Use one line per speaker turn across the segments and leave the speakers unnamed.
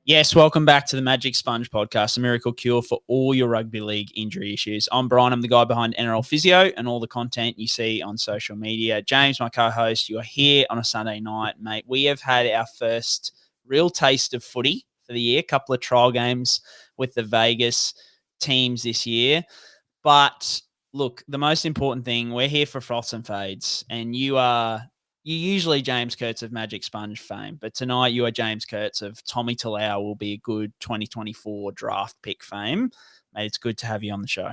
Yes, welcome back to the Magic Sponge podcast, a miracle cure for all your rugby league injury issues. I'm Brien. I'm the guy behind NRL Physio and all the content you see on social media. James, my co-host, you are here on a Sunday night, mate. We have had our first real taste of footy for the year, a couple of trial games with the Vegas teams this year. But look, the most important thing, we're here for Froths and Fades, and you're usually James Kurtz of Magic Sponge fame, but tonight you are James Kurtz of Tommy Talau will be a good 2024 draft pick fame. Mate, it's good to have you on the show.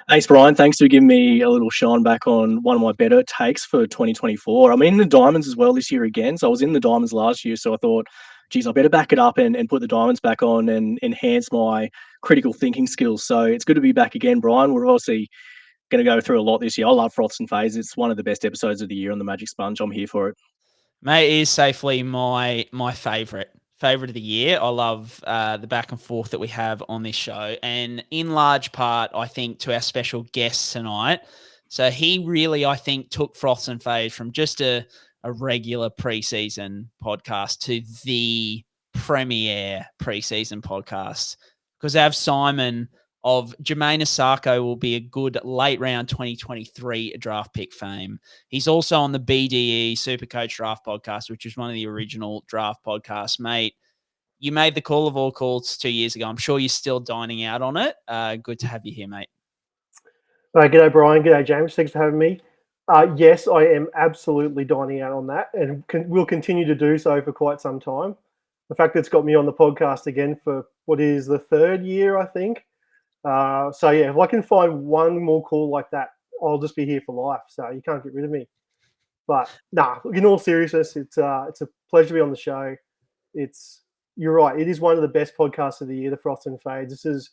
Thanks, Brien. Thanks for giving me a little shine back on one of my better takes for 2024. I'm in the Diamonds as well this year again. So I was in the Diamonds last year, so I thought, geez, I better back it up and put the Diamonds back on and enhance my critical thinking skills. So it's good to be back again, Brien. We're obviously going to go through a lot this year. I love Froths and Fades. It's one of the best episodes of the year on the Magic Sponge. I'm here for it.
Mate, it is safely my favourite of the year. I love the back and forth that we have on this show. And in large part, I think, to our special guest tonight. So he really, I think, took Froths and Fades from just a regular preseason podcast to the premier preseason podcast. Because our Simon of Jermaine Asako will be a good late round 2023 draft pick fame. He's also on the BDE SuperCoach draft podcast, which is one of the original draft podcasts. Mate, you made the call of all calls 2 years ago. I'm sure you're still dining out on it. Good to have you here, mate.
G'day, Brien. G'day, James. Thanks for having me. Yes, I am absolutely dining out on that and will continue to do so for quite some time. The fact that it's got me on the podcast again for what is the third year, I think. So yeah, if I can find one more call like that, I'll just be here for life. So you can't get rid of me. But in all seriousness, it's a pleasure to be on the show. You're right. It is one of the best podcasts of the year, the Froths and Fades. This is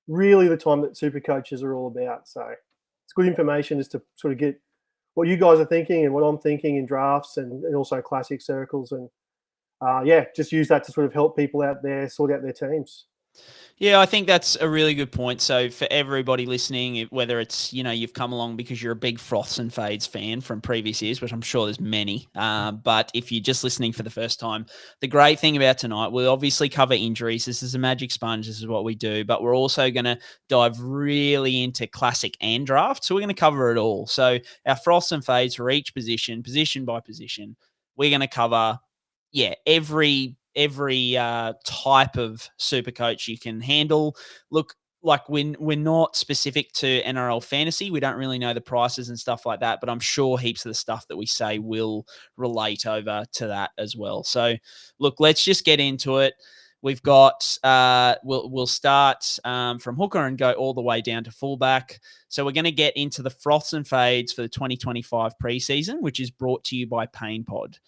really the time that super coaches are all about. So it's good information just to sort of get what you guys are thinking and what I'm thinking in drafts and also classic circles. And just use that to sort of help people out there sort out their teams.
Yeah, I think that's a really good point. So for everybody listening, whether it's, you've come along because you're a big Froths and Fades fan from previous years, which I'm sure there's many, but if you're just listening for the first time, the great thing about tonight, we'll obviously cover injuries. This is a Magic Sponge. This is what we do, but we're also going to dive really into classic and draft. So we're going to cover it all. So our Froths and Fades for each position by position, we're going to cover, every type of super coach you can handle. Look, like we're not specific to NRL fantasy. We don't really know the prices and stuff like that, but I'm sure heaps of the stuff that we say will relate over to that as well. So look, let's just get into it. We've got, we'll start from hooker and go all the way down to fullback. So we're going to get into the Froths and Fades for the 2025 preseason, which is brought to you by Pain Pod.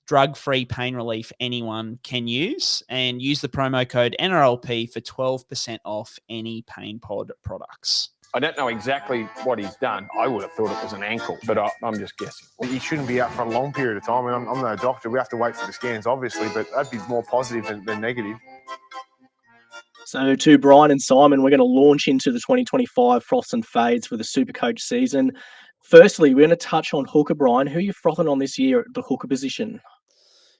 Drug-free pain relief anyone can use, and use the promo code NRLP for 12% off any Pain Pod products.
I don't know exactly what he's done. I would have thought it was an ankle, but I'm just guessing.
He shouldn't be out for a long period of time. I'm no doctor. We have to wait for the scans, obviously, but that'd be more positive than negative.
So to Brien and Simon, we're going to launch into the 2025 Froths and Fades for the SuperCoach season. Firstly, we're going to touch on hooker, Brien. Who are you frothing on this year at the hooker position?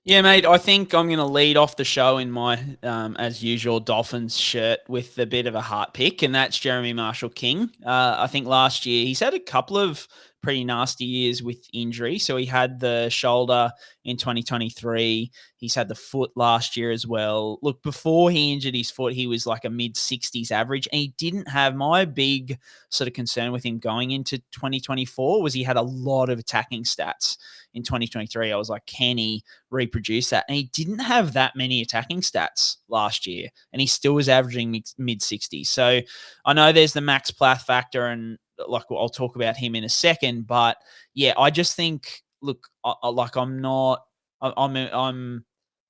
Yeah, mate, I think I'm going to lead off the show in my, as usual, Dolphins shirt with a bit of a heart pick, and that's Jeremy Marshall-King. I think last year he's had a couple of pretty nasty years with injury. So he had the shoulder in 2023. He's had the foot last year as well. Look, before he injured his foot, he was like a mid-60s average, and he didn't have, my big sort of concern with him going into 2024 was he had a lot of attacking stats. In 2023, I was like, can he reproduce that? And he didn't have that many attacking stats last year, and he still was averaging mid-60s. So I know there's the Max Plath factor, and like I'll talk about him in a second. But yeah, I just think, look, I'm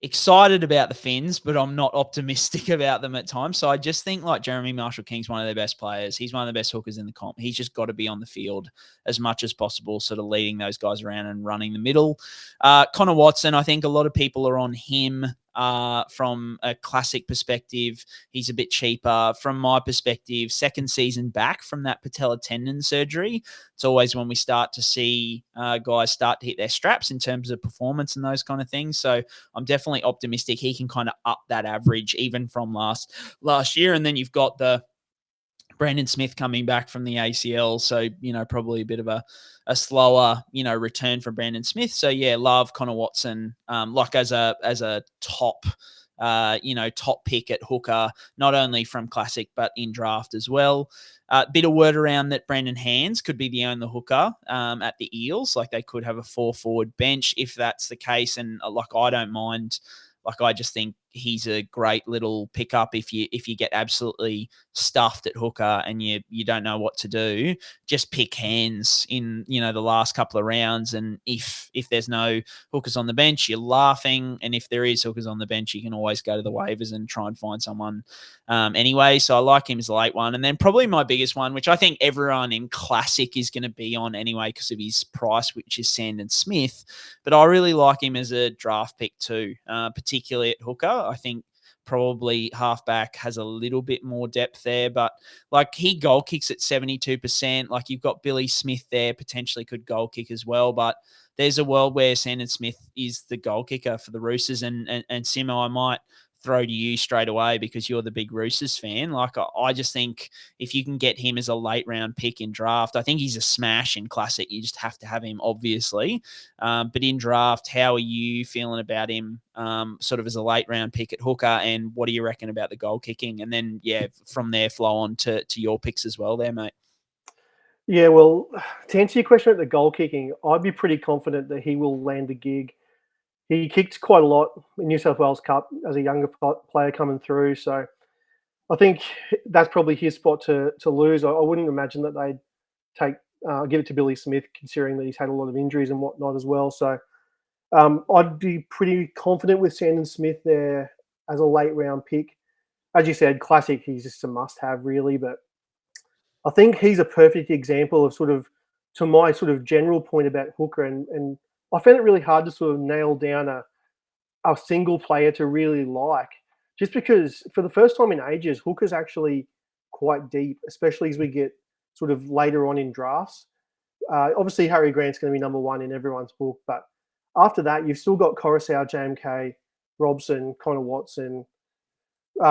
excited about the Finns, but I'm not optimistic about them at times. So I just think like Jeremy Marshall-King's one of their best players. He's one of the best hookers in the comp. He's just got to be on the field as much as possible, sort of leading those guys around and running the middle. Connor Watson, I think a lot of people are on him From a classic perspective, he's a bit cheaper. From my perspective, second season back from that patella tendon surgery, it's always when we start to see guys start to hit their straps in terms of performance and those kind of things. So I'm definitely optimistic he can kind of up that average even from last year. And then you've got the Brandon Smith coming back from the ACL. So, probably a bit of a slower, return for Brandon Smith. So yeah, love Connor Watson, like as a top, top pick at hooker, not only from classic, but in draft as well. Bit of word around that Brandon Hands could be the only hooker at the Eels. Like they could have a 4-forward bench if that's the case. And I don't mind. I just think he's a great little pickup if you get absolutely stuffed at hooker and you don't know what to do. Just pick Hands in the last couple of rounds, and if there's no hookers on the bench, you're laughing, and if there is hookers on the bench, you can always go to the waivers and try and find someone anyway. So I like him as a late one, and then probably my biggest one, which I think everyone in classic is going to be on anyway because of his price, which is Sandon Smith, but I really like him as a draft pick too, particularly at hooker. I think probably halfback has a little bit more depth there, but he goal kicks at 72%. You've got Billy Smith there, potentially could goal kick as well, but there's a world where Sandon Smith is the goal kicker for the Roosters, and Simo, I might throw to you straight away because you're the big Roosters fan. I just think if you can get him as a late round pick in draft, I think he's a smash in classic. You just have to have him, obviously. But in draft, how are you feeling about him sort of as a late round pick at hooker, and what do you reckon about the goal kicking? And then, from there flow on to your picks as well there, mate.
Yeah, well, to answer your question about the goal kicking, I'd be pretty confident that he will land the gig. He kicked quite a lot in New South Wales Cup as a younger player coming through. So I think that's probably his spot to lose. I wouldn't imagine that they'd give it to Billy Smith, considering that he's had a lot of injuries and whatnot as well. So I'd be pretty confident with Sandon Smith there as a late round pick. As you said, classic, he's just a must-have really. But I think he's a perfect example of to my general point about hooker, and I found it really hard to sort of nail down a single player to really like, just because for the first time in ages, hooker's actually quite deep, especially as we get sort of later on in drafts. Obviously, Harry Grant's going to be number one in everyone's book, but after that, you've still got Coruscant, JMK, Robson, Connor Watson,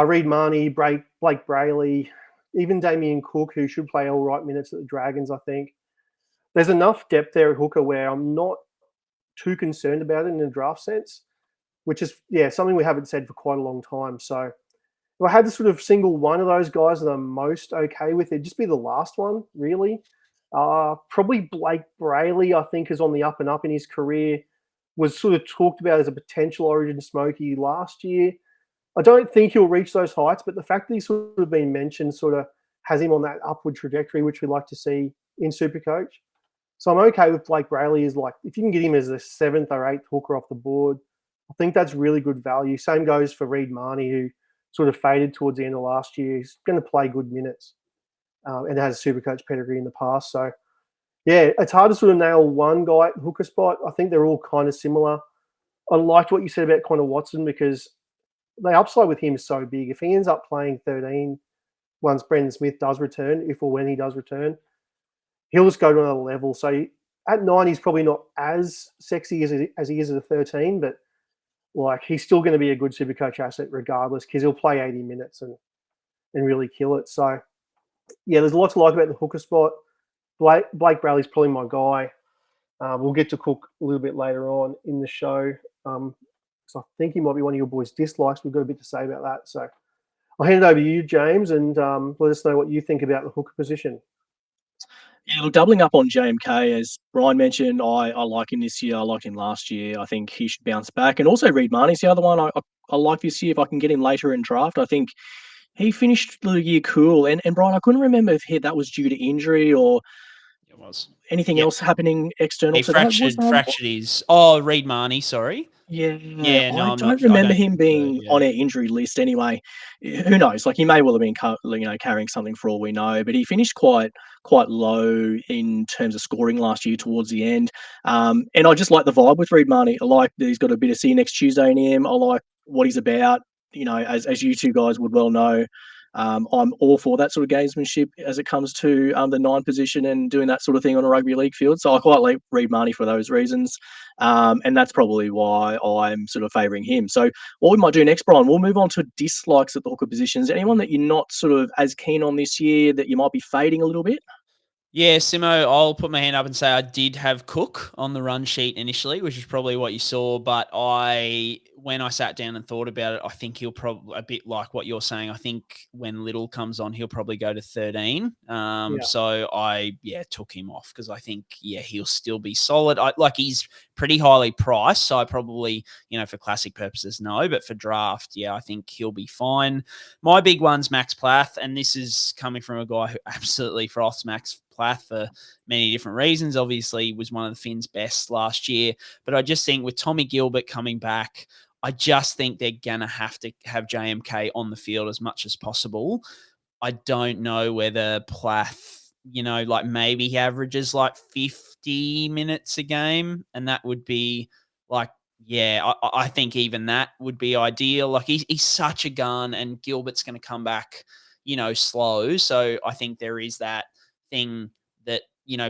Reed Marnie, Blake Brayley, even Damien Cook, who should play all right minutes at the Dragons, I think. There's enough depth there at hooker where I'm not too concerned about it in a draft sense, which is something we haven't said for quite a long time. So if I had to sort of single one of those guys that I'm most okay with, it'd just be the last one, really. Probably Blake Brayley, I think, is on the up and up in his career, was sort of talked about as a potential Origin Smoky last year. I don't think he'll reach those heights, but the fact that he's sort of been mentioned sort of has him on that upward trajectory, which we like to see in Supercoach. So I'm okay with Blake Brayley as if you can get him as the 7th or 8th hooker off the board, I think that's really good value. Same goes for Reed Marnie, who sort of faded towards the end of last year. He's going to play good minutes and has a Supercoach pedigree in the past. So, yeah, it's hard to sort of nail one guy at hooker spot. I think they're all kind of similar. I liked what you said about Connor Watson because the upside with him is so big. If he ends up playing 13 once Brendan Smith does return, if or when he does return, he'll just go to another level. So at 9, he's probably not as sexy as he is at a 13, but he's still going to be a good Supercoach asset regardless because he'll play 80 minutes and really kill it. So, yeah, there's a lot to like about the hooker spot. Blake Brayley's probably my guy. We'll get to Cook a little bit later on in the show. So I think he might be one of your boys' dislikes. We've got a bit to say about that. So I'll hand it over to you, James, and let us know what you think about the hooker position.
Yeah, look, doubling up on JMK, as Brien mentioned, I like him this year. I like him last year. I think he should bounce back. And also Reed Marnie's the other one I like this year. If I can get him later in draft, I think he finished the year cool. And Brien, I couldn't remember if that was due to injury or
it was
anything else happening external
he
to
fractured his Reed Marnie, sorry.
Yeah,
no,
I don't remember him being on our injury list anyway. Who knows? He may well have been, carrying something for all we know. But he finished quite low in terms of scoring last year towards the end. And I just like the vibe with Reed Marnie. I like that he's got a bit of see you next Tuesday in him. I like what he's about. As you two guys would well know, I'm all for that sort of gamesmanship as it comes to the 9 position and doing that sort of thing on a rugby league field. So I quite read Marnie for those reasons. And that's probably why I'm sort of favouring him. So what we might do next, Brian, we'll move on to dislikes at the hooker positions. Anyone that you're not sort of as keen on this year that you might be fading a little bit?
Yeah, Simo, I'll put my hand up and say I did have Cook on the run sheet initially, which is probably what you saw. But when I sat down and thought about it, I think he'll probably, a bit like what you're saying, I think when Little comes on, he'll probably go to 13. So I took him off because I think, he'll still be solid. He's pretty highly priced. So I probably, for classic purposes, no. But for draft, I think he'll be fine. My big one's Max Plath. And this is coming from a guy who absolutely froths Max Plath for many different reasons. Obviously, was one of the Finns' best last year. But I just think with Tommy Gilbert coming back, I just think they're going to have JMK on the field as much as possible. I don't know whether Plath, maybe he averages 50 minutes a game. And that would be I think even that would be ideal. He's such a gun, and Gilbert's going to come back, slow. So I think there is that thing that,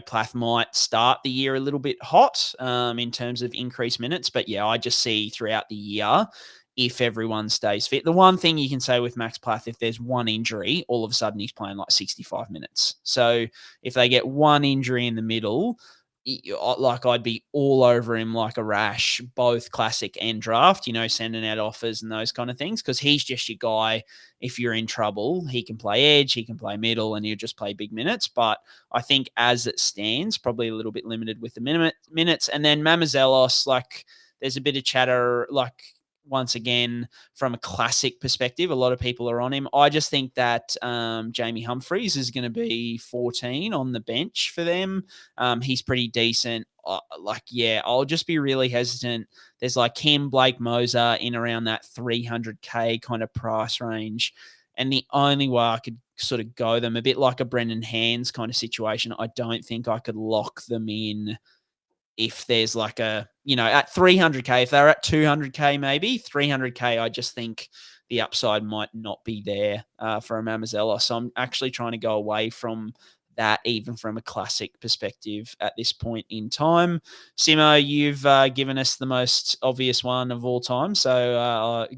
Plath might start the year a little bit hot in terms of increased minutes. But I just see throughout the year, if everyone stays fit. The one thing you can say with Max Plath, if there's one injury, all of a sudden he's playing 65 minutes. So if they get one injury in the middle, I'd be all over him like a rash, both classic and draft, sending out offers and those kind of things, because he's just your guy. If you're in trouble, he can play edge, he can play middle, and he'll just play big minutes. But I think as it stands, probably a little bit limited with the minutes. And then Mamazelos, there's a bit of chatter, once again, from a classic perspective, a lot of people are on him. I just think that Jamie Humphreys is going to be 14 on the bench for them. He's pretty decent. I'll just be really hesitant. There's him, Blake Moser in around that 300K kind of price range. And the only way I could sort of go them, a bit like a Brendan Hands kind of situation, I don't think I could lock them in if there's at 300K, if they're at 200K, maybe 300K, I just think the upside might not be there for a Mamazella. So I'm actually trying to go away from that, even from a classic perspective at this point in time. Simo, you've given us the most obvious one of all time. So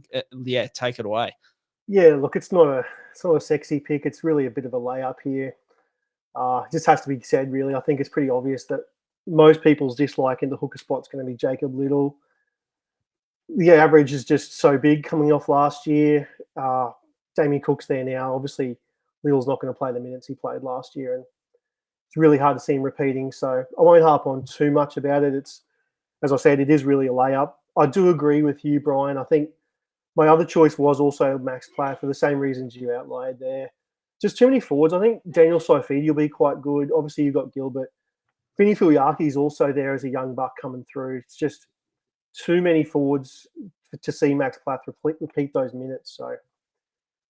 take it away.
Yeah, look, it's not a sexy pick. It's really a bit of a layup here. It just has to be said, really. I think it's pretty obvious that most people's dislike in the hooker spot's going to be Jacob Little. The average is just so big coming off last year. Damien Cook's there now. Obviously, Little's not going to play the minutes he played last year, and it's really hard to see him repeating. So I won't harp on too much about it. It's, as I said, it is really a layup. I do agree with you, Brian. I think my other choice was also Max Plath for the same reasons you outlined there. Just too many forwards. I think Daniel Saifidi will be quite good. Obviously, you've got Gilbert. Vinny Filiaki is also there as a young buck coming through. It's just too many forwards to see Max Plath repeat those minutes. So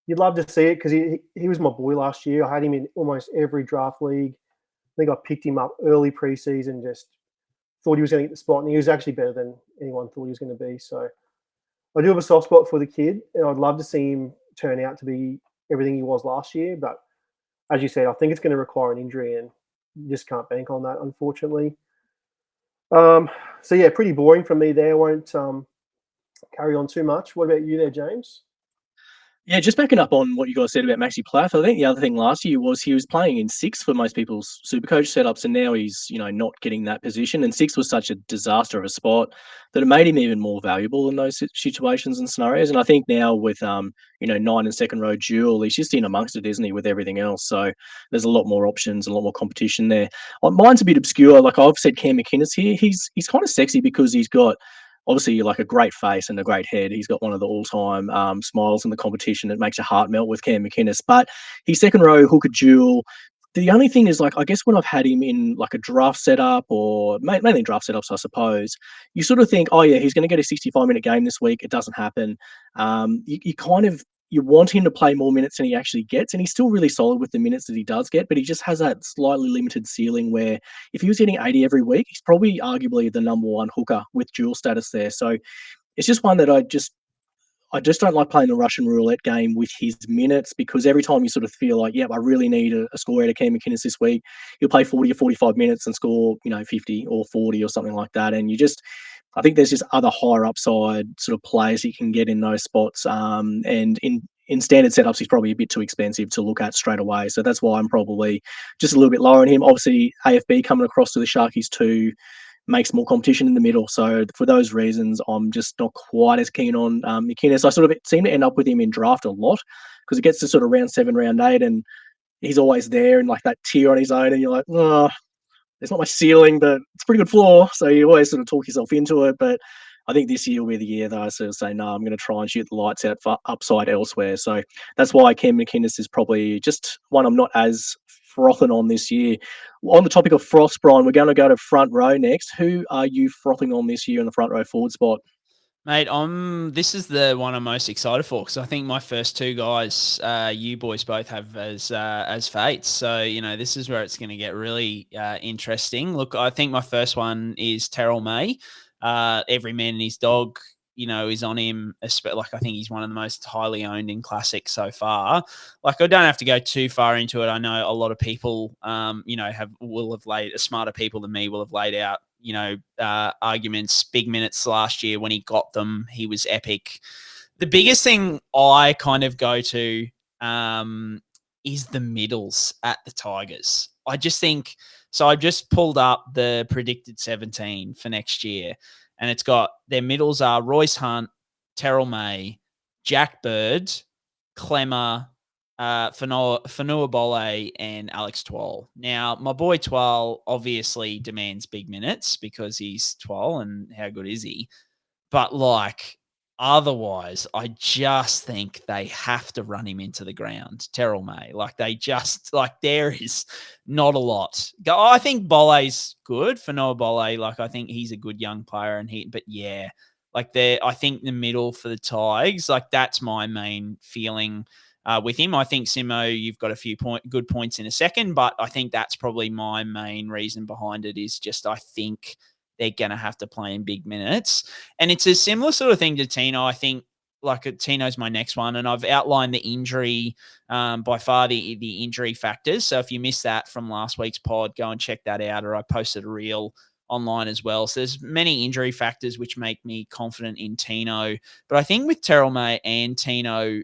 you'd love to see it because he was my boy last year. I had him in almost every draft league. I think I picked him up early preseason, just thought he was going to get the spot, and he was actually better than anyone thought he was going to be. So I do have a soft spot for the kid, and I'd love to see him turn out to be everything he was last year. But as you said, I think it's going to require an injury, and you just can't bank on that, unfortunately. Pretty boring from me there. I won't carry on too much. What about you there, James?
Yeah, just backing up on what you guys said about Maxi Plath, I think the other thing last year was he was playing in 6 for most people's SuperCoach setups, and now he's, not getting that position. And 6 was such a disaster of a spot that it made him even more valuable in those situations and scenarios. And I think now with, 9 and second row duel, he's just in amongst it, isn't he, with everything else. So there's a lot more options, a lot more competition there. Mine's a bit obscure. Like I've said, Cam McInnes here, he's kind of sexy because he's got obviously a great face and a great head. He's got one of the all-time smiles in the competition. It makes your heart melt with Cam McInnes. But his second row hooker duel, the only thing is, I guess when I've had him in a draft setup or mainly draft setups, I suppose, you sort of think, oh yeah, he's going to get a 65-minute game this week. It doesn't happen. You want him to play more minutes than he actually gets, and he's still really solid with the minutes that he does get, but he just has that slightly limited ceiling where if he was getting 80 every week, he's probably arguably the number one hooker with dual status there. So it's just one that I just don't like playing the Russian roulette game with his minutes, because every time you sort of feel like, yeah, I really need a score out of Cam McInnes this week, he'll play 40 or 45 minutes and score, 50 or 40 or something like that. And I think there's just other higher upside sort of players you can get in those spots. And in standard setups, he's probably a bit too expensive to look at straight away. So that's why I'm probably just a little bit lower on him. Obviously, AFB coming across to the Sharkies too makes more competition in the middle. So for those reasons, I'm just not quite as keen on McInnes. I sort of seem to end up with him in draft a lot, because it gets to sort of round 7, round 8, and he's always there in like that tier on his own, and you're like, oh, it's not my ceiling, but it's a pretty good floor. So you always sort of talk yourself into it. But I think this year will be the year that I sort of say, no, I'm going to try and shoot the lights out for upside elsewhere. So that's why Cam McInnes is probably just one I'm not as frothing on this year. On the topic of froths, Brian, we're going to go to front row next. Who are you frothing on this year in the front row forward spot?
Mate, this is the one I'm most excited for, because I think my first two guys, you boys both have as fates. So, this is where it's going to get really interesting. Look, I think my first one is Terrell May. Every man and his dog, is on him. Like, I think he's one of the most highly owned in Classic so far. Like, I don't have to go too far into it. I know a lot of people, will have laid, smarter people than me will have laid out, arguments, big minutes last year when he got them. He was epic. The biggest thing I kind of go to is the middles at the Tigers. I just think, so I just pulled up the predicted 17 for next year, and it's got their middles are Royce Hunt, Terrell May, Jack Bird, Clemmer, Fanua Bole, and Alex Twal. Now, my boy Twal obviously demands big minutes because he's Twal, and how good is he? But otherwise, I just think they have to run him into the ground. Terrell May, there is not a lot. I think Bole's good. Fanua Bole, I think he's a good young player, but yeah, I think the middle for the Tigers, that's my main feeling. With him, I think Simo, you've got a few good points in a second, but I think that's probably my main reason behind it is just I think they're going to have to play in big minutes. And it's a similar sort of thing to Tino. I think Tino's my next one, and I've outlined the injury, by far the injury factors. So if you missed that from last week's pod, go and check that out, or I posted a reel online as well. So there's many injury factors which make me confident in Tino. But I think with Terrell May and Tino,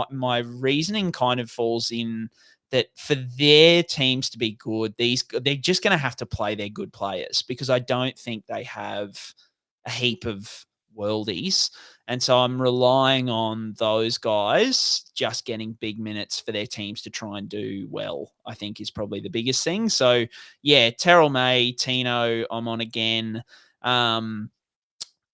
my reasoning kind of falls in that for their teams to be good, they're just going to have to play their good players, because I don't think they have a heap of worldies. And so I'm relying on those guys just getting big minutes for their teams to try and do well, I think is probably the biggest thing. So yeah, Terrell May, Tino, I'm on again.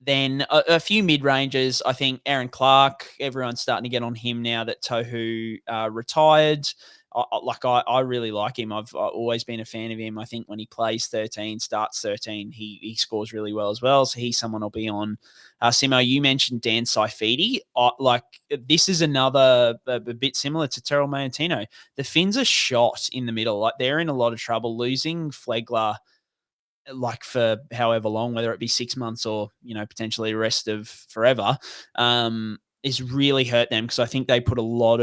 Then a few mid-rangers. I think Aaron Clark, everyone's starting to get on him now that Tohu retired. I really like him. I've always been a fan of him. I think when he plays 13, starts 13, he scores really well as well. So he's someone I'll be on. Simo, you mentioned Dan Saifidi. This is another a bit similar to Terrell May and Tino. The Finns are shot in the middle. They're in a lot of trouble. Losing Flegler for however long, whether it be 6 months or, potentially the rest of forever, is really hurt them, because I think they put a lot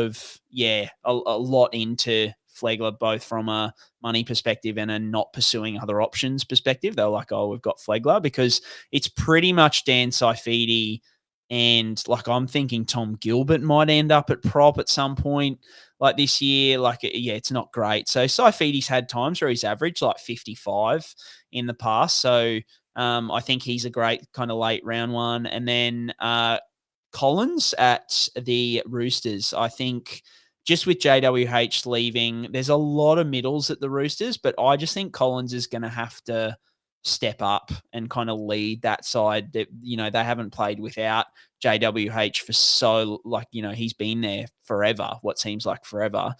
into Flegler, both from a money perspective and a not pursuing other options perspective. They're like, oh, we've got Flegler, because it's pretty much Dan Saifidi, and I'm thinking Tom Gilbert might end up at prop at some point this year. It's not great. So Saifidi's had times where he's averaged 55 in the past. So I think he's a great kind of late round one. And then Collins at the Roosters. I think just with JWH leaving, there's a lot of middles at the Roosters, but I just think Collins is going to have to step up and kind of lead that side. That they haven't played without JWH for so he's been there forever, what seems like forever,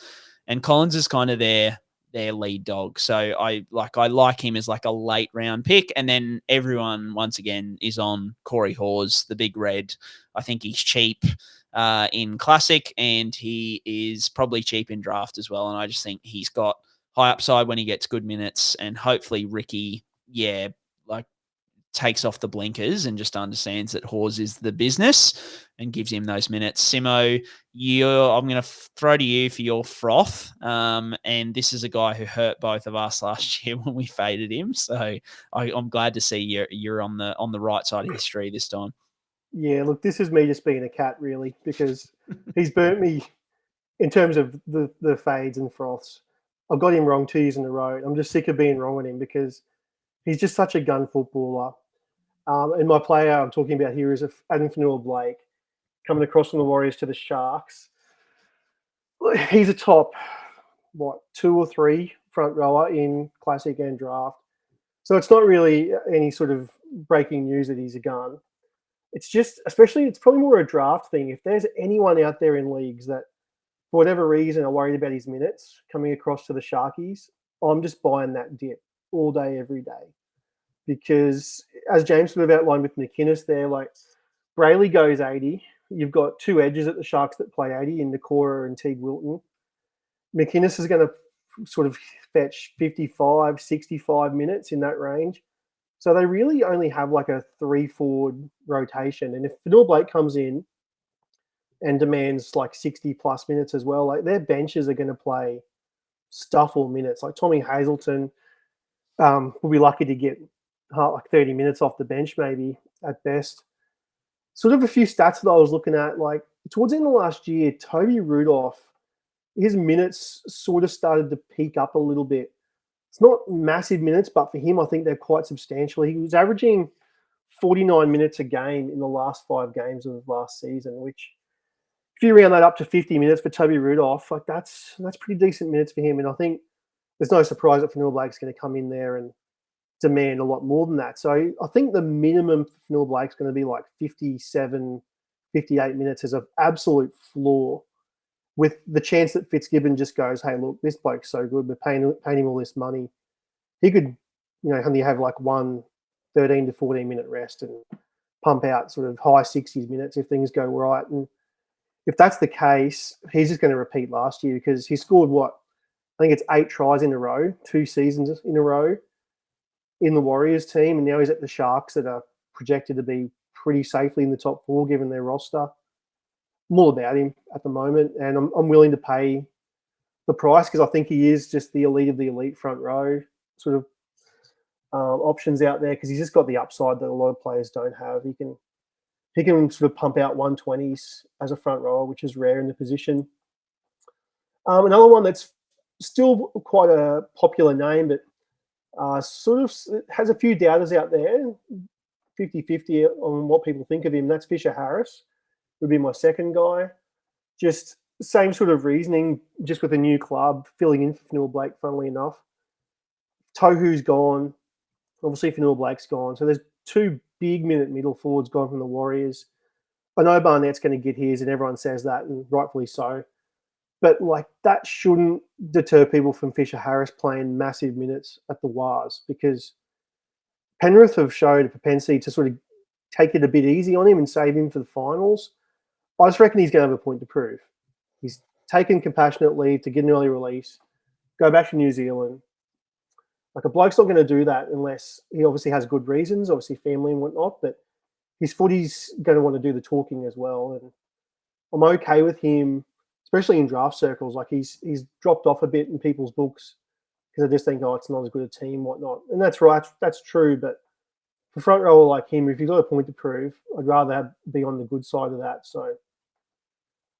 and Collins is kind of their lead dog. So I like him as a late round pick. And then everyone once again is on Corey Hawes, the big red. I think he's cheap in Classic, and he is probably cheap in draft as well. And I just think he's got high upside when he gets good minutes, and hopefully Ricky, takes off the blinkers and just understands that Hawes is the business and gives him those minutes. Simo, I'm going to throw to you for your froth. And this is a guy who hurt both of us last year when we faded him. So I'm glad to see you're on the right side of history this time.
Yeah, look, this is me just being a cat, really, because he's burnt me in terms of the fades and froths. I've got him wrong 2 years in a row. I'm just sick of being wrong on him because he's just such a gun footballer. And my player I'm talking about here is Adam Fanua-Blake, coming across from the Warriors to the Sharks. He's a top, 2 or 3 front rower in Classic and Draft. So it's not really any sort of breaking news that he's a gun. It's just, especially, it's probably more a draft thing. If there's anyone out there in leagues that, for whatever reason, are worried about his minutes coming across to the Sharkies, I'm just buying that dip all day, every day. Because, as James sort of outlined with McInnes there, like, Brayley goes 80. You've got 2 edges at the Sharks that play 80 in Nakora and Teague Wilton. McInnes is going to sort of fetch 55, 65 minutes in that range. So they really only have like a 3-forward rotation. And if Fanua-Blake comes in and demands like 60-plus minutes as well, like their benches are going to play stuffle minutes. Like Tommy Hazelton will be lucky to get like 30 minutes off the bench maybe at best. Sort of a few stats that I was looking at, like towards the end of last year, Toby Rudolph, his minutes sort of started to peak up a little bit. It's not massive minutes, but for him, I think they're quite substantial. He was averaging 49 minutes a game in the last 5 games of last season, which if you round that up to 50 minutes for Toby Rudolph, like that's pretty decent minutes for him. And I think there's no surprise that Fanua-Blake's going to come in there and demand a lot more than that. So I think the minimum for Fanua-Blake's going to be like 57, 58 minutes as an absolute floor, with the chance that Fitzgibbon just goes, hey, look, this bloke's so good, we're paying him all this money. He could, only have like one 13 to 14 minute rest and pump out sort of high 60s minutes if things go right. And if that's the case, he's just going to repeat last year because he scored I think it's 8 tries in a row, 2 seasons in a row in the Warriors team. And now he's at the Sharks that are projected to be pretty safely in the top 4 given their roster. I'm all about him at the moment, and I'm willing to pay the price because I think he is just the elite of the elite front row sort of options out there because he's just got the upside that a lot of players don't have. He can sort of pump out 120s as a front rower, which is rare in the position. Another one that's still quite a popular name, but sort of has a few doubters out there, 50-50 on what people think of him. That's Fisher Harris. Would be my second guy. Just same sort of reasoning, just with a new club, filling in for Fanua-Blake, funnily enough. Tohu's gone. Obviously, Fanua-Blake's gone. So there's 2 big minute middle forwards gone from the Warriors. I know Barnett's going to get his, and everyone says that, and rightfully so. But like that shouldn't deter people from Fisher Harris playing massive minutes at the Wars, because Penrith have showed a propensity to sort of take it a bit easy on him and save him for the finals. I just reckon he's going to have a point to prove. He's taken compassionate leave to get an early release, go back to New Zealand. Like a bloke's not going to do that unless he obviously has good reasons, obviously family and whatnot, but his footy's going to want to do the talking as well. And I'm okay with him, especially in draft circles. Like he's dropped off a bit in people's books because I just think, it's not as good a team, whatnot. And that's right, that's true, but for front rower like him, if you've got a point to prove, I'd rather be on the good side of that. So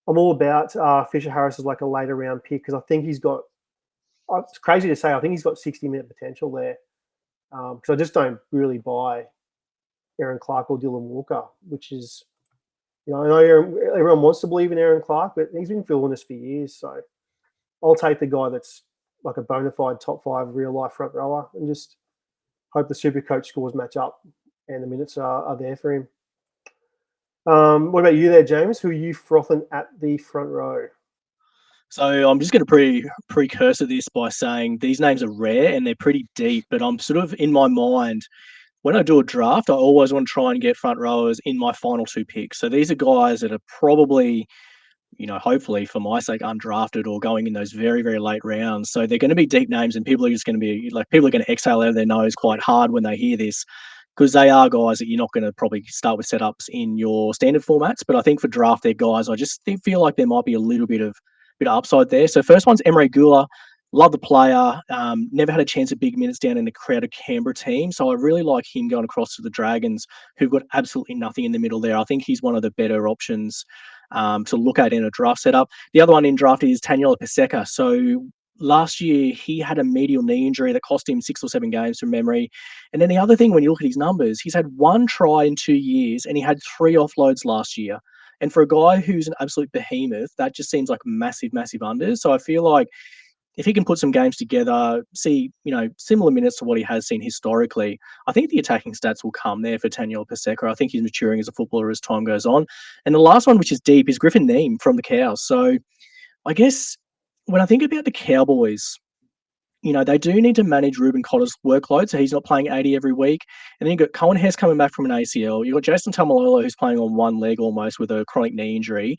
I'm all about Fisher Harris as like a later round pick because I think he's got, it's crazy to say, I think he's got 60-minute potential there because I just don't really buy Aaron Clark or Dylan Walker, which is, I know everyone wants to believe in Aaron Clark, but he's been filling this for years. So I'll take the guy that's like a bona fide top 5 real life front rower and just hope the SuperCoach scores match up and the minutes are there for him. What about you there, James? Who are you frothing at the front row?
So I'm just going to precursor this by saying these names are rare and they're pretty deep, but I'm sort of in my mind, when I do a draft, I always want to try and get front rowers in my final 2 picks. So these are guys that are probably, hopefully for my sake, undrafted or going in those very, very late rounds. So they're going to be deep names and people are just going to be like, people are going to exhale out of their nose quite hard when they hear this. because they are guys that you're not going to probably start with setups in your standard formats. But I think for draft their guys, I just feel like there might be a little bit of upside there. So first one's Emre Gula. Love the player. Never had a chance at big minutes down in the crowded Canberra team. So I really like him going across to the Dragons, who've got absolutely nothing in the middle there. I think he's one of the better options to look at in a draft setup. The other one in draft is Taniela Paseka. So last year, he had a medial knee injury that cost him 6 or 7 games from memory. And then the other thing, when you look at his numbers, he's had 1 try in 2 years, and he had 3 offloads last year. And for a guy who's an absolute behemoth, that just seems like massive, massive unders. So I feel like if he can put some games together, see, similar minutes to what he has seen historically, I think the attacking stats will come there for Taniela Paseka. I think he's maturing as a footballer as time goes on. And the last one, which is deep, is Griffin Neame from the Cows. So I guess when I think about the Cowboys, they do need to manage Ruben Cotter's workload, so he's not playing 80 every week. And then you've got Cohen Hess coming back from an ACL. You've got Jason Tamalolo, who's playing on one leg almost with a chronic knee injury.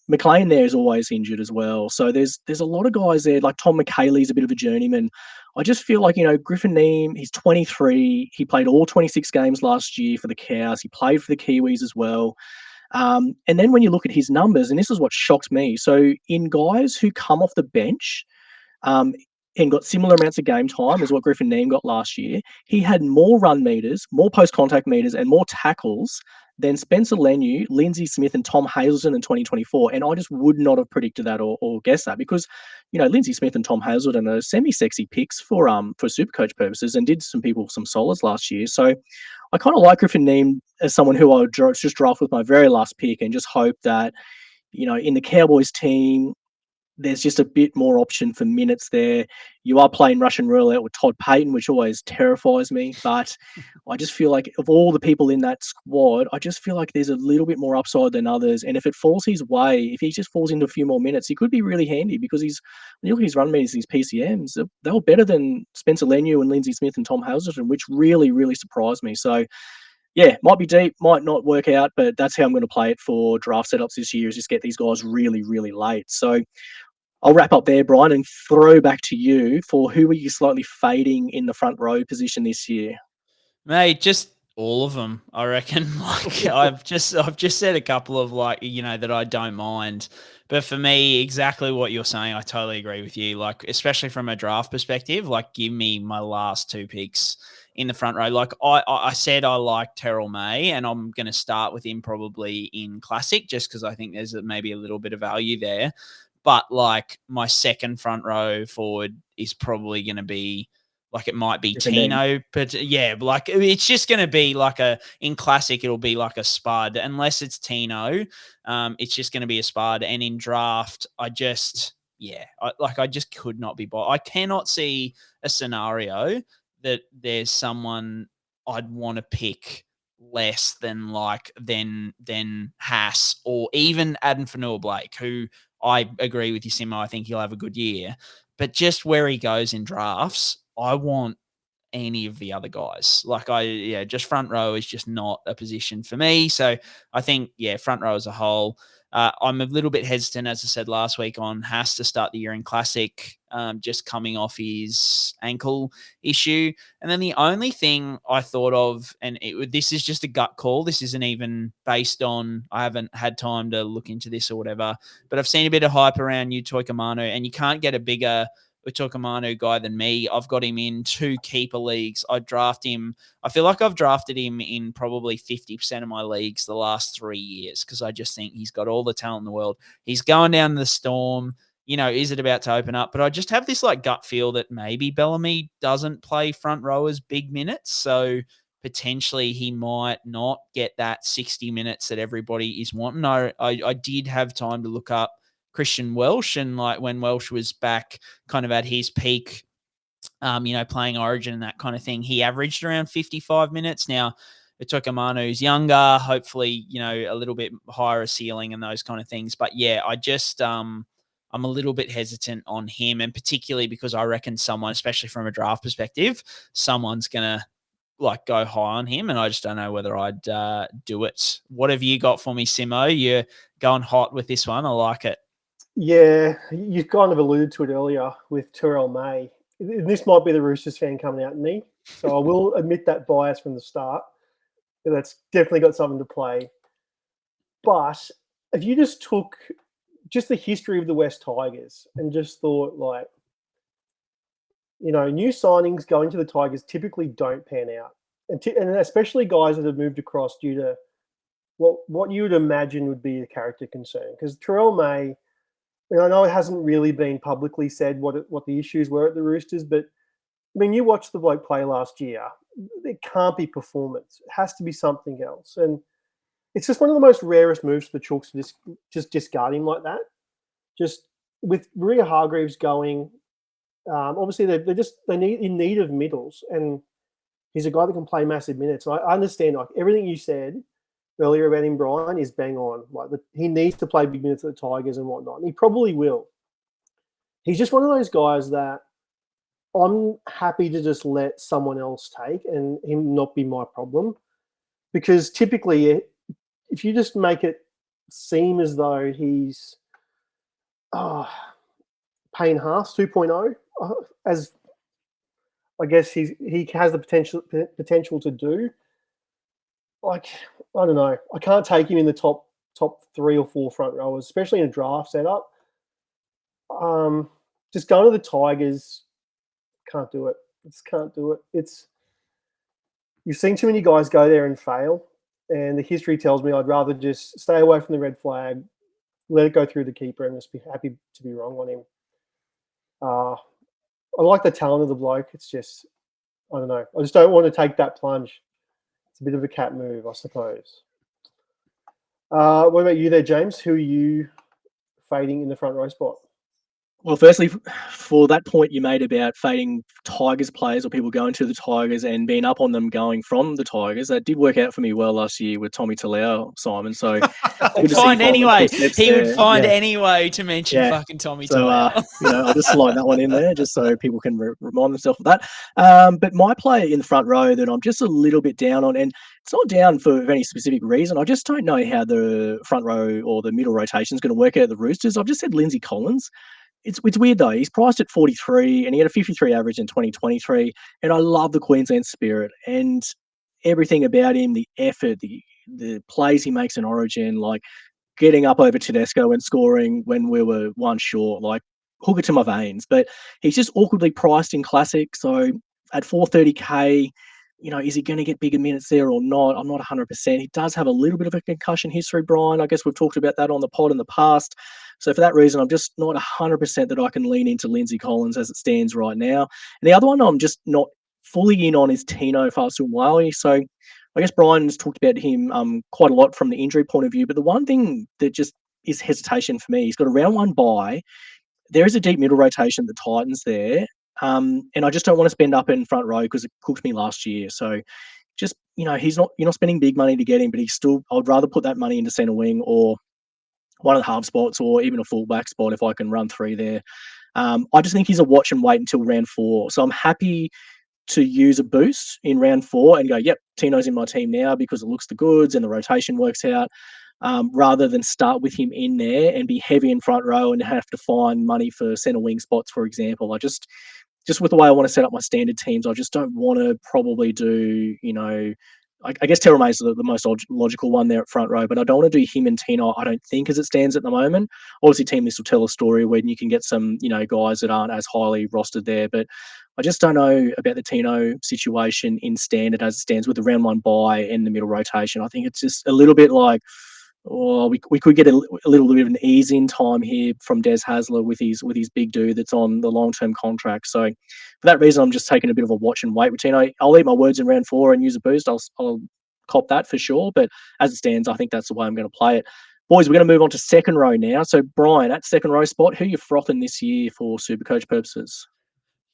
McLean there is always injured as well. So there's a lot of guys there, like Tom McKaylee's a bit of a journeyman. I just feel like, Griffin Neame, he's 23. He played all 26 games last year for the Cows. He played for the Kiwis as well. And then when you look at his numbers, and this is what shocks me. So in guys who come off the bench, and got similar amounts of game time as what Griffin Neame got last year, he had more run meters, more post-contact meters, and more tackles than Spencer Leniu, Lindsay Smith, and Tom Hazelton in 2024. And I just would not have predicted that or guessed that because, Lindsay Smith and Tom Hazelton are semi-sexy picks for SuperCoach purposes and did some people some solids last year. So I kind of like Griffin Neame as someone who I would just draft with my very last pick and just hope that, in the Cowboys team, there's just a bit more option for minutes there. You are playing Russian roulette with Todd Payton, which always terrifies me. But I just feel like of all the people in that squad, I just feel like there's a little bit more upside than others. And if it falls his way, if he just falls into a few more minutes, he could be really handy because when you look at his run meters, his PCMs, they were better than Spencer Leniu and Lindsay Smith and Tom Hazelton, which really, really surprised me. So yeah, might be deep, might not work out, but that's how I'm going to play it for draft setups this year is just get these guys really, really late. So I'll wrap up there, Brien, and throw back to you for who are you slightly fading in the front row position this year?
Mate, just all of them, I reckon. Like I've just said a couple of that I don't mind. But for me, exactly what you're saying, I totally agree with you. Like, especially from a draft perspective, like give me my last 2 picks in the front row. Like I said, I like Terrell May, and I'm going to start with him probably in Classic just because I think there's maybe a little bit of value there. But like my second front row forward is probably going to be it might be Tino, but yeah, it's just going to be in Classic, it'll be like a spud unless it's Tino. It's just going to be a spud. And in draft, I just could not be bought. I cannot see a scenario that there's someone I'd want to pick less than than Haas or even Adam Fanua-Blake, who I agree with you, Simo. I think he'll have a good year. But just where he goes in drafts, I want any of the other guys. Just front row is just not a position for me. So I think, front row as a whole. I'm a little bit hesitant, as I said last week, on Haas to start the year in Classic, just coming off his ankle issue. And then the only thing I thought of, and this is just a gut call, this isn't even based on, I haven't had time to look into this or whatever, but I've seen a bit of hype around Utoi Manu, and you can't get a bigger Utoi guy than me. I've got him in 2 keeper leagues. I feel like I've drafted him in probably 50% of my leagues the last 3 years because I just think he's got all the talent in the world. He's going down to the Storm. Is it about to open up? But I just have this gut feel that maybe Bellamy doesn't play front rowers big minutes. So potentially he might not get that 60 minutes that everybody is wanting. I did have time to look up Christian Welsh, and when Welsh was back kind of at his peak, playing Origin and that kind of thing, he averaged around 55 minutes. Now, Manu's younger, hopefully, a little bit higher a ceiling and those kind of things. But yeah, I just, I'm a little bit hesitant on him, and particularly because I reckon someone, especially from a draft perspective, someone's going to go high on him, and I just don't know whether I'd do it. What have you got for me, Simo? You're going hot with this one. I like it.
Yeah, you kind of alluded to it earlier with Terrell May. This might be the Roosters fan coming out in me. So I will admit that bias from the start. That's definitely got something to play. But if you just took just the history of the West Tigers and just thought like, new signings going to the Tigers typically don't pan out. And especially guys that have moved across due to what you would imagine would be a character concern. Because Terrell May, I know it hasn't really been publicly said what the issues were at the Roosters, but I mean, you watched the bloke play last year. It can't be performance. It has to be something else. And it's just one of the most rarest moves for the Chooks to just discard him like that. Just with Maria Hargreaves going, obviously they need in need of middles, and he's a guy that can play massive minutes. I understand like everything you said earlier about him, Brien, is bang on. Like he needs to play big minutes at the Tigers and whatnot, and he probably will. He's just one of those guys that I'm happy to just let someone else take and him not be my problem, because typically if you just make it seem as though he's Payne Haas 2.0, as I guess he has the potential to do. Like, I don't know. I can't take him in the top 3 or 4 front rowers, especially in a draft setup. Just going to the Tigers, can't do it. Just can't do it. You've seen too many guys go there and fail, and the history tells me I'd rather just stay away from the red flag, let it go through the keeper, and just be happy to be wrong on him. I like the talent of the bloke. It's just, I don't know. I just don't want to take that plunge. It's a bit of a cat move, I suppose. What about you there, James? Who are you fading in the front row spot?
Well, firstly, for that point you made about fading Tigers players or people going to the Tigers and being up on them going from the Tigers, that did work out for me well last year with Tommy Talau, Simon. So
He'd find any way. He would find any way to mention fucking Tommy Talau.
I'll just slide that one in there just so people can remind themselves of that. But my player in the front row that I'm just a little bit down on, and it's not down for any specific reason. I just don't know how the front row or the middle rotation is going to work out at the Roosters. I've just said Lindsay Collins. It's weird though. He's priced at 43 and he had a 53 average in 2023. And I love the Queensland spirit and everything about him, the effort, the plays he makes in Origin, like getting up over Tedesco and scoring when we were one short, like hook it to my veins. But he's just awkwardly priced in Classic. So at 430K, is he going to get bigger minutes there or not? I'm not 100%. He does have a little bit of a concussion history, Brien. I guess we've talked about that on the pod in the past. So for that reason, I'm just not 100% that I can lean into Lindsay Collins as it stands right now. And the other one I'm just not fully in on is Tino Fa'asuamaleaui. So I guess Brian's talked about him quite a lot from the injury point of view. But the one thing that just is hesitation for me, he's got a round 1 bye. There is a deep middle rotation at the Titans there. And I just don't want to spend up in front row because it cooked me last year. So just, you're not spending big money to get him, but I'd rather put that money into centre wing or one of the half spots or even a fullback spot if I can run 3 there. I just think he's a watch and wait until round 4. So I'm happy to use a boost in round 4 and go, yep, Tino's in my team now because it looks the goods and the rotation works out, rather than start with him in there and be heavy in front row and have to find money for centre wing spots, for example. I just with the way I want to set up my standard teams, I just don't want to probably do, I guess Terrell May's the most logical one there at front row, but I don't want to do him and Tino, I don't think, as it stands at the moment. Obviously, team list will tell a story when you can get some, guys that aren't as highly rostered there, but I just don't know about the Tino situation in standard as it stands with the round 1 bye and the middle rotation. I think it's just a little bit like, we could get a little bit of an ease in time here from Des Hasler with his big dude that's on the long-term contract. So for that reason, I'm just taking a bit of a watch and wait with Tino. I'll eat my words in round 4 and use a boost. I'll cop that for sure. But as it stands, I think that's the way I'm going to play it. Boys, we're going to move on to second row now. So Brien, at second row spot, who are you frothing this year for SuperCoach purposes?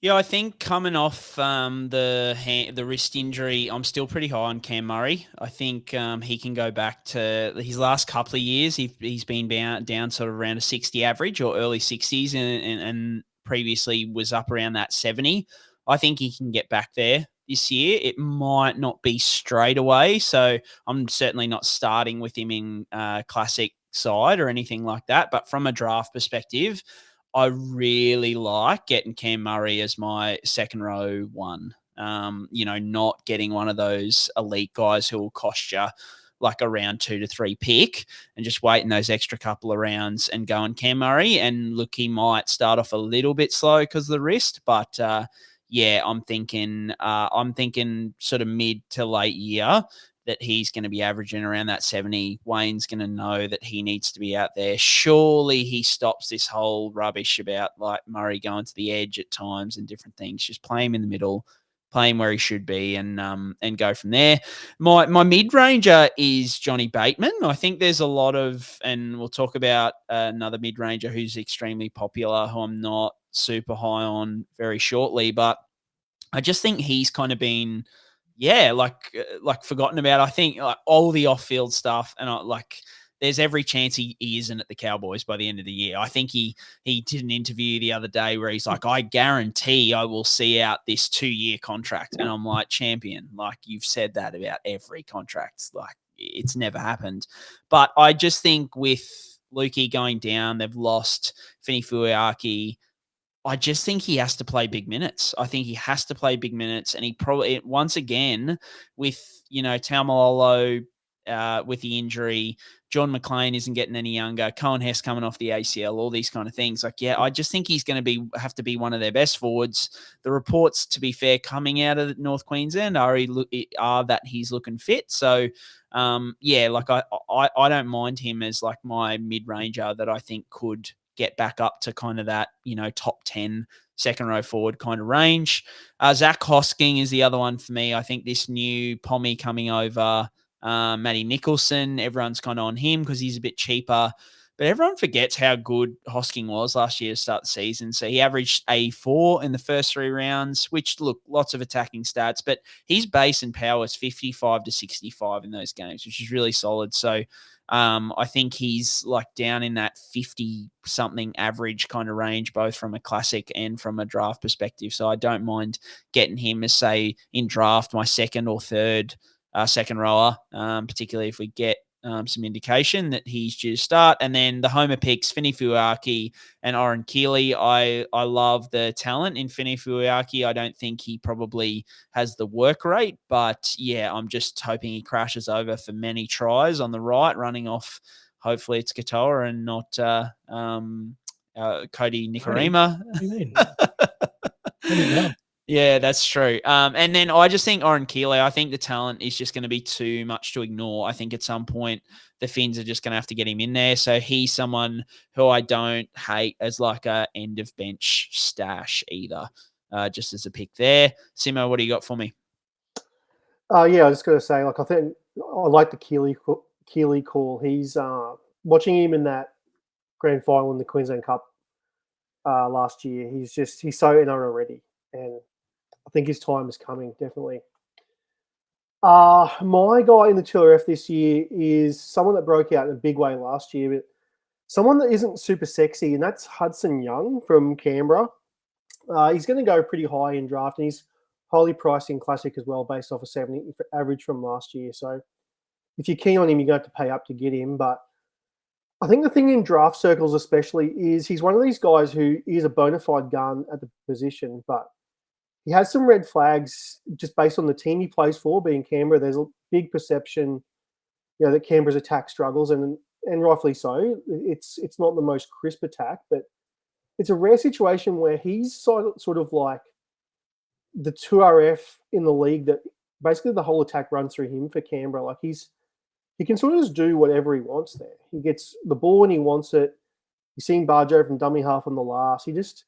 Yeah, I think coming off the wrist injury, I'm still pretty high on Cam Murray. I think he can go back to his last couple of years. He's been down sort of around a 60 average or early 60s and previously was up around that 70. I think he can get back there this year. It might not be straight away, so I'm certainly not starting with him in classic side or anything like that. But from a draft perspective, I really like getting Cam Murray as my second row one. not getting one of those elite guys who will cost you like a round 2 to 3 pick, and just waiting those extra couple of rounds and going Cam Murray. And look, he might start off a little bit slow because of the wrist, but I'm thinking sort of mid to late year that he's going to be averaging around that 70. Wayne's going to know that he needs to be out there. Surely he stops this whole rubbish about like Murray going to the edge at times and different things. Just play him in the middle, play him where he should be, and go from there. My mid-ranger is Johnny Bateman. I think there's a lot of, and we'll talk about another mid-ranger who's extremely popular, who I'm not super high on very shortly, but I just think he's kind of been, like forgotten about. I think like all the off-field stuff, and there's every chance he isn't at the Cowboys by the end of the year. I think he did an interview the other day where he's like, I guarantee I will see out this 2-year contract. And I'm like, champion, like you've said that about every contract. Like it's never happened. But I just think with Lukey going down, they've lost Fini Fuiaki. I just think he has to play big minutes. I think he has to play big minutes. And he probably, once again, with, Taumalolo, with the injury, John McLean isn't getting any younger, Cohen Hess coming off the ACL, all these kind of things. I just think he's going to have to be one of their best forwards. The reports, to be fair, coming out of North Queensland are that he's looking fit. So, I don't mind him as like my mid-ranger that I think could get back up to kind of that, top 10 second row forward kind of range. Zach Hosking is the other one for me. I think this new Pommy coming over, Matty Nicholson, everyone's kind of on him because he's a bit cheaper, but everyone forgets how good Hosking was last year to start the season. So he averaged 84 in the first 3 rounds, which look, lots of attacking stats, but his base and power is 55 to 65 in those games, which is really solid. So I think he's like down in that 50 something average kind of range, both from a classic and from a draft perspective. So I don't mind getting him as, say, in draft, my second or third second rower, particularly if we get some indication that he's due to start. And then the homer picks, Fini Fuiaki and Oren Keeley. I love the talent in Fini Fuiaki. I don't think he probably has the work rate, but I'm just hoping he crashes over for many tries on the right, running off. Hopefully it's Katoa and not Cody Nikorima.
What do you mean? What do you know?
Yeah, that's true. And then I just think Oren Keeley, I think the talent is just going to be too much to ignore. I think at some point the Finns are just going to have to get him in there. So he's someone who I don't hate as like a end of bench stash either, just as a pick there. Simo, what do you got for me?
I was just going to say, like, I think I like the Keeley call. He's watching him in that grand final in the Queensland Cup last year. He's so NRL ready, and I think his time is coming, definitely. My guy in the 2RF this year is someone that broke out in a big way last year, but someone that isn't super sexy, and that's Hudson Young from Canberra. He's going to go pretty high in draft, and he's highly priced in Classic as well, based off a 70 average from last year. So if you're keen on him, you're going to have to pay up to get him. But I think the thing in draft circles especially is he's one of these guys who is a bona fide gun at the position, but he has some red flags just based on the team he plays for, being Canberra. There's a big perception, that Canberra's attack struggles, and rightfully so. It's not the most crisp attack, but it's a rare situation where he's sort of like the 2RF in the league that basically the whole attack runs through him for Canberra. Like he can sort of just do whatever he wants there. He gets the ball when he wants it. You've seen Barjo from dummy half on the last. He just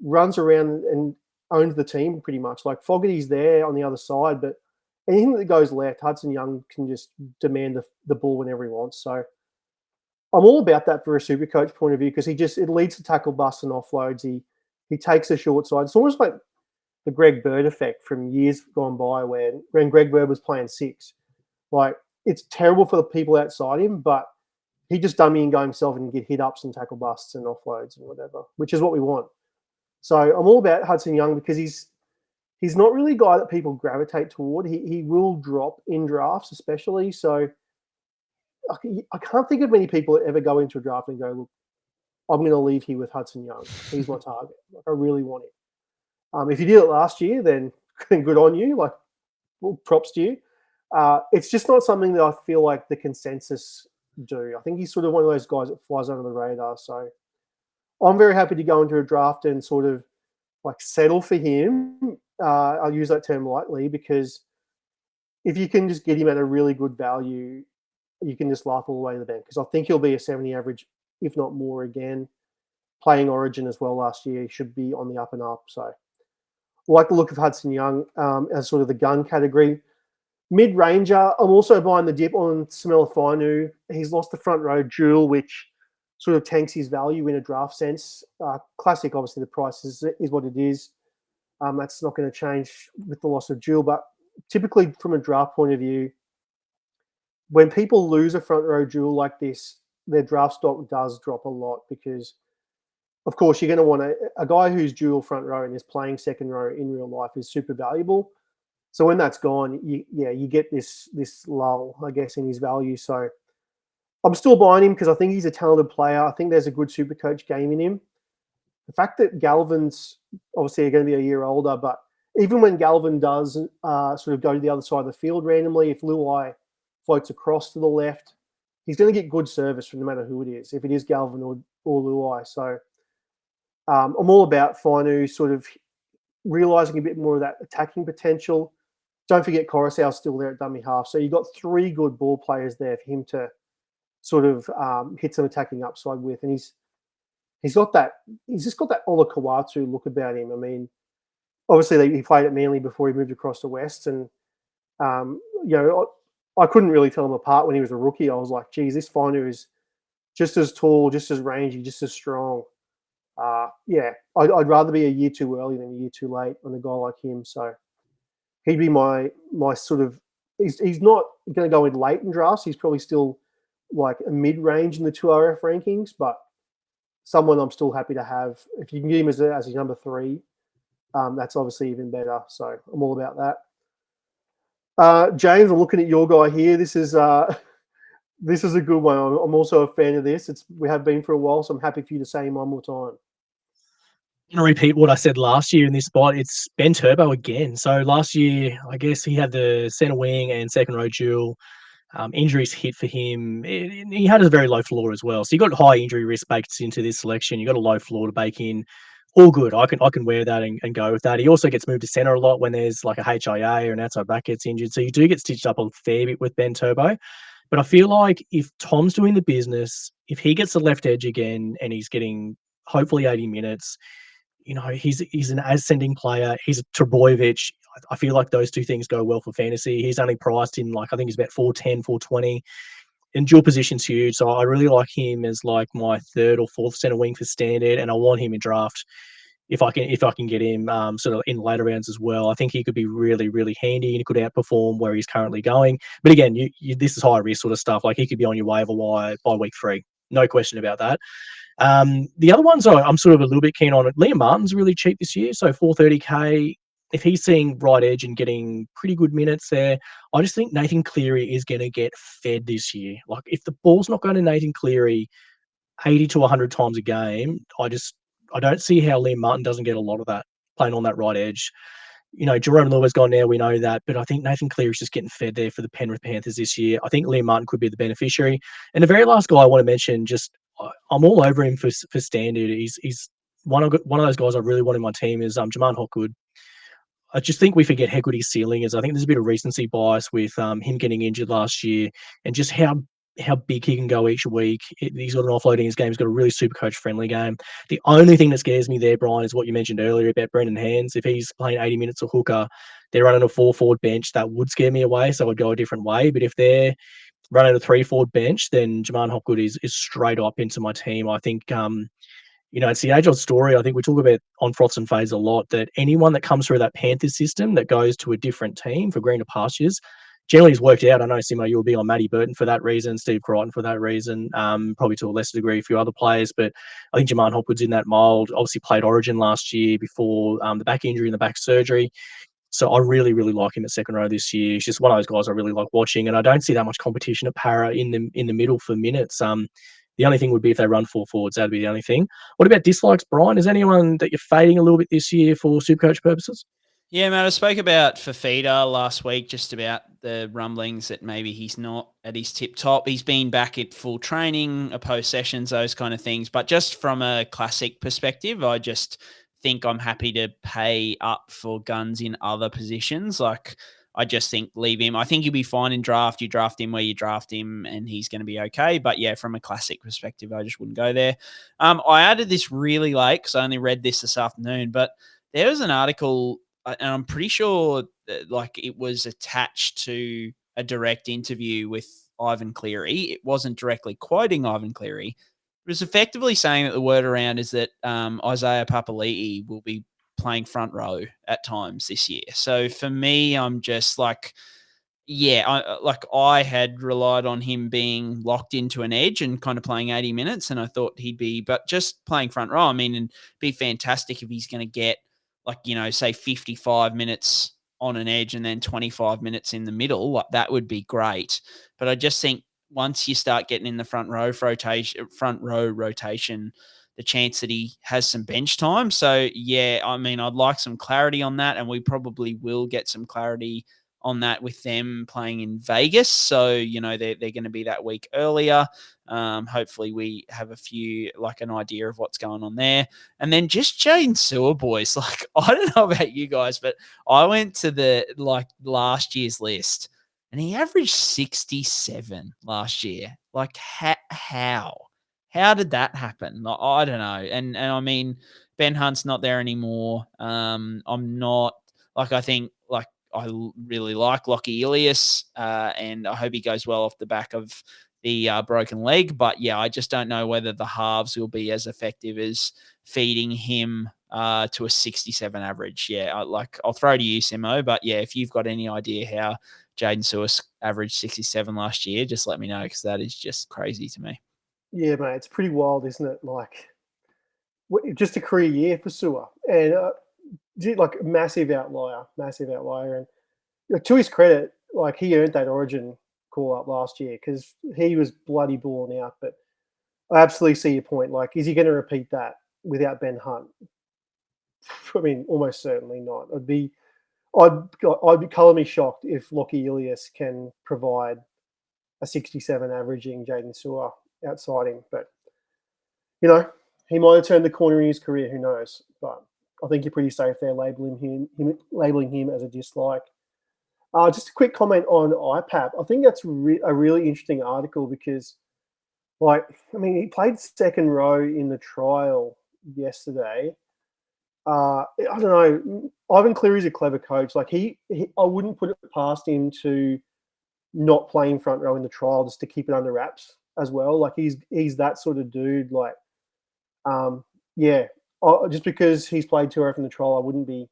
runs around and owns the team pretty much. Like Fogarty's there on the other side, but anything that goes left, Hudson Young can just demand the ball whenever he wants. So I'm all about that for a SuperCoach point of view, because it leads to tackle busts and offloads. He takes the short side. It's almost like the Greg Bird effect from years gone by, when Greg Bird was playing 6. Like, it's terrible for the people outside him, but he just dummy and go himself and get hit ups and tackle busts and offloads and whatever, which is what we want. So I'm all about Hudson Young because he's not really a guy that people gravitate toward. He will drop in drafts, especially. So I can't think of many people that ever go into a draft and go, look, I'm going to leave here with Hudson Young. He's my target. Like, I really want him. If you did it last year, then good on you. Like, well, props to you. It's just not something that I feel like the consensus do. I think he's sort of one of those guys that flies under the radar. So I'm very happy to go into a draft and sort of like settle for him. I'll use that term lightly, because if you can just get him at a really good value, you can just laugh all the way to the bank, because I think he'll be a 70 average, if not more again. Playing Origin as well last year, he should be on the up and up. So I like the look of Hudson Young as sort of the gun category. Mid-ranger, I'm also buying the dip on Smelafainu. He's lost the front row duel, which sort of tanks his value in a draft sense. Classic, obviously, the price is what it is. That's not going to change with the loss of duel. But typically, from a draft point of view, when people lose a front row duel like this, their draft stock does drop a lot, because, of course, you're going to want a guy who's dual front row and is playing second row in real life is super valuable. So when that's gone, you get this lull, I guess, in his value. So I'm still buying him because I think he's a talented player. I think there's a good SuperCoach game in him. The fact that Galvin's obviously going to be a year older, but even when Galvin does sort of go to the other side of the field randomly, if Luai floats across to the left, he's going to get good service from no matter who it is, if it is Galvin or Luai. So I'm all about Fainu sort of realising a bit more of that attacking potential. Don't forget Coruscant's still there at dummy half. So you've got 3 good ball players there for him to sort of hit some attacking upside with. And he's just got that Ola Kawatu look about him. I mean, obviously he played at Manly before he moved across to West. And, I couldn't really tell him apart when he was a rookie. I was like, geez, this Fainu is just as tall, just as rangy, just as strong. I'd rather be a year too early than a year too late on a guy like him. So he'd be my sort of. He's not going to go in late in drafts. He's probably still like a mid-range in the 2RF rankings, but someone I'm still happy to have. If you can get him as his number 3, that's obviously even better. So I'm all about that. James, I'm looking at your guy here. This is a good one. I'm also a fan of this. We have been for a while, so I'm happy for you to say him one more time.
I'm going to repeat what I said last year in this spot. It's Ben Turbo again. So last year, I guess he had the centre wing and second row duel. Injuries hit for him. He had a very low floor as well. So you got high injury risk baked into this selection. You got a low floor to bake in. All good. I can wear that and go with that. He also gets moved to centre a lot when there's like a HIA or an outside back gets injured. So you do get stitched up a fair bit with Ben Turbo. But I feel like if Tom's doing the business, if he gets the left edge again and he's getting hopefully 80 minutes, he's an ascending player. He's a Trbojevic. I feel like those two things go well for fantasy. He's only priced in I think he's about 410, 420. And dual position's huge. So I really like him as like my 3rd or 4th centre wing for standard. And I want him in draft if I can get him sort of in later rounds as well. I think he could be really, really handy and he could outperform where he's currently going. But again, this is high risk sort of stuff. Like he could be on your waiver wire by week 3. No question about that. The other ones I'm sort of a little bit keen on. Liam Martin's really cheap this year, so 430k. If he's seeing right edge and getting pretty good minutes there, I just think Nathan Cleary is going to get fed this year. Like if the ball's not going to Nathan Cleary 80 to 100 times a game, I don't see how Liam Martin doesn't get a lot of that playing on that right edge. Jerome Lua's gone now, we know that, but I think Nathan Cleary's just getting fed there for the Penrith Panthers this year. I think Liam Martin could be the beneficiary. And the very last guy I want to mention, I'm all over him for standard. He's one of those guys I really want in my team is Jaman Hopgood. I just think we forget how good his ceiling is. I think there's a bit of recency bias with him getting injured last year and just how big he can go each week. He's got an offloading his game. He's got a really super coach friendly game. The only thing that scares me there, Brien, is what you mentioned earlier about Brendan Hands. If he's playing 80 minutes of hooker, they're running a 4-forward bench. That would scare me away, so I'd go a different way. But if they're running a 3-forward bench, then Jaman Hopgood is straight up into my team. I think it's the age-old story. I think we talk about on Froths and Fades a lot, that anyone that comes through that Panthers system that goes to a different team for greener pastures generally has worked out. I know, Simo, you will be on Matty Burton for that reason, Steve Crichton for that reason, probably to a lesser degree a few other players, but I think Jaman Hopgood's in that mould. Obviously played Origin last year before the back injury and the back surgery. So I really, really like him at second row this year. He's just one of those guys I really like watching, and I don't see that much competition at Para in the middle for minutes. The only thing would be if they run 4 forwards. That'd be the only thing. What about dislikes, Brien? Is anyone that you're fading a little bit this year for SuperCoach purposes?
Yeah, Matt, I spoke about Fafita last week, just about the rumblings that maybe he's not at his tip top. He's been back at full training, post sessions, those kind of things. But just from a classic perspective, I just think I'm happy to pay up for guns in other positions. Like, I just think leave him. I think he'll be fine in draft. You draft him where you draft him, and he's going to be okay. But yeah, from a classic perspective, I just wouldn't go there. I added this really late because I only read this afternoon, but there was an article, and I'm pretty sure that, like, it was attached to a direct interview with Ivan Cleary. It wasn't directly quoting Ivan Cleary. It was effectively saying that the word around is that Isaiah Papali'i will be playing front row at times this year. So for me, I'm just like, yeah, I had relied on him being locked into an edge and kind of playing 80 minutes, and I thought he'd be, but just playing front row, I mean, and be fantastic if he's going to get, like, say 55 minutes on an edge and then 25 minutes in the middle. Like, that would be great. But I just think once you start getting in the front row rotation, the chance that he has some bench time. So yeah, I mean, I'd like some clarity on that, and we probably will get some clarity on that with them playing in Vegas. So, they're going to be that week earlier. Hopefully we have an idea of what's going on there. And then just Jaden Sewer, boys. Like, I don't know about you guys, but I went to the last year's list and he averaged 67 last year. Like, how did that happen? Like, I don't know. And I mean, Ben Hunt's not there anymore. I'm not, I think, I really like Lockie Ilias, and I hope he goes well off the back of the broken leg. But yeah, I just don't know whether the halves will be as effective as feeding him to a 67 average. Yeah, I'll throw to you, Simo. But yeah, if you've got any idea how Jaden Sewis averaged 67 last year, just let me know, because that is just crazy to me.
Yeah, mate, it's pretty wild, isn't it? Like, just a career year for Sewer, and like massive outlier. And to his credit, like, he earned that Origin call up last year because he was bloody balling out. But I absolutely see your point. Like, is he going to repeat that without Ben Hunt? I mean, almost certainly not. I'd be color me shocked if Lockie Ilias can provide a 67 averaging Jaden Sewer outside him. But he might have turned the corner in his career. Who knows? But I think you're pretty safe there labeling him as a dislike. Just a quick comment on IPAP. I think that's a really interesting article because, he played second row in the trial yesterday. I don't know. Ivan Cleary's a clever coach. Like, I wouldn't put it past him to not playing front row in the trial just to keep it under wraps as well. Like, he's that sort of dude. Like, just because he's played too often in the trial, I wouldn't be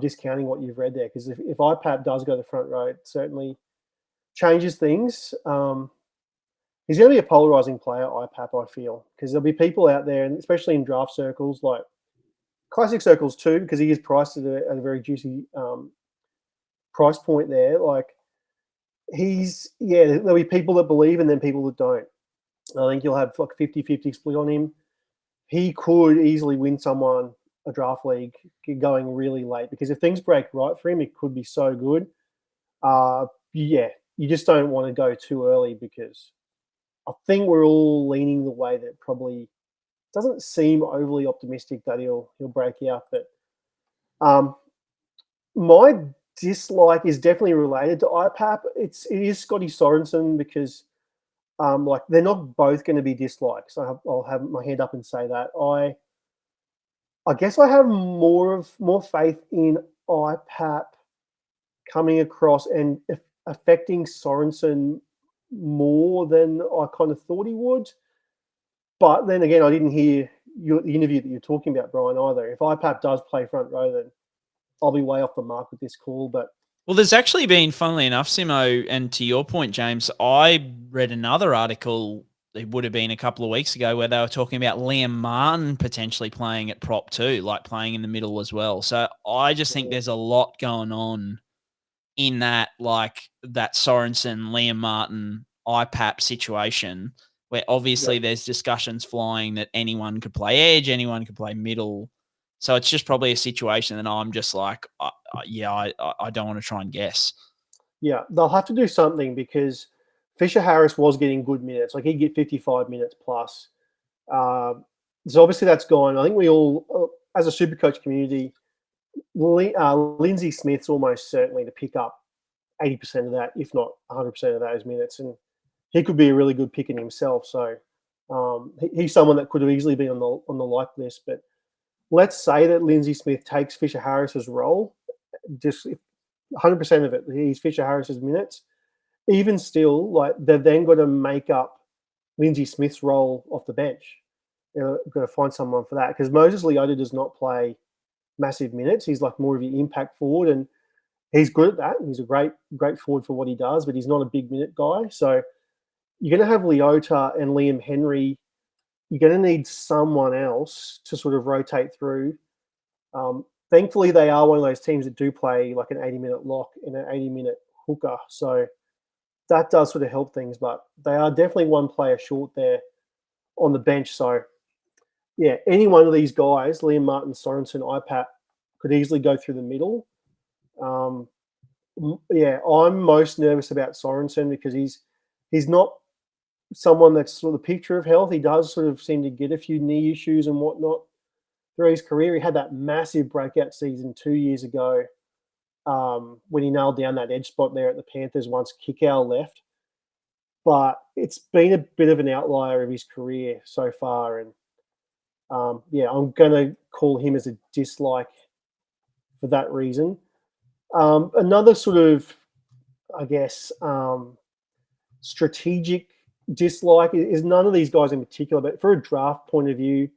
discounting what you've read there, because if IPAP does go to the front row, it certainly changes things. He's going to be a polarizing player, IPAP, I feel, because there'll be people out there, and especially in draft circles, like classic circles too, because he is priced at a very juicy price point there. Like, there'll be people that believe and then people that don't. I think you'll have like a 50-50 split on him. He could easily win someone a draft league going really late, because if things break right for him, it could be so good. You just don't want to go too early, because I think we're all leaning the way that probably doesn't seem overly optimistic that he'll break out. But my dislike is definitely related to IPAP. It is Scotty Sorensen, because they're not both going to be dislikes. So I'll have my hand up and say that. I guess I have more faith in IPAP coming across and affecting Sorensen more than I kind of thought he would. But then again, I didn't hear the interview that you're talking about, Brien, either. If IPAP does play front row, then I'll be way off the mark with this call. But
well, there's actually been, funnily enough, Simo, and to your point, James, I read another article, it would have been a couple of weeks ago, where they were talking about Liam Martin potentially playing at prop too, like playing in the middle as well. So I just think there's a lot going on in that, like that Sorensen, Liam Martin, IPAP situation, where obviously there's discussions flying that anyone could play edge, anyone could play middle. So it's just probably a situation that I'm just like, I don't want to try and guess.
Yeah, they'll have to do something because Fisher Harris was getting good minutes. Like he'd get 55 minutes plus. So obviously that's gone. I think we all, as a Supercoach community, Lindsay Smith's almost certainly to pick up 80% of that, if not 100% of those minutes. And he could be a really good pick in himself. So he's someone that could have easily been on the like list. But let's say that Lindsay Smith takes Fisher Harris's role, just 100% of it. He's Fisher Harris's minutes. Even still, like they've then got to make up Lindsay Smith's role off the bench. Got to find someone for that because Moses Leota does not play massive minutes. He's like more of an impact forward, and he's good at that. He's a great forward for what he does, but he's not a big minute guy. So you're going to have Leota and Liam Henry. You're going to need someone else to sort of rotate through. Thankfully, they are one of those teams that do play like an 80-minute lock and an 80-minute hooker. So that does sort of help things, but they are definitely one player short there on the bench. So, yeah, any one of these guys, Liam Martin, Sorensen, IPAT, could easily go through the middle. Yeah, I'm most nervous about Sorensen because he's not someone that's sort of the picture of health. He does sort of seem to get a few knee issues and whatnot through his career. He had that massive breakout season 2 years ago when he nailed down that edge spot there at the Panthers once Kickow left. But it's been a bit of an outlier of his career so far. And, yeah, I'm going to call him as a dislike for that reason. Another sort of, I guess, strategic dislike is none of these guys in particular, but for a draft point of view,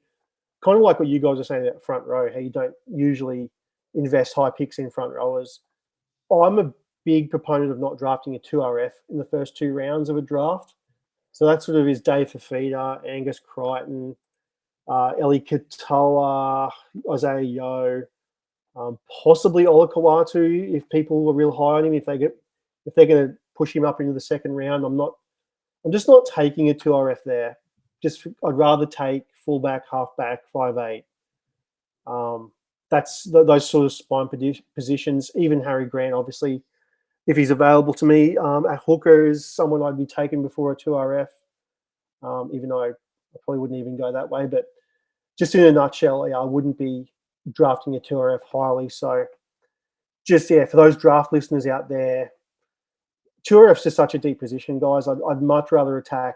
kind of like what you guys are saying about front row, how you don't usually invest high picks in front rowers. I'm a big proponent of not drafting a 2RF in the first 2 rounds of a draft. So that sort of is Dave Fafita, Angus Crichton, Eli Katoa, Isaiah Yeo, possibly Ola Kawatu if people are real high on him. If they're going to push him up into the second round, I'm just not taking a 2RF there. I'd rather take fullback, halfback, 5'8". That's those sort of spine positions. Even Harry Grant, obviously, if he's available to me, at hooker is someone I'd be taking before a 2RF. Even though I probably wouldn't even go that way, but just in a nutshell, yeah, I wouldn't be drafting a 2RF highly. So, just for those draft listeners out there, 2RF's just such a deep position, guys. I'd much rather attack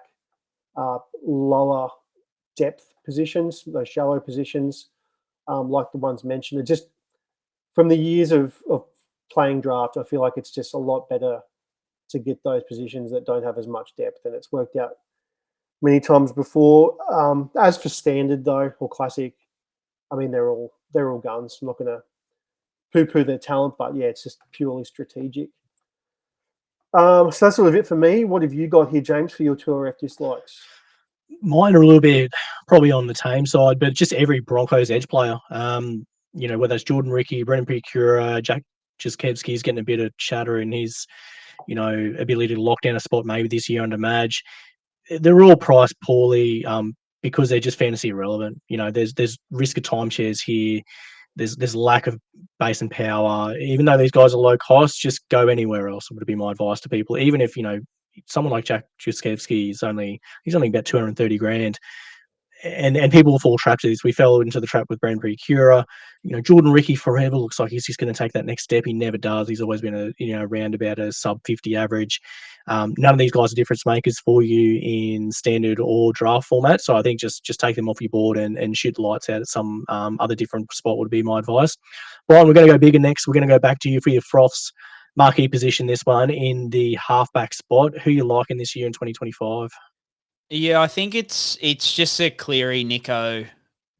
lower depth positions, those shallow positions, like the ones mentioned. It just from the years of playing draft, I feel like it's just a lot better to get those positions that don't have as much depth, and it's worked out many times before. As for standard though, or classic, I mean they're all guns. I'm not going to poo-poo their talent, but yeah, it's just purely strategic. So that's sort of it for me. What have you got here, James, for your 2RF dislikes?
Mine are a little bit probably on the tame side, but just every Broncos edge player. Whether it's Jordan Ricky, Brendan Picura, Jack Jaskevsky's getting a bit of chatter in his, ability to lock down a spot maybe this year under Madge. They're all priced poorly because they're just fantasy irrelevant. There's risk of timeshares here. There's lack of base and power. Even though these guys are low cost, just go anywhere else would be my advice to people. Even if, someone like Jack Jaskevsky he's only about 230 grand. And people will fall trap to this. We fell into the trap with Brand Precura. Jordan Ricky forever looks like he's just going to take that next step. He never does. He's always been around about a sub 50 average. None of these guys are difference makers for you in standard or draft format. So I think just take them off your board and shoot the lights out at some other different spot would be my advice. Brien, we're going to go bigger next. We're going to go back to you for your Froths marquee position, this one in the halfback spot. Who you liking this year in 2025?
Yeah, I think it's just a Cleary Nico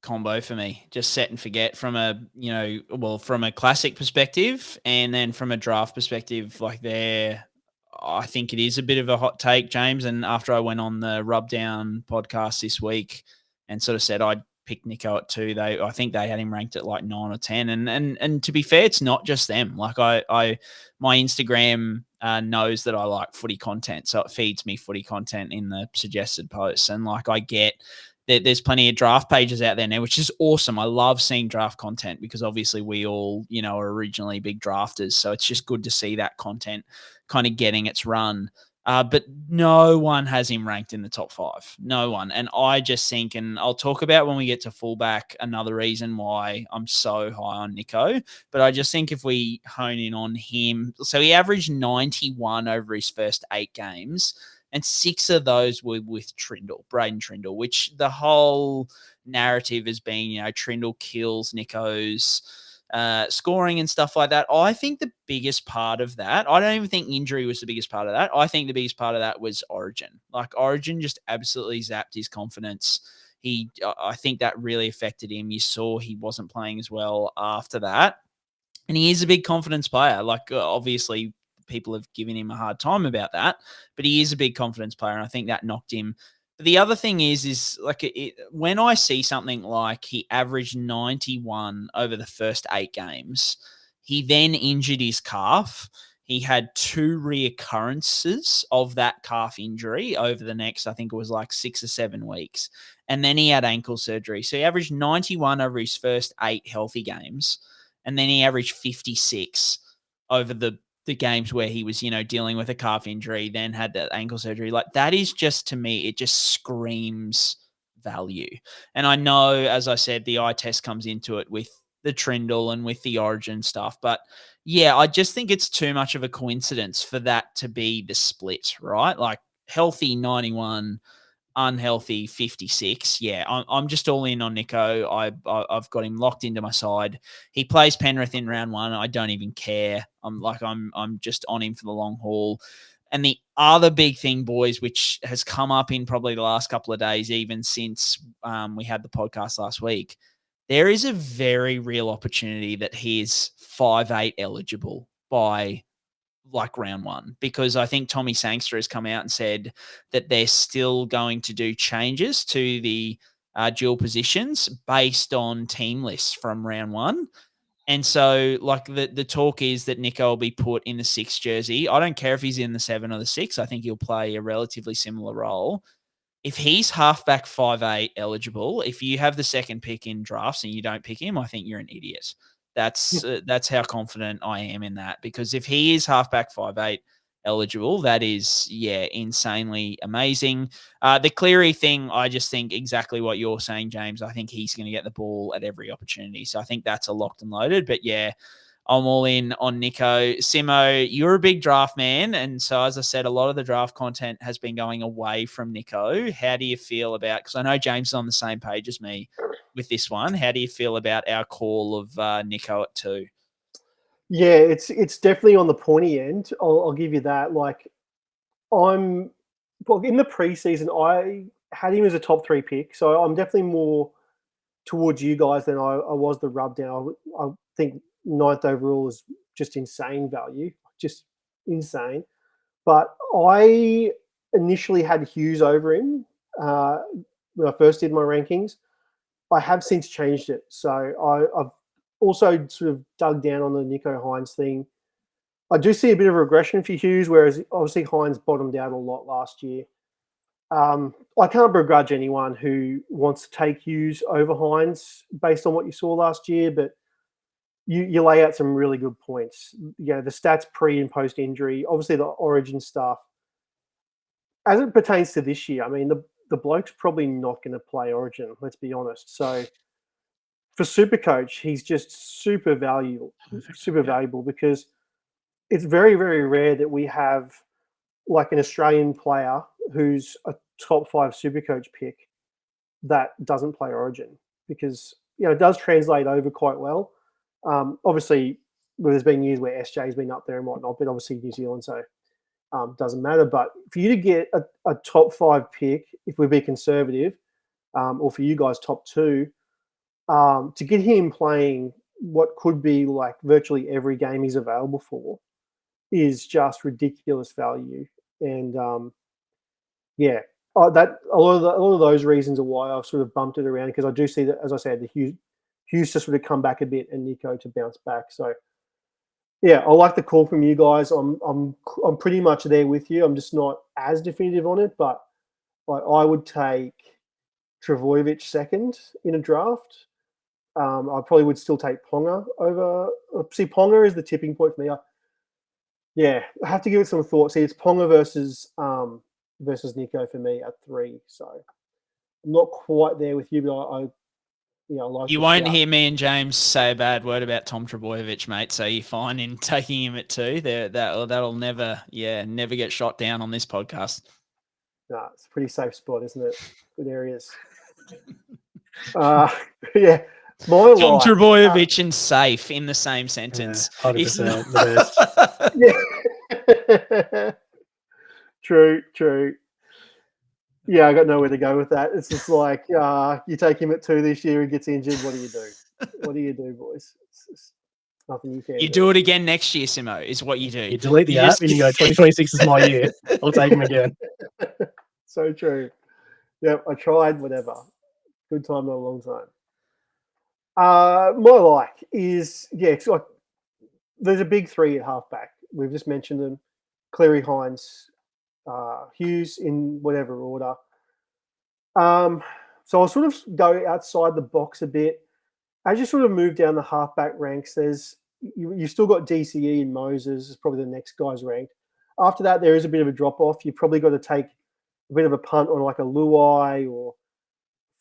combo for me. Just set and forget from from a classic perspective, and then from a draft perspective, I think it is a bit of a hot take, James. And after I went on the Rub Down podcast this week and sort of said I'd pick Nico at 2, I think they had him ranked at like 9 or 10. And to be fair, it's not just them. Like my Instagram knows that I like footy content, so it feeds me footy content in the suggested posts. And I get there's plenty of draft pages out there now, which is awesome. I love seeing draft content because obviously we all, are originally big drafters. So it's just good to see that content kind of getting its run. But no one has him ranked in the top 5. No one. And I just think, and I'll talk about when we get to fullback, another reason why I'm so high on Nico. But I just think if we hone in on him, so he averaged 91 over his first 8 games, and 6 of those were with Braden Trindle, which the whole narrative has been, Trindle kills Nico's scoring and stuff like that. I think the biggest part of that, I don't even think injury was the biggest part of that. I think the biggest part of that was Origin. Like Origin just absolutely zapped his confidence. I think that really affected him. You saw he wasn't playing as well after that. And he is a big confidence player. Like obviously people have given him a hard time about that, but he is a big confidence player. And I think that knocked him. The other thing is like when I see something like he averaged 91 over the first 8 games, he then injured his calf. He had 2 reoccurrences of that calf injury over the next, I think it was like 6 or 7 weeks. And then he had ankle surgery. So he averaged 91 over his first 8 healthy games. And then he averaged 56 over the games where he was, dealing with a calf injury, then had that ankle surgery. Like that is just, to me, it just screams value. And I know, as I said, the eye test comes into it with the Trindle and with the Origin stuff. But yeah, I just think it's too much of a coincidence for that to be the split, right? Like healthy 91, unhealthy 56. Yeah, I'm just all in on Nico. I've got him locked into my side. He plays Penrith in round 1. I don't even care. I'm just on him for the long haul. And the other big thing, boys, which has come up in probably the last couple of days, even since we had the podcast last week, there is a very real opportunity that he is 5'8" eligible by like round 1, because I think Tommy Sangster has come out and said that they're still going to do changes to the dual positions based on team lists from round 1. And so like the talk is that Nico will be put in the 6 jersey. I don't care if he's in the 7 or the 6. I think he'll play a relatively similar role. If he's halfback 5'8" eligible, if you have the second pick in drafts and you don't pick him, I think you're an idiot. That's how confident I am in that, because if he is halfback 5'8" eligible, that is, insanely amazing. The Cleary thing, I just think exactly what you're saying, James. I think he's going to get the ball at every opportunity. So I think that's a locked and loaded. But yeah, I'm all in on Nico. Simo, you're a big draft man. And so, as I said, a lot of the draft content has been going away from Nico. How do you feel about, because I know James is on the same page as me with this one. How do you feel about our call of Nico at 2?
Yeah, it's definitely on the pointy end. I'll give you that. Like in the preseason, I had him as a top 3 pick. So I'm definitely more towards you guys than I was the rub down. I think 9th overall is just insane value, just insane. But I initially had Hughes over him when I first did my rankings. I have since changed it. So I've also sort of dug down on the Nico Hines thing. I do see a bit of regression for Hughes, whereas obviously Hines bottomed out a lot last year. I can't begrudge anyone who wants to take Hughes over Hines based on what you saw last year, but you lay out some really good points. The stats pre and post injury, obviously the Origin stuff. As it pertains to this year, I mean, the bloke's probably not going to play Origin, let's be honest. So for SuperCoach, he's just super valuable because it's very, very rare that we have like an Australian player who's a top 5 SuperCoach pick that doesn't play Origin, because it does translate over quite well. Obviously, there's been years where SJ's been up there and whatnot, but obviously New Zealand, so doesn't matter. But for you to get a top 5 pick, if we be conservative, or for you guys top 2, to get him playing what could be like virtually every game he's available for is just ridiculous value. And that a lot of those reasons are why I've sort of bumped it around, because I do see that, as I said, the Hughes to sort of come back a bit and Nico to bounce back. So yeah, I like the call from you guys. I'm pretty much there with you. I'm just not as definitive on it, but like I would take Trbojevic second in a draft. I probably would still take Ponga over. See, Ponga is the tipping point for me. I have to give it some thought. See, it's Ponga versus Nico for me at 3. So I'm not quite there with you, but I like.
You won't hear me and James say a bad word about Tom Trbojevic, mate. So you're fine in taking him at 2. That'll never get shot down on this podcast.
No, it's a pretty safe spot, isn't it? Good areas. Yeah. Tom
Trbojevic and safe in the same sentence.
100% the
best. Yeah. True. Yeah, I got nowhere to go with that. It's just like you take him at 2 this year, he gets injured. What do you do? What do you do, boys? It's just nothing you can.
You do it again next year, Simo, is what you do.
You delete the app and you go, 2026 is my year. I'll take him again.
So true. Yep, I tried, whatever. Good time, not a long time. My like is, so there's a big 3 at halfback. We've just mentioned them. Cleary, Hines, Hughes in whatever order. So I'll sort of go outside the box a bit. As you sort of move down the halfback ranks, you've still got DCE and Moses is probably the next guys ranked. After that, there is a bit of a drop-off. You've probably got to take a bit of a punt on like a Luai or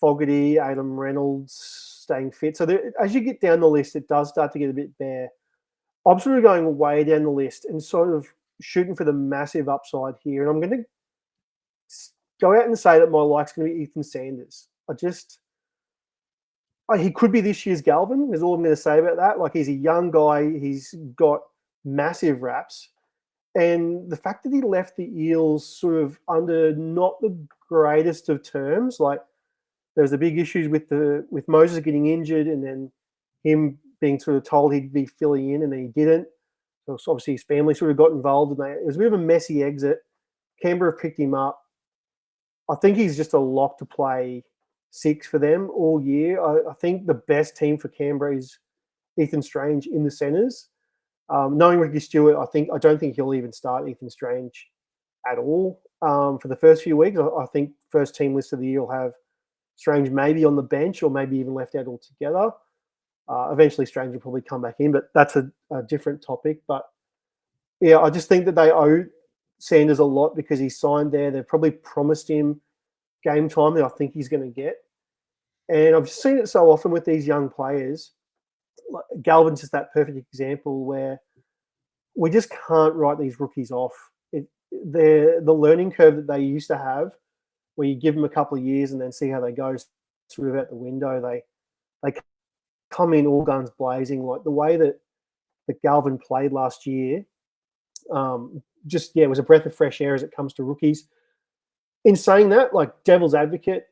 Fogarty, Adam Reynolds staying fit. So as you get down the list, it does start to get a bit bare. I'm sort of going way down the list and sort of shooting for the massive upside here. And I'm going to go out and say that my like's going to be Ethan Sanders. He could be this year's Galvin, is all I'm going to say about that. Like, he's a young guy. He's got massive raps. And the fact that he left the Eels sort of under not the greatest of terms, like there's the big issues with Moses getting injured and then him being sort of told he'd be filling in and then he didn't. So obviously his family sort of got involved and it was a bit of a messy exit. Canberra picked him up. I think he's just a lock to play 6 for them all year. I think the best team for Canberra is Ethan Strange in the centres. Knowing Ricky Stewart, I don't think he'll even start Ethan Strange at all for the first few weeks. I think first team list of the year will have Strange maybe on the bench or maybe even left out altogether. Eventually Strange will probably come back in, but that's a different topic. But yeah, I just think that they owe Sanders a lot because he's signed there. They've probably promised him game time that I think he's going to get. And I've seen it so often with these young players. Like Galvin's just that perfect example where we just can't write these rookies off. The learning curve that they used to have, where you give them a couple of years and then see how they go, sort of out the window. They come in all guns blazing. Like the way that Galvin played last year, it was a breath of fresh air as it comes to rookies. In saying that, like devil's advocate,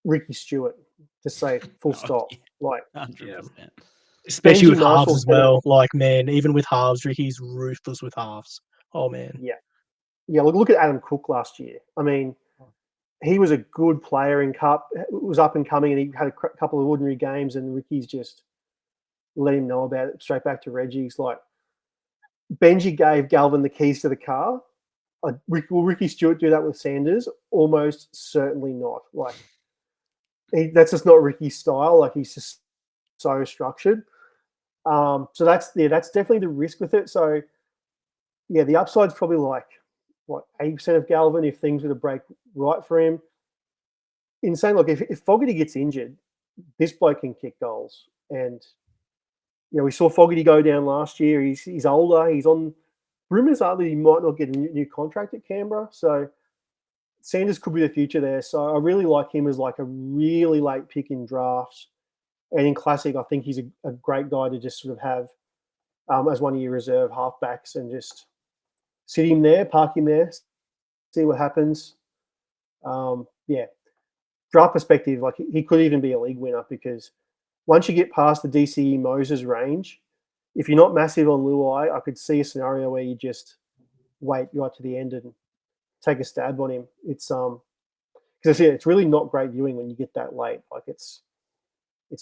Ricky Stewart, just say full stop.
Yeah.
Like
100%.
Especially with halves as well. Like, man, even with halves, Ricky's ruthless with halves. Oh, man.
Yeah, look at Adam Cook last year. I mean, he was a good player in Cup, was up and coming, and he had a couple of ordinary games, and Ricky's just let him know about it straight back to Reggie's. Like, Benji gave Galvin the keys to the car. Will Ricky Stewart do that with Sanders? Almost certainly not. Like, that's just not Ricky's style. Like, he's just so structured. So that's definitely the risk with it. So yeah, the upside's probably like 80% of Galvin if things were to break right for him. In saying, look, if Fogarty gets injured, this bloke can kick goals. And we saw Fogarty go down last year. He's older. He's on. Rumours are that he might not get a new contract at Canberra. So Sanders could be the future there. So I really like him as like a really late pick in drafts. And in Classic, I think he's a great guy to just sort of have as one of your reserve halfbacks and just sit him there, park him there, see what happens. Draft perspective, like he could even be a league winner because once you get past the DCE Moses range, if you're not massive on Luai, I could see a scenario where you just wait right to the end and take a stab on him. It's because it's really not great viewing when you get that late. Like it's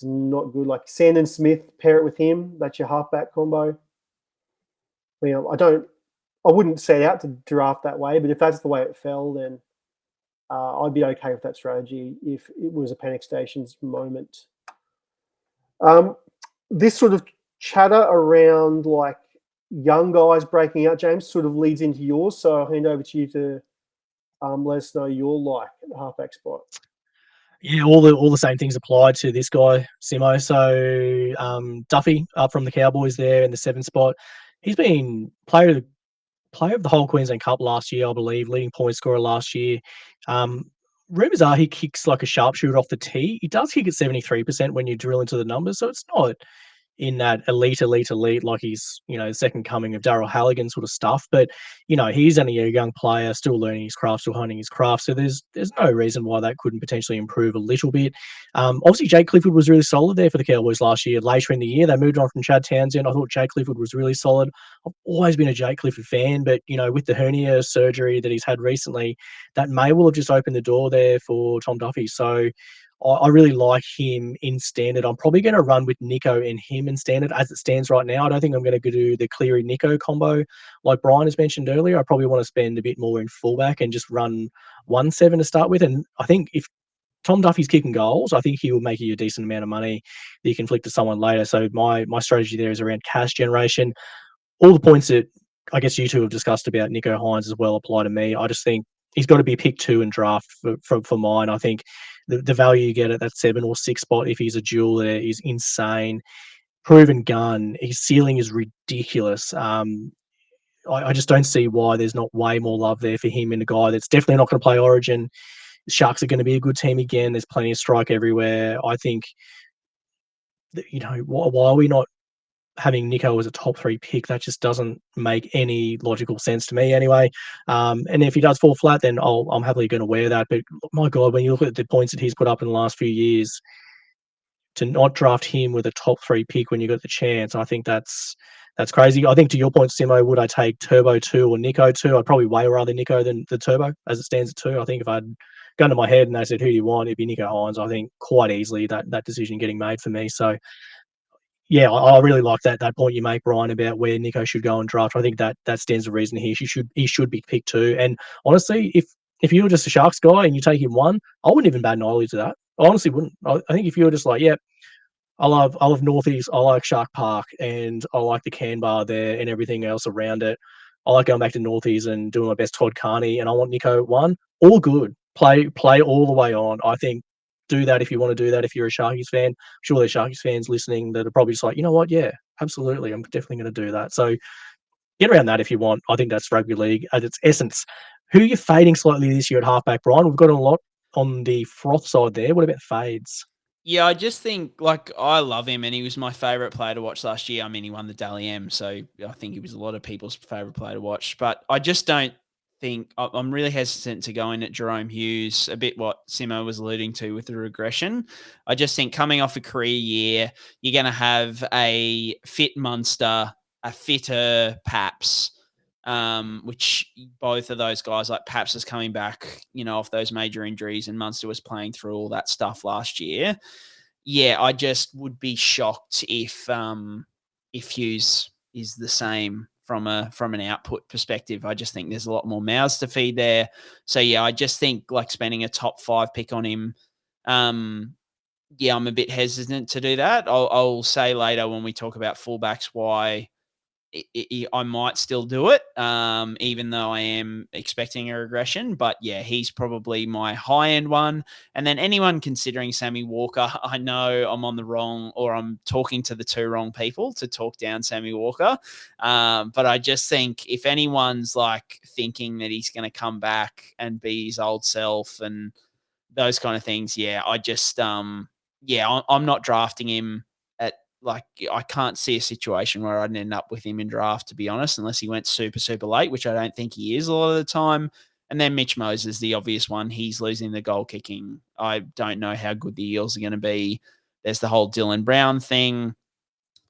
not good. Like Sandon Smith, pair it with him. That's your halfback combo. I wouldn't set out to draft that way, but if that's the way it fell, then I'd be okay with that strategy if it was a panic stations moment. This sort of chatter around like young guys breaking out, James, sort of leads into yours. So I'll hand over to you to let us know your like at the halfback spot.
Yeah, all the same things apply to this guy, Simo. So Duffy up from the Cowboys there in the 7th spot. He's been player of the whole Queensland Cup last year, I believe, leading point scorer last year. Rumours are he kicks like a sharpshooter off the tee. He does kick at 73% when you drill into the numbers, so it's not in that elite, like he's, the second coming of Darryl Halligan sort of stuff. But, he's only a young player, still learning his craft, still honing his craft. So there's no reason why that couldn't potentially improve a little bit. Obviously, Jake Clifford was really solid there for the Cowboys last year. Later in the year, they moved on from Chad Townsend. I thought Jake Clifford was really solid. I've always been a Jake Clifford fan, but, with the hernia surgery that he's had recently, that may well have just opened the door there for Tom Duffy. So I really like him in standard. I'm probably going to run with Nico and him in standard as it stands right now. I don't think I'm going to do the Cleary-Nico combo like Brien has mentioned earlier. I probably want to spend a bit more in fullback and just run 1-7 to start with. And I think if Tom Duffy's kicking goals, I think he will make you a decent amount of money that you can flick to someone later. So my strategy there is around cash generation. All the points that I guess you two have discussed about Nico Hines as well apply to me. I just think he's got to be pick 2 in draft for mine. I think the value you get at that 7 or 6 spot if he's a dual there is insane. Proven gun. His ceiling is ridiculous. I just don't see why there's not way more love there for him and a guy that's definitely not going to play Origin. The Sharks are going to be a good team again. There's plenty of strike everywhere. I think, why are we not having Nico as a top 3 pick? That just doesn't make any logical sense to me anyway. And if he does fall flat, then I'm happily going to wear that. But my God, when you look at the points that he's put up in the last few years, to not draft him with a top 3 pick when you got the chance, I think that's crazy. I think to your point, Simo, would I take Turbo 2 or Nico 2? I'd probably way rather Nico than the Turbo as it stands at 2. I think if I'd gone to my head and they said, who do you want? It'd be Nico Hines. I think quite easily that decision getting made for me. So yeah, I really like that point you make, Brien, about where Nico should go and draft. I think that stands to reason here. He should be picked 2. And honestly, if you were just a Sharks guy and you take him 1, I wouldn't even bat an eyelid to that. I honestly wouldn't. I think if you were just like, yeah, I love Northeast, I like Shark Park, and I like the can bar there and everything else around it. I like going back to Northeast and doing my best Todd Carney, and I want Nico 1. All good. Play all the way on. I think do that if you want to do that if you're a Sharkies fan. I'm sure there's Sharkies fans listening that are probably just like, you know what, yeah, absolutely, I'm definitely going to do that. So get around that if you want. I think that's rugby league at its essence. Who are you fading slightly this year at halfback, Brien? We've got a lot on the froth side there. What about fades?
Yeah, I just think, I love him, and he was my favourite player to watch last year. I mean, he won the Dally M, so I think he was a lot of people's favourite player to watch. But I just don't think – I'm really hesitant to go in at Jerome Hughes, a bit what Simo was alluding to with the regression. I just think coming off a career year, you're going to have a fit Munster, a fitter Paps, which both of those guys, like Paps is coming back, off those major injuries, and Munster was playing through all that stuff last year. Yeah, I just would be shocked if Hughes is the same from an output perspective. I just think there's a lot more mouths to feed there. So yeah, I just think spending a top 5 pick on him. Yeah, I'm a bit hesitant to do that. I'll say later when we talk about fullbacks why I might still do it, even though I am expecting a regression. But yeah, he's probably my high-end one. And then anyone considering Sammy Walker, I know I'm on the wrong, or I'm talking to the 2 wrong people to talk down Sammy Walker. But I just think if anyone's thinking that he's going to come back and be his old self and those kind of things, yeah, I just, I'm not drafting him at I can't see a situation where I'd end up with him in draft, to be honest, unless he went super, super late, which I don't think he is a lot of the time. And then Mitch Moses, the obvious one. He's losing the goal kicking. I don't know how good the Eels are going to be. There's the whole Dylan Brown thing.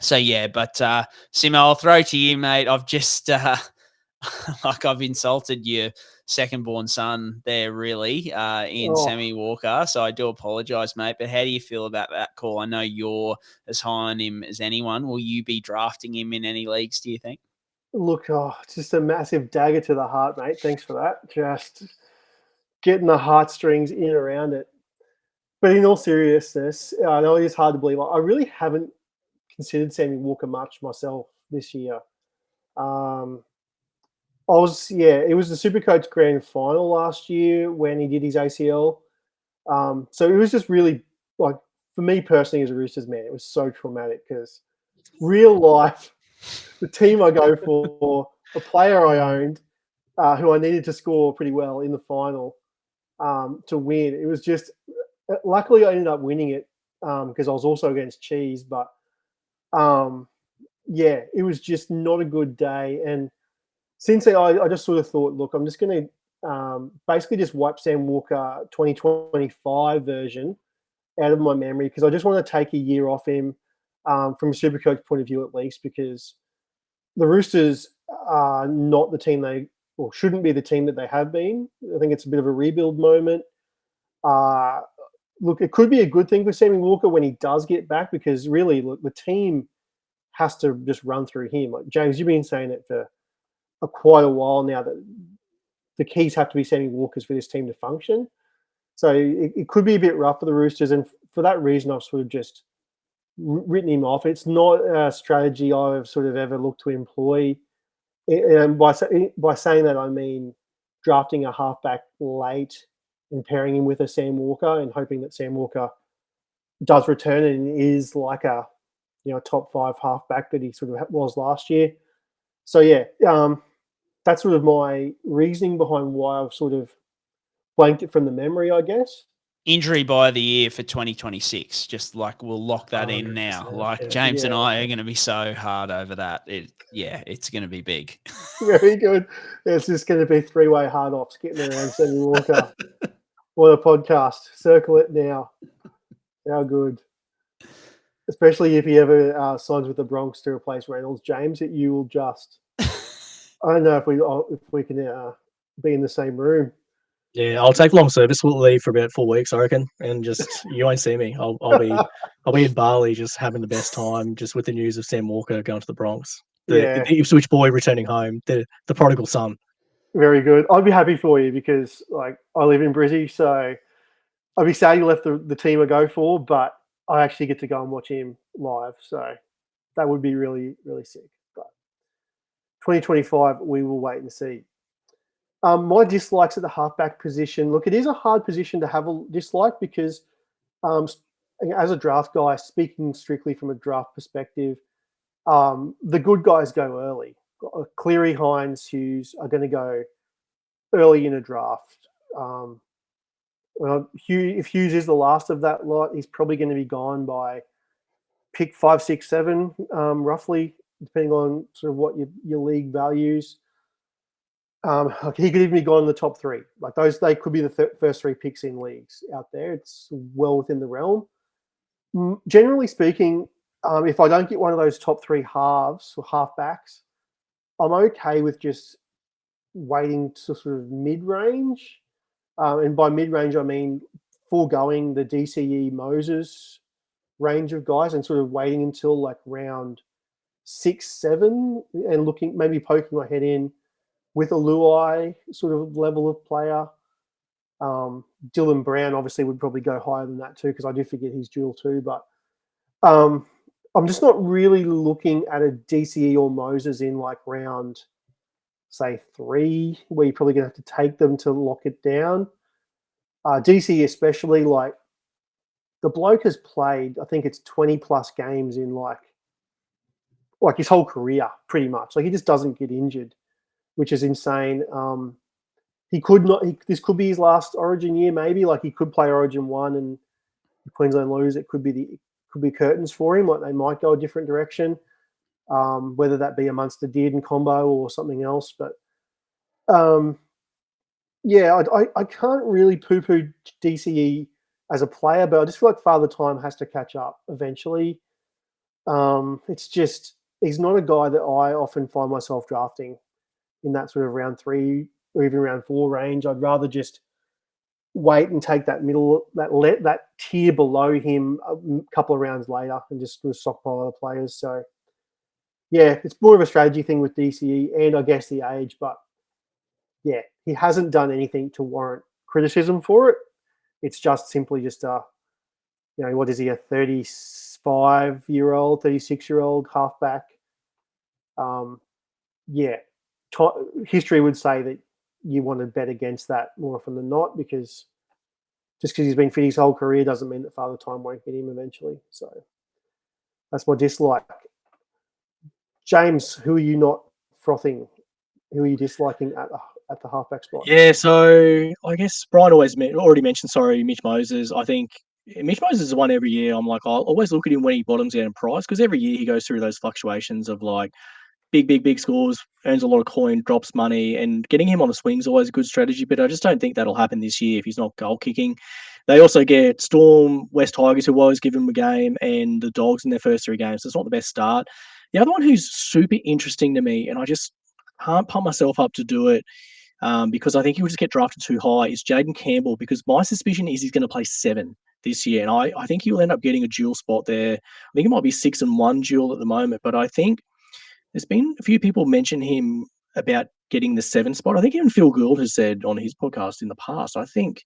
So, yeah, but Simo, I'll throw to you, mate. I've just I've insulted your second-born son there, really, in Sammy Walker. So I do apologise, mate. But how do you feel about that call? I know you're as high on him as anyone. Will you be drafting him in any leagues, do you think?
Look, just a massive dagger to the heart, mate. Thanks for that. Just getting the heartstrings in around it. But in all seriousness, I know it is hard to believe. I really haven't considered Sammy Walker much myself this year. It was the SuperCoach Grand Final last year when he did his ACL. So it was just really, like, for me personally as a Roosters man, it was so traumatic because real life, the team I go for, a player I owned, who I needed to score pretty well in the final to win. It was just, luckily I ended up winning it because I was also against Cheese, but it was just not a good day. And since then, I just sort of thought, look, I'm just going to basically just wipe Sam Walker 2025 version out of my memory because I just want to take a year off him from a SuperCoach point of view at least, because the Roosters are not the team shouldn't be the team that they have been. I think it's a bit of a rebuild moment. Look, it could be a good thing for Sammy Walker when he does get back because really, look, the team has to just run through him. Like, James, you've been saying it for quite a while now that the keys have to be Sammy Walker's for this team to function. So it could be a bit rough for the Roosters, and for that reason, I've sort of just written him off. It's not a strategy I've sort of ever looked to employ. And by saying that, I mean drafting a halfback late and pairing him with a Sam Walker and hoping that Sam Walker does return and is like a top 5 halfback that he sort of was last year. So that's sort of my reasoning behind why I've sort of blanked it from the memory, I guess.
Injury by the year for 2026. Just like we'll lock that in now. Like James and I are going to be so hard over that. It's going to be big.
Very good. It's just going to be 3-way hard offs getting around Sammy Walker. What a podcast. Circle it now. How good. Especially if he ever signs with the Bronx to replace Reynolds. James, that you will just... I don't know if we can be in the same room.
Yeah, I'll take long service leave for about 4 weeks, I reckon, and just you won't see me. I'll be in Bali just having the best time, just with the news of Sam Walker going to the Bronx, the Ipswich boy returning home, the prodigal son.
Very good. I'd be happy for you because like I live in Brizzy, so I'd be sad you left the team I go for, but I actually get to go and watch him live, so that would be really, really sick. But 2025, we will wait and see. My dislikes at the halfback position. Look, it is a hard position to have a dislike because as a draft guy, speaking strictly from a draft perspective, the good guys go early. Cleary, Hines, Hughes are going to go early in a draft. If Hughes is the last of that lot, he's probably going to be gone by pick 5, 6, 7, roughly, depending on sort of what your league values. He could even be gone in the top 3. Like those, they could be the first 3 picks in leagues out there. It's well within the realm. Generally speaking, if I don't get one of those top 3 halves or halfbacks, I'm okay with just waiting to sort of mid-range. And by mid-range, I mean foregoing the DCE Moses range of guys and sort of waiting until like round 6, 7 and maybe poking my head in with a Luai sort of level of player. Dylan Brown obviously would probably go higher than that too because I do forget he's dual too. But I'm just not really looking at a DCE or Moses in like round, say, 3, where you're probably going to have to take them to lock it down. DCE especially, like the bloke has played, I think it's 20-plus games in like his whole career pretty much. Like he just doesn't get injured, which is insane. This could be his last Origin year, maybe. Like he could play Origin 1 and Queensland lose. It could be curtains for him. Like they might go a different direction, whether that be a Munster Dearden combo or something else. But I can't really poo-poo DCE as a player, but I just feel like Father Time has to catch up eventually. It's just he's not a guy that I often find myself drafting in that sort of round 3 or even round 4 range. I'd rather just wait and take that middle, that tier below him a couple of rounds later and just stockpile other players. So, yeah, it's more of a strategy thing with DCE and I guess the age. But, yeah, he hasn't done anything to warrant criticism for it. It's just simply just what is he, a 35-year-old, 36-year-old halfback? History would say that you want to bet against that more often than not, because just because he's been fit his whole career doesn't mean that Father Time won't hit him eventually. So that's my dislike. James, who are you not frothing? Who are you disliking at the halfback spot?
Yeah, so I guess Brian already mentioned, Mitch Moses. I think Mitch Moses is one every year. I'm like, I'll always look at him when he bottoms out in price, because every year he goes through those fluctuations of like big scores, earns a lot of coin, drops money, and getting him on the swing is always a good strategy. But I just don't think that'll happen this year if he's not goal kicking. They also get Storm, West Tigers, who always give him a game, and the Dogs in their first 3 games. So it's not the best start. The other one who's super interesting to me, and I just can't pump myself up to do it, because I think he will just get drafted too high, is Jaden Campbell, because my suspicion is he's going to play 7 this year. And I think he'll end up getting a dual spot there. I think it might be 6 and 1 dual at the moment, but I think there's been a few people mention him about getting the 7 spot. I think even Phil Gould has said on his podcast in the past, I think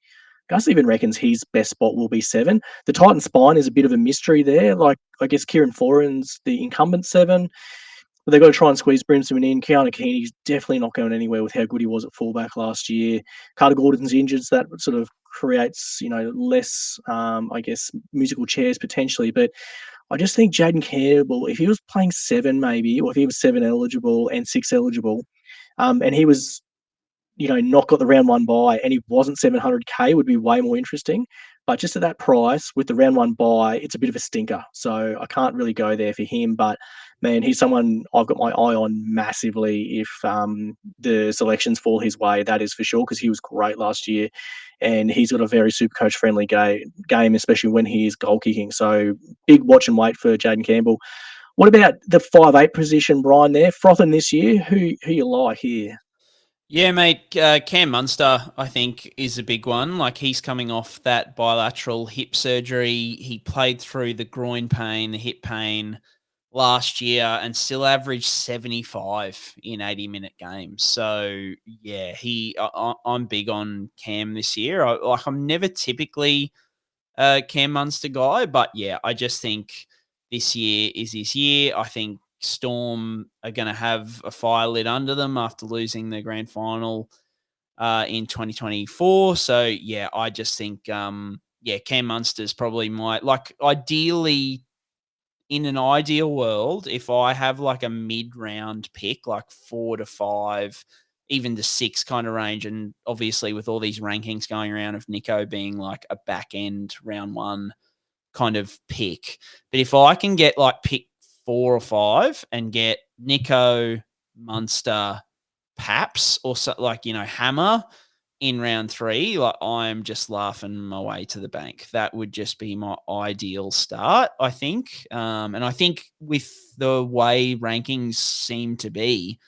Gus even reckons his best spot will be 7. The Titan spine is a bit of a mystery there. Like, I guess Kieran Foran's the incumbent 7. But they've got to try and squeeze Brimson in. Keanu Keeney's definitely not going anywhere with how good he was at fullback last year. Carter Gordon's injured, so that sort of creates, less, I guess, musical chairs potentially. But I just think Jaden Campbell, if he was playing 7 maybe, or if he was 7 eligible and 6 eligible, and he was, not got the round 1 bye, and he wasn't 700k, would be way more interesting. But just at that price with the round 1 bye, it's a bit of a stinker. So I can't really go there for him. But man, he's someone I've got my eye on massively if the selections fall his way, that is for sure, because he was great last year. And he's got a very SuperCoach friendly game, especially when he is goal kicking. So big watch and wait for Jaden Campbell. What about the 5'8" position, Brian, there? Frothing this year, who you like here?
Yeah, mate, Cam Munster, I think, is a big one. Like, he's coming off that bilateral hip surgery. He played through the groin pain, the hip pain last year, and still averaged 75 in 80-minute games. So, yeah, I'm big on Cam this year. I'm never typically a Cam Munster guy, but, yeah, I just think this year is his year. I think Storm are going to have a fire lit under them after losing the grand final in 2024. So, yeah, I just think, Cam Munster's probably ideally, in an ideal world, if I have like a mid-round pick, like 4 to 5, even to 6 kind of range, and obviously with all these rankings going around of Nico being like a back-end round 1 kind of pick. But if I can get like pick 4 or 5 and get Nico, Munster, Paps, or Hammer in round 3, like, I'm just laughing my way to the bank. That would just be my ideal start, I think. And I think with the way rankings seem to be,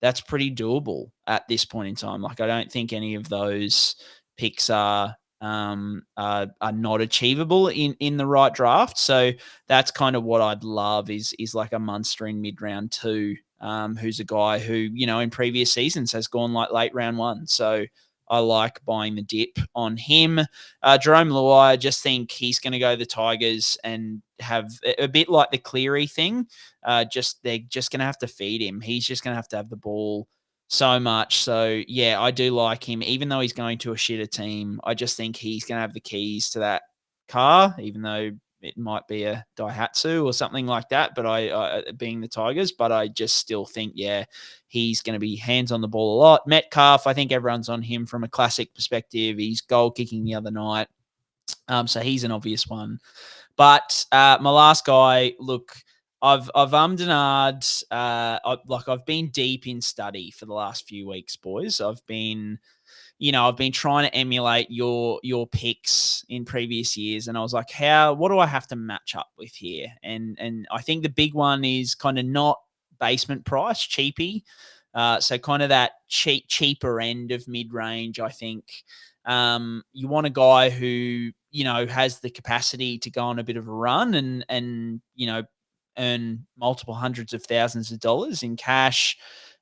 that's pretty doable at this point in time. Like, I don't think any of those picks are not achievable in the right draft. So that's kind of what I'd love is like a Munster in mid round 2, who's a guy who, in previous seasons has gone like late round 1. So I like buying the dip on him. Jerome Luai, I just think he's going to go the Tigers and have a bit like the Cleary thing. They're just going to have to feed him. He's just going to have the ball so much. So, yeah, I do like him. Even though he's going to a shitter team, I just think he's going to have the keys to that car, even though it might be a Daihatsu or something like that, but I being the Tigers, but I just still think, yeah, he's going to be hands on the ball a lot. Metcalf, I think everyone's on him from a classic perspective. He's goal kicking the other night. So he's an obvious one. But my last guy, look, I've ummed and ahed. I've been deep in study for the last few weeks, boys. I've been trying to emulate your picks in previous years, and I was like, what do I have to match up with here? And I think the big one is kind of not basement price, cheapy. So kind of that cheaper end of mid range. I think you want a guy who has the capacity to go on a bit of a run and earn multiple hundreds of thousands of dollars in cash.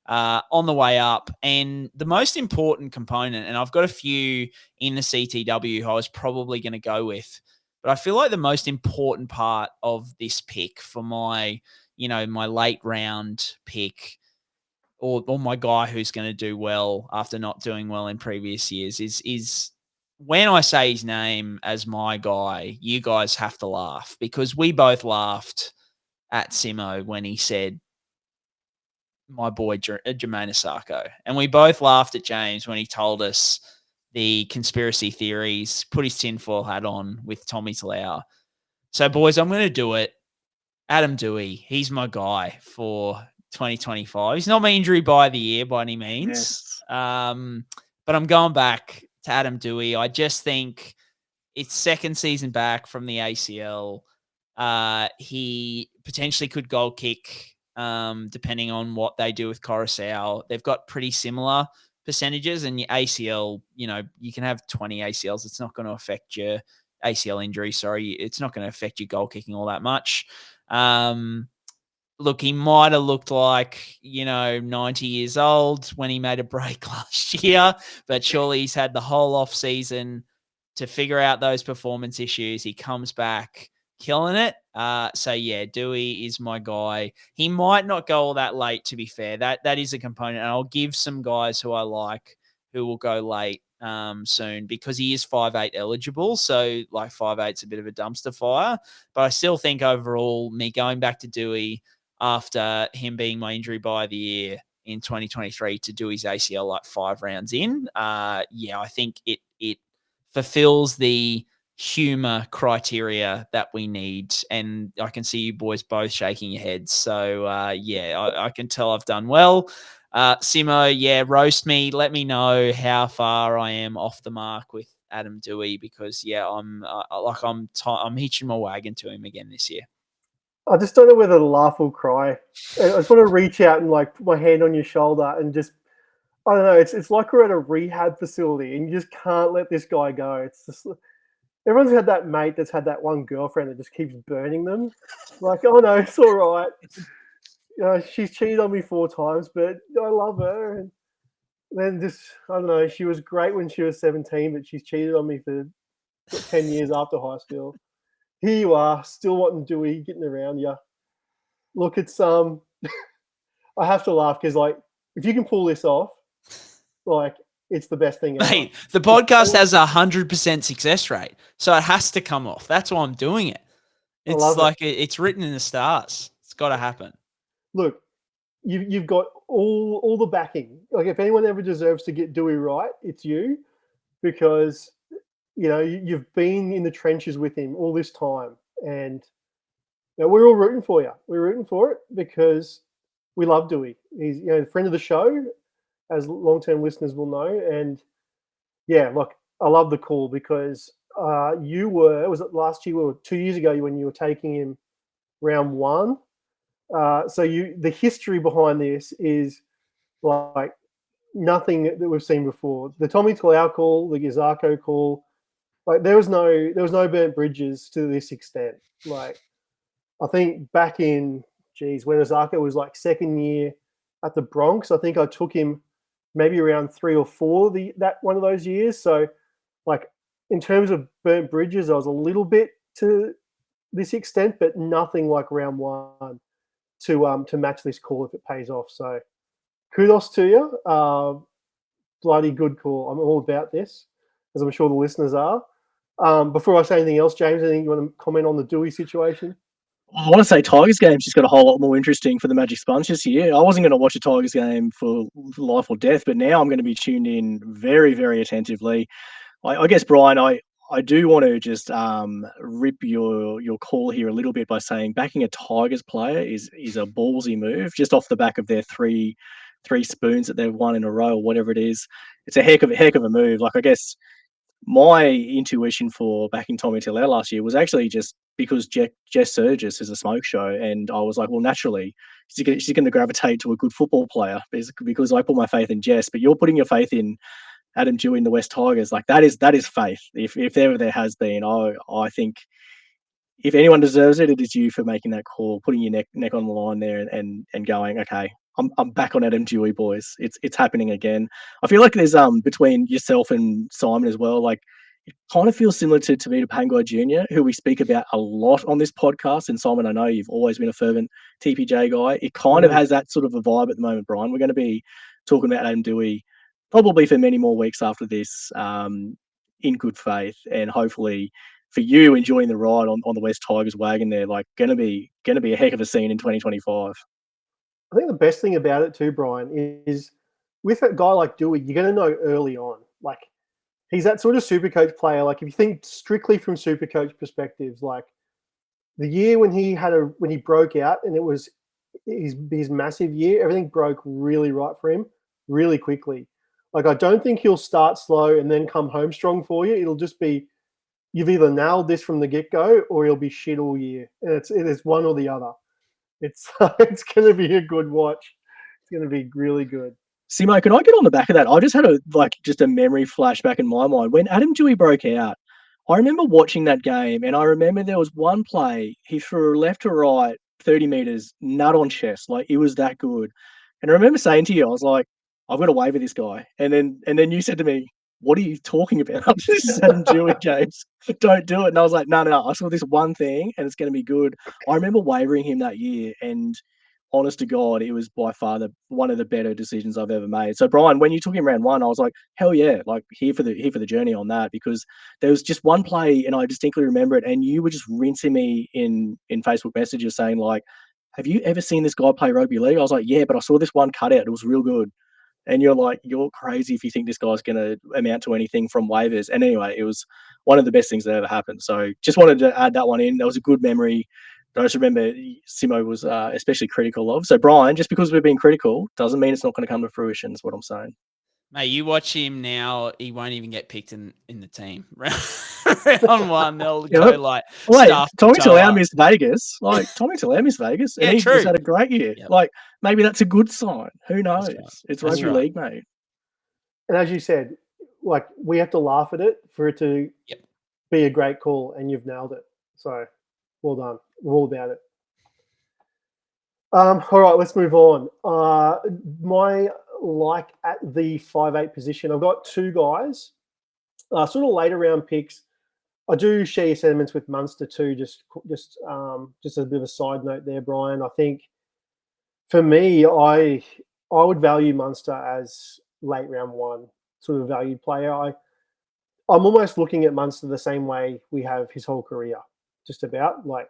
on the way up. And the most important component, and I've got a few in the CTW who I was probably going to go with, but I feel like the most important part of this pick for my, my late round pick, or my guy who's going to do well after not doing well in previous years is when I say his name as my guy, you guys have to laugh, because we both laughed at Simo when he said my boy Jermaine Asako. And we both laughed at James when he told us the conspiracy theories, put his tinfoil hat on with Tommy Talau. So, boys, I'm going to do it. Adam Dewey, he's my guy for 2025. He's not my injury by the year by any means. Yes. But I'm going back to Adam Dewey. I just think it's second season back from the ACL. He potentially could goal kick, depending on what they do with Coruscant. They've got pretty similar percentages, and your ACL, you can have 20 ACLs. It's not going to affect your ACL injury. Sorry. It's not going to affect your goal kicking all that much. Look, he might have looked like, 90 years old when he made a break last year, but surely he's had the whole off season to figure out those performance issues. He comes back killing it. So yeah, Dewey is my guy. He might not go all that late, to be fair. That is a component. And I'll give some guys who I like who will go late soon, because he is 5'8" eligible. So like 5'8's a bit of a dumpster fire. But I still think overall, me going back to Dewey after him being my injury by the year in 2023 to do his ACL like 5 rounds in, I think it fulfills the humor criteria that we need. And I can see you boys both shaking your heads. So I can tell I've done well. Simo, roast me. Let me know how far I am off the mark with Adam Dewey, because I'm hitching my wagon to him again this year.
I just don't know whether to laugh or cry. I just want to reach out and like put my hand on your shoulder and just, I don't know. It's like we're at a rehab facility and you just can't let this guy go. It's just, everyone's had that mate that's had that one girlfriend that just keeps burning them. Like, oh no, it's all right. She's cheated on me 4 times, but I love her. And then just, I don't know, she was great when she was 17, but she's cheated on me for 10 years after high school. Here you are, still wanting Dewey, getting around you. Look, it's I have to laugh because, like, if you can pull this off, like, it's the best thing ever.
Mate, the podcast has 100% success rate, so it has to come off. That's why I'm doing it. It's like it's written in the stars. It's got to happen.
Look, you've got all the backing. Like, if anyone ever deserves to get Dewey right, it's you, because you've been in the trenches with him all this time, and we're all rooting for you. We're rooting for it because we love Dewey. He's a friend of the show, as long-term listeners will know. And yeah, look, I love the call because was it last year or 2 years ago when you were taking him round 1? So the history behind this is like nothing that we've seen before. The Tommy Talau call, the Gazako call. Like there was no burnt bridges to this extent. Like I think back in when Azarko was like second year at the Bronx, I think I took him maybe around 3 or 4 that one of those years. So like in terms of burnt bridges, I was a little bit to this extent, but nothing like round 1 to match this call if it pays off. So kudos to you. Bloody good call. I'm all about this, as I'm sure the listeners are. Before I say anything else, James, anything you want to comment on the Dewey situation?
I want to say Tigers game's just got a whole lot more interesting for the Magic Sponge this year. I wasn't going to watch a Tigers game for life or death, but now I'm going to be tuned in very, very attentively. I guess, Brien, I do want to just rip your call here a little bit by saying backing a Tigers player is a ballsy move, just off the back of their three spoons that they've won in a row or whatever it is. It's a heck of a move. Like, I guess my intuition for backing Tommy Talau last year was actually just because Jess Surgis is a smoke show, and I was like, well, naturally, she's going to gravitate to a good football player because I put my faith in Jess. But you're putting your faith in Adam Dewey in the West Tigers. Like that is faith. If there has been, I think if anyone deserves it, it is you for making that call, putting your neck on the line there, and going, okay, I'm back on Adam Dewey, boys. It's happening again. I feel like there's between yourself and Simon as well. Like it kind of feels similar to Tavita Pangai Jr., who we speak about a lot on this podcast. And Simon, I know you've always been a fervent TPJ guy. It kind of has that sort of a vibe at the moment, Brian. We're going to be talking about Adam Dewey probably for many more weeks after this, in good faith, and hopefully for you enjoying the ride on the West Tigers wagon there. Like going to be a heck of a scene in 2025.
I think the best thing about it too, Brian, is with a guy like Dewey, you're going to know early on. Like he's that sort of Supercoach player. Like if you think strictly from Supercoach perspectives, like the year when he broke out and it was his massive year, everything broke really right for him really quickly. Like I don't think he'll start slow and then come home strong for you. It'll just be you've either nailed this from the get-go or you'll be shit all year. And it is one or the other. It's going to be a good watch. It's going to be really good.
Simo, can I get on the back of that? I just had a memory flashback in my mind. When Adam Dewey broke out, I remember watching that game, and I remember there was one play, he threw left to right, 30 metres, nut on chest. Like, it was that good. And I remember saying to you, I was like, I've got to waiver this guy. And then you said to me, what are you talking about? This is Adam Dewey, James. Don't do it. And I was like, no. I saw this one thing, and it's going to be good. I remember wavering him that year, and honest to God, it was by far one of the better decisions I've ever made. So, Brian, when you took him round one, I was like, hell yeah, like here for the journey on that, because there was just one play, and I distinctly remember it, and you were just rinsing me in Facebook messages saying like, have you ever seen this guy play rugby league? I was like, yeah, but I saw this one cutout. It was real good. And you're like, you're crazy if you think this guy's going to amount to anything from waivers. And anyway, it was one of the best things that ever happened. So just wanted to add that one in. That was a good memory. I just remember Simo was especially critical of. So, Brian, just because we're being critical doesn't mean it's not going to come to fruition, is what I'm saying.
Mate, you watch him now, he won't even get picked in the team. Round one, they'll go like...
Wait, Tommy Talau missed Vegas. Like, Tommy Talau missed Vegas, and he's just had a great year. Yep. Like, maybe that's a good sign. Who knows? Right. It's rugby league, mate.
And as you said, like, we have to laugh at it for it to be a great call, and you've nailed it. So, well done. We're all about it. All right, let's move on. My like at the 5'8" position, I've got two guys, sort of later round picks. I do share your sentiments with Munster too. Just a bit of a side note there, Brian. I think for me, I would value Munster as late round one sort of valued player. I'm almost looking at Munster the same way we have his whole career, just about. Like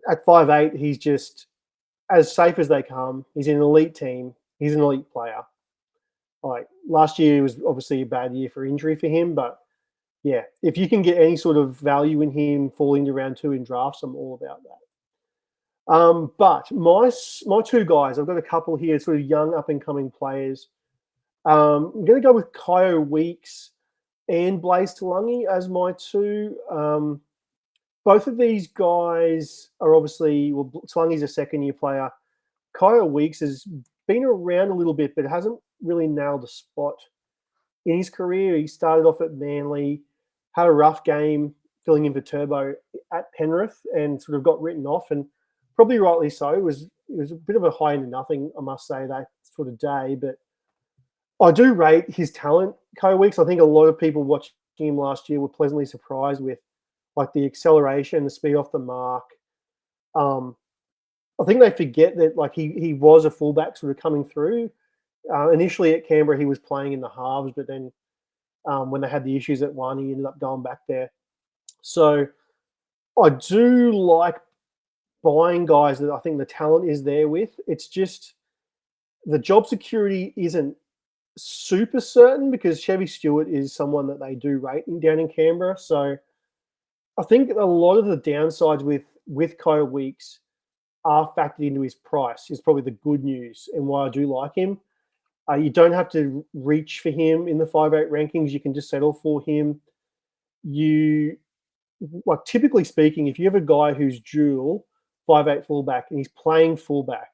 at 5'8", he's just as safe as they come. He's in an elite team. He's an elite player. Like last year was obviously a bad year for injury for him, but yeah, if you can get any sort of value in him falling to round two in drafts, I'm all about that. But my two guys, I've got a couple here, sort of young up and coming players. I'm going to go with Kyo Weeks and Blaze Talangi as my two. Both of these guys are obviously, well, Talangi's a second-year player. Kyo Weeks has been around a little bit, but hasn't really nailed a spot in his career. He started off at Manly, had a rough game filling in for Turbo at Penrith, and sort of got written off, and probably rightly so. It was a bit of a high into nothing, I must say, that sort of day. But I do rate his talent, Kyo Weeks. I think a lot of people watching him last year were pleasantly surprised with like the acceleration, the speed off the mark. I think they forget that like he was a fullback sort of coming through. Initially at Canberra, he was playing in the halves, but then when they had the issues at one, he ended up going back there. So I do like buying guys that I think the talent is there with. It's just the job security isn't super certain because Chevy Stewart is someone that they do rate down in Canberra. So I think a lot of the downsides with Kyo Weeks are factored into his price is probably the good news and why I do like him. You don't have to reach for him in the 5'8" rankings. You can just settle for him. Like typically speaking, if you have a guy who's dual 5'8" fullback and he's playing fullback,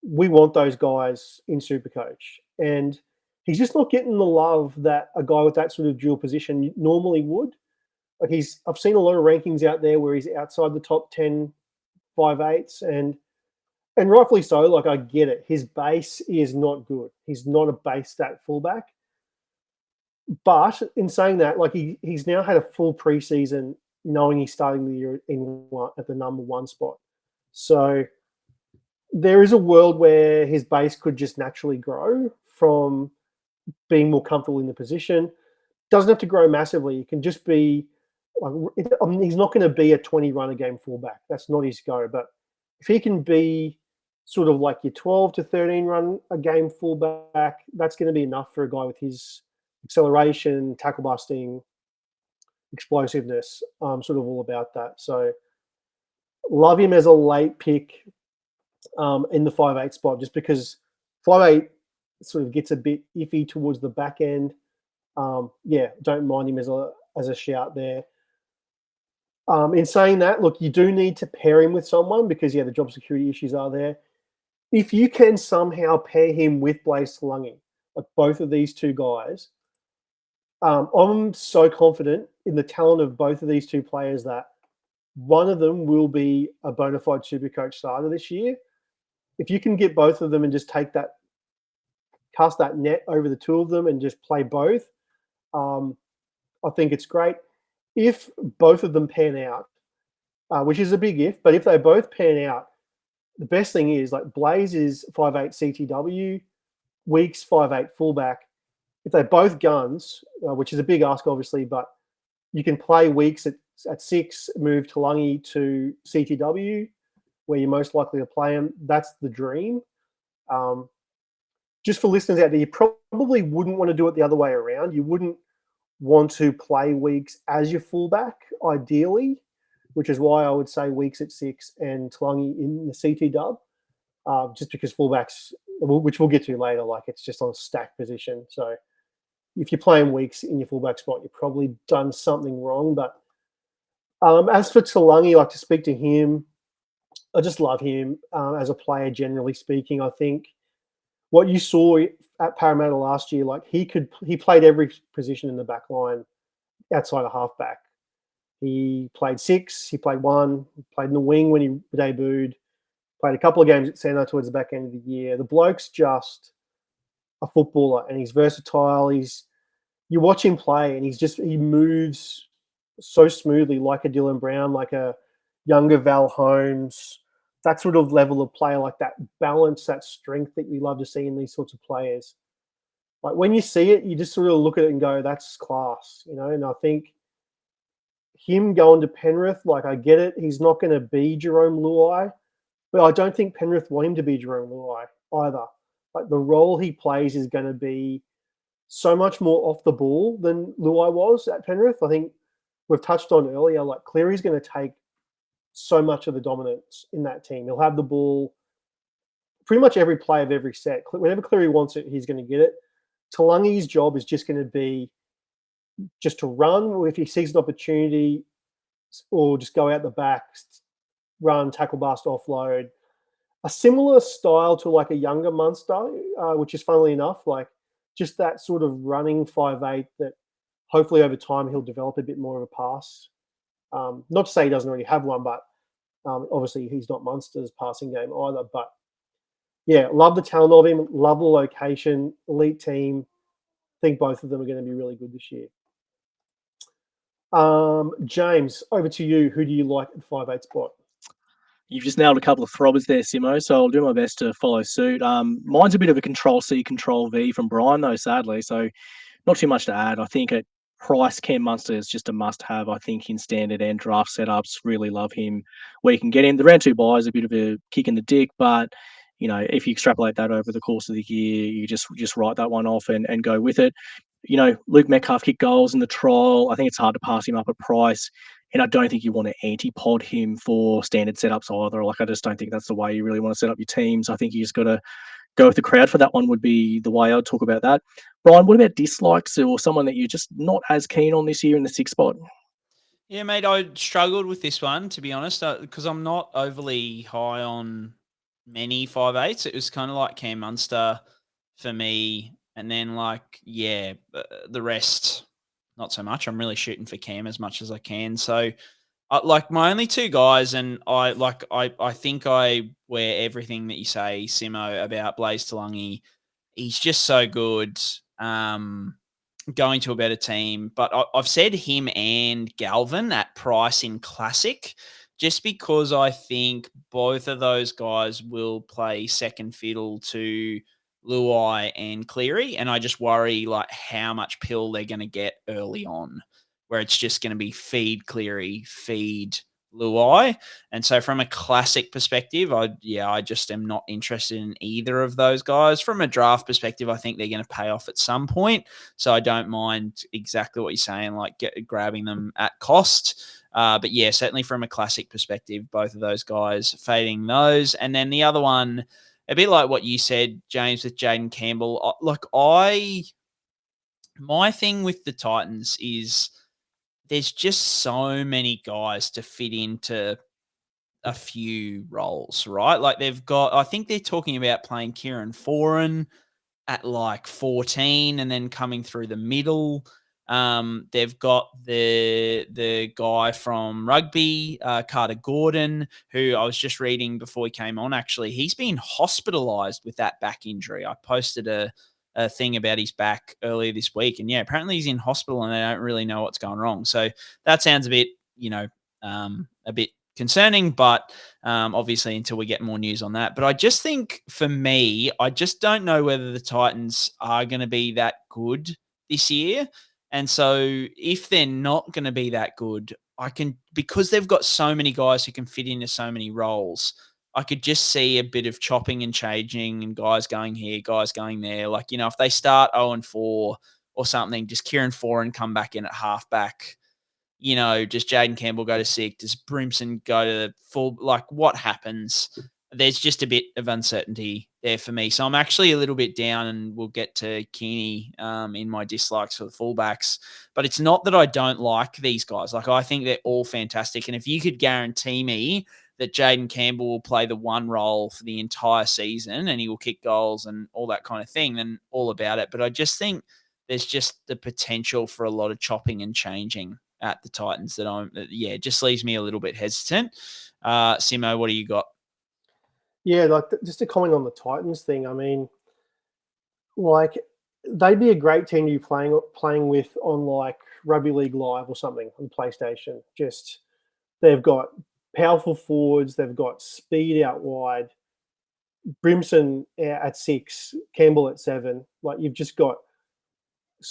we want those guys in Supercoach. And he's just not getting the love that a guy with that sort of dual position normally would. Like I've seen a lot of rankings out there where he's outside the top 10 5'8s, and And rightfully so. Like, I get it. His base is not good. He's not a base stat fullback. But in saying that, like, he's now had a full preseason knowing he's starting the year at the number 1 spot. So there is a world where his base could just naturally grow from being more comfortable in the position. Doesn't have to grow massively. It can just be like, he's not going to be a 20 run a game fullback. That's not his go. But if he can be sort of like your 12 to 13 run a game fullback, that's going to be enough for a guy with his acceleration, tackle busting, explosiveness. Sort of all about that. So love him as a late pick in the 5'8" spot, just because 5'8" sort of gets a bit iffy towards the back end. Don't mind him as a shout there. In saying that, look, you do need to pair him with someone because, the job security issues are there. If you can somehow pair him with Blaze Talangi, like both of these two guys, I'm so confident in the talent of both of these two players that one of them will be a bona fide SuperCoach starter this year. If you can get both of them and just cast that net over the two of them and just play both, I think it's great. If both of them pan out, which is a big if, but if they both pan out, the best thing is, like, Blaze is 5'8" CTW, Weeks 5'8" fullback. If they're both guns, which is a big ask, obviously, but you can play Weeks at 6, move Talangi to CTW, where you're most likely to play him. That's the dream. Just for listeners out there, you probably wouldn't want to do it the other way around. You wouldn't want to play Weeks as your fullback, ideally, which is why I would say Weeks at 6 and Talangi in the CT dub, just because fullbacks, which we'll get to later, like, it's just on a stack position. So if you're playing Weeks in your fullback spot, you've probably done something wrong. But as for Talangi, like, to speak to him, I just love him as a player, generally speaking. I think what you saw at Parramatta last year, like, he played every position in the back line outside of halfback. He played 6, he played 1, he played in the wing when he debuted, played a couple of games at centre towards the back end of the year. The bloke's just a footballer and he's versatile. You watch him play and he moves so smoothly, like a Dylan Brown, like a younger Val Holmes, that sort of level of player, like that balance, that strength that you love to see in these sorts of players. Like, when you see it, you just sort of look at it and go, that's class, and I think him going to Penrith, like, I get it. He's not going to be Jerome Luai, but I don't think Penrith want him to be Jerome Luai either. Like, the role he plays is going to be so much more off the ball than Luai was at Penrith. I think we've touched on earlier, like, Cleary's going to take so much of the dominance in that team. He'll have the ball pretty much every play of every set. Whenever Cleary wants it, he's going to get it. Talangi's job is just going to be just to run if he sees an opportunity, or just go out the back, run, tackle, bust, offload. A similar style to, like, a younger Munster, which is, funnily enough, like, just that sort of running 5'8" that hopefully over time he'll develop a bit more of a pass. Not to say he doesn't already have one, but obviously he's not Munster's passing game either. But yeah, love the talent of him, love the location, elite team. I think both of them are going to be really good this year. James, over to you. Who do you like at the 5'8" spot?
You've just nailed a couple of throbbers there, Simo, so I'll do my best to follow suit. Mine's a bit of a Control-C, Control-V from Brien, though, sadly, so not too much to add. I think at price, Cam Munster is just a must-have, I think, in standard and draft setups. Really love him where you can get him. The round 2 buy is a bit of a kick in the dick, but, if you extrapolate that over the course of the year, you just write that one off and go with it. Luke Metcalf kicked goals in the trial. I think it's hard to pass him up at price. And I don't think you want to anti-pod him for standard setups either. Like, I just don't think that's the way you really want to set up your teams. I think you just got to go with the crowd for that one would be the way I'd talk about that. Brien, what about dislikes or someone that you're just not as keen on this year in the 6th spot?
Yeah, mate, I struggled with this one, to be honest, because I'm not overly high on many 5'8s. It was kind of like Cam Munster for me. And then, the rest, not so much. I'm really shooting for Cam as much as I can. So Like my only two guys, and I think I wear everything that you say, Simo, about Blaze Talungi. He's just so good. Going to a better team, but I've said him and Galvin at price in Classic, just because I think both of those guys will play second fiddle to Luai and Cleary, and I just worry like how much pill they're going to get early on, where it's just going to be feed Cleary, feed Luai. And so from a Classic perspective, I just am not interested in either of those guys. From a draft perspective, I think they're going to pay off at some point. So I don't mind exactly what you're saying, like grabbing them at cost. But yeah, certainly from a Classic perspective, both of those guys, fading those. And then the other one, a bit like what you said, James, with Jaden Campbell. My thing with the Titans is there's just so many guys to fit into a few roles, right? Like they've got, I think they're talking about playing Kieran Foran at like 14 and then coming through the middle. They've got the guy from rugby, Carter Gordon, who I was just reading before he came on. Actually, he's been hospitalized with that back injury. I posted a thing about his back earlier this week, and yeah, apparently he's in hospital and they don't really know what's going wrong. So that sounds a bit, a bit concerning, but obviously until we get more news on that. But I just think for me, I just don't know whether the Titans are going to be that good this year. And so if they're not going to be that good, because they've got so many guys who can fit into so many roles, I could just see a bit of chopping and changing and guys going here, guys going there. Like, if they start 0-4 or something, just Kieran Foran come back in at halfback. Does Jaden Campbell go to 6? Does Brimson go to full? Like, what happens? There's just a bit of uncertainty there for me. So I'm actually a little bit down, and we'll get to Keeney in my dislikes for the fullbacks. But it's not that I don't like these guys. Like, I think they're all fantastic. And if you could guarantee me that Jaden Campbell will play the one role for the entire season and he will kick goals and all that kind of thing, then all about it. But I just think there's just the potential for a lot of chopping and changing at the Titans it just leaves me a little bit hesitant. Simo, what do you got?
Yeah, just to comment on the Titans thing, I mean, like they'd be a great team to be playing with on like Rugby League Live or something on PlayStation. Just they've got powerful forwards, they've got speed out wide, Brimson at 6, Campbell at 7. Like you've just got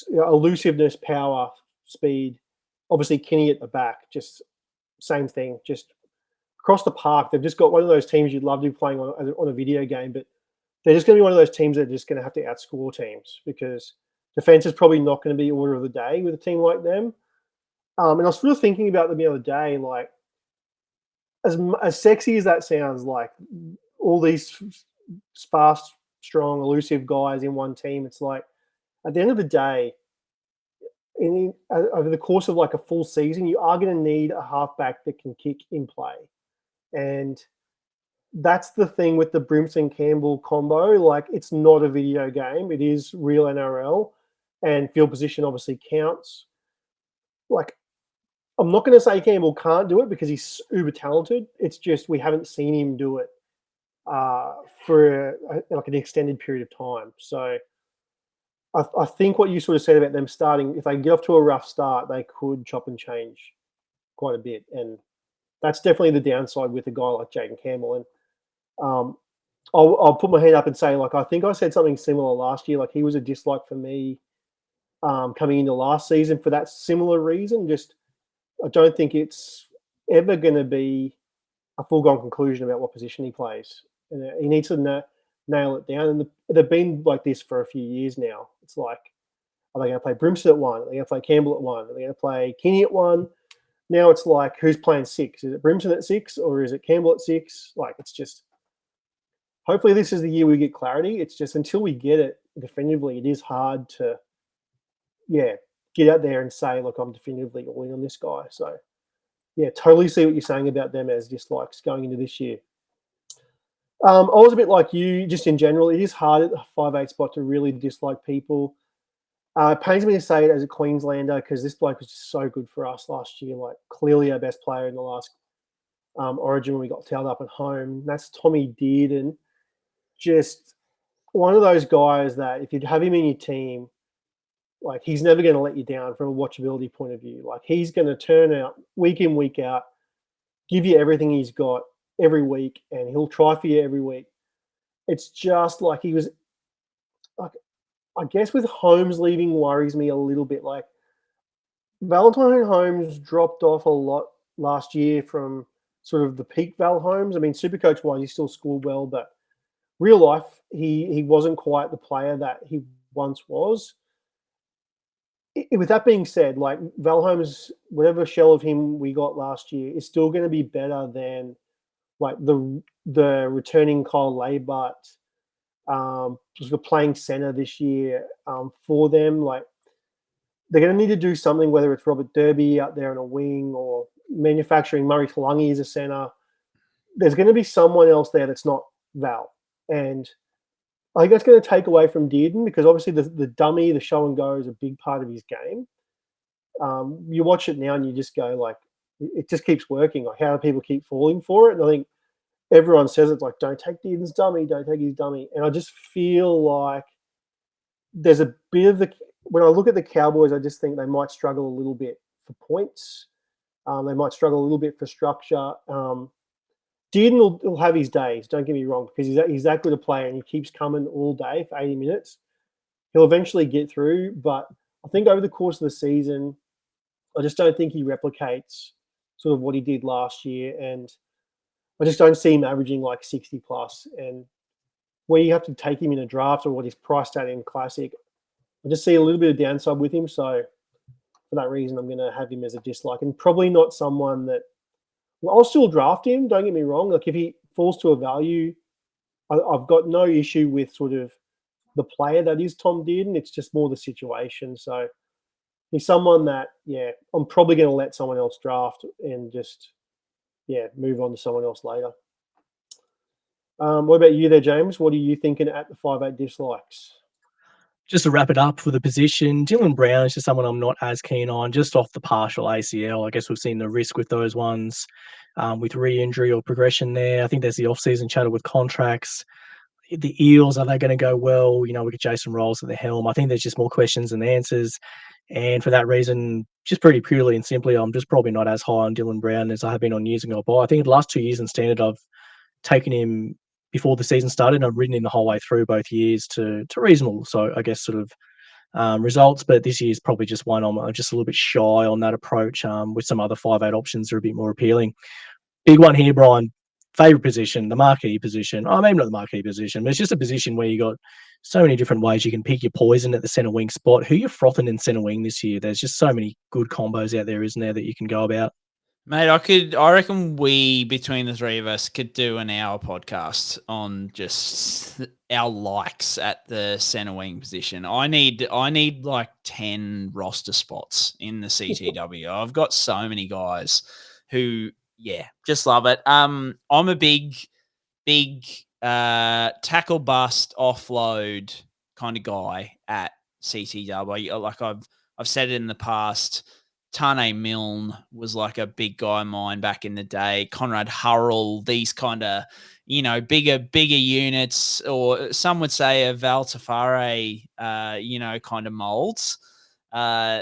elusiveness, power, speed. Obviously, Kinney at the back, just same thing. Just across the park, they've just got one of those teams you'd love to be playing on a video game, but they're just going to be one of those teams that are just going to have to outscore teams because defense is probably not going to be order of the day with a team like them. And I was sort of thinking about them the other day, like as sexy as that sounds, like all these fast, strong, elusive guys in one team, it's like at the end of the day, over the course of like a full season, you are going to need a halfback that can kick in play. And that's the thing with the Brimson Campbell combo. Like, it's not a video game. It is real NRL, and field position obviously counts. Like, I'm not going to say Campbell can't do it because he's uber talented. It's just we haven't seen him do it for like an extended period of time. So I think what you sort of said about them starting, if they get off to a rough start, they could chop and change quite a bit. And that's definitely the downside with a guy like Jaden Campbell. And I'll put my hand up and say, like, I think I said something similar last year. Like, he was a dislike for me coming into last season for that similar reason. Just I don't think it's ever going to be a foregone conclusion about what position he plays. And he needs to nail it down. And they've been like this for a few years now. It's like, are they going to play Brimson at 1? Are they going to play Campbell at 1? Are they going to play Kinney at 1? Now it's like, who's playing 6? Is it Brimson at 6 or is it Campbell at 6? Like, it's just, hopefully this is the year we get clarity. It's just until we get it definitively, it is hard to, get out there and say, look, I'm definitively all in on this guy. So, totally see what you're saying about them as dislikes going into this year. I was a bit like you, just in general. It is hard at the 5'8" spot to really dislike people. It pains me to say it as a Queenslander because this bloke was just so good for us last year. Like clearly our best player in the last Origin when we got tailed up at home. That's Tommy Dearden. Just one of those guys that if you'd have him in your team, like he's never going to let you down from a watchability point of view. Like he's going to turn out week in, week out, give you everything he's got every week, and he'll try for you every week. It's just like he was like, I guess with Holmes leaving worries me a little bit. Like Valentine Holmes dropped off a lot last year from sort of the peak Val Holmes. I mean, Supercoach wise, he still scored well, but real life, he wasn't quite the player that he once was. With that being said, like Val Holmes, whatever shell of him we got last year is still going to be better than like the returning Kyle Laybut, sort of playing center this year for them. Like they're going to need to do something, whether it's Robert Derby out there on a wing or manufacturing Murray Talangi as a center. There's going to be someone else there that's not Val. And I think that's going to take away from Dearden because obviously the dummy, the show and go is a big part of his game. You watch it now and you just go like, it just keeps working. Like how do people keep falling for it? And I think everyone says it's like, don't take Dearden's dummy, don't take his dummy. And I just feel like there's a bit of when I look at the Cowboys, I just think they might struggle a little bit for points. They might struggle a little bit for structure. Dearden will have his days, don't get me wrong, because he's that good a player and he keeps coming all day for 80 minutes. He'll eventually get through, but I think over the course of the season, I just don't think he replicates sort of what he did last year, and I just don't see him averaging like 60 plus. And where you have to take him in a draft or what he's priced at in Classic, I just see a little bit of downside with him. So for that reason, I'm going to have him as a dislike, and probably not someone that. Well, I'll still draft him. Don't get me wrong. Like if he falls to a value, I've got no issue with sort of the player that is Tom Dearden. It's just more the situation. So he's someone that, yeah, I'm probably going to let someone else draft and just, yeah, move on to someone else later. What about you there, James? What are you thinking at the 5'8" dislikes?
Just to wrap it up for the position, Dylan Brown is just someone I'm not as keen on, just off the partial ACL. I guess we've seen the risk with those ones with re-injury or progression there. I think there's the off-season chatter with contracts. The Eels, are they going to go well? You know, we get Jason Rolls at the helm. I think there's just more questions than answers. And for that reason, just pretty purely and simply, I'm just probably not as high on Dylan Brown as I have been on years ago. But I think the last 2 years in standard, I've taken him before the season started, and I've ridden him the whole way through both years to reasonable. So I guess sort of results, but this year's probably just one I'm just a little bit shy on that approach with some other 5'8" options that are a bit more appealing. Big one here, Brien. Favourite position, the marquee position. Oh, maybe not the marquee position, but it's just a position where you got so many different ways you can pick your poison at the centre wing spot. Who you're frothing in centre wing this year? There's just so many good combos out there, isn't there, that you can go about?
Mate, I reckon we, between the three of us, could do an hour podcast on just our likes at the centre wing position. I need like 10 roster spots in the CTW. I've got so many guys who, yeah, just love it. I'm a big tackle bust offload kind of guy at CTW. Like I've said it in the past. Tane Milne was like a big guy of mine back in the day. Conrad Hurrell, these kind of, bigger units, or some would say a Val Tafare, kind of molds.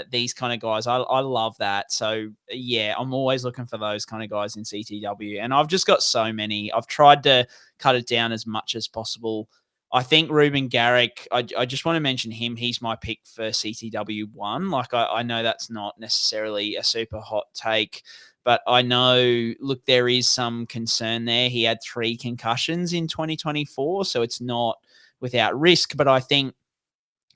These kind of guys, I love that. So yeah, I'm always looking for those kind of guys in CTW, and I've just got so many. I've tried to cut it down as much as possible. I think Ruben Garrick, I just want to mention him. He's my pick for CTW1. Like, I know that's not necessarily a super hot take, but I know, look, there is some concern there. He had 3 concussions in 2024, so it's not without risk. But I think,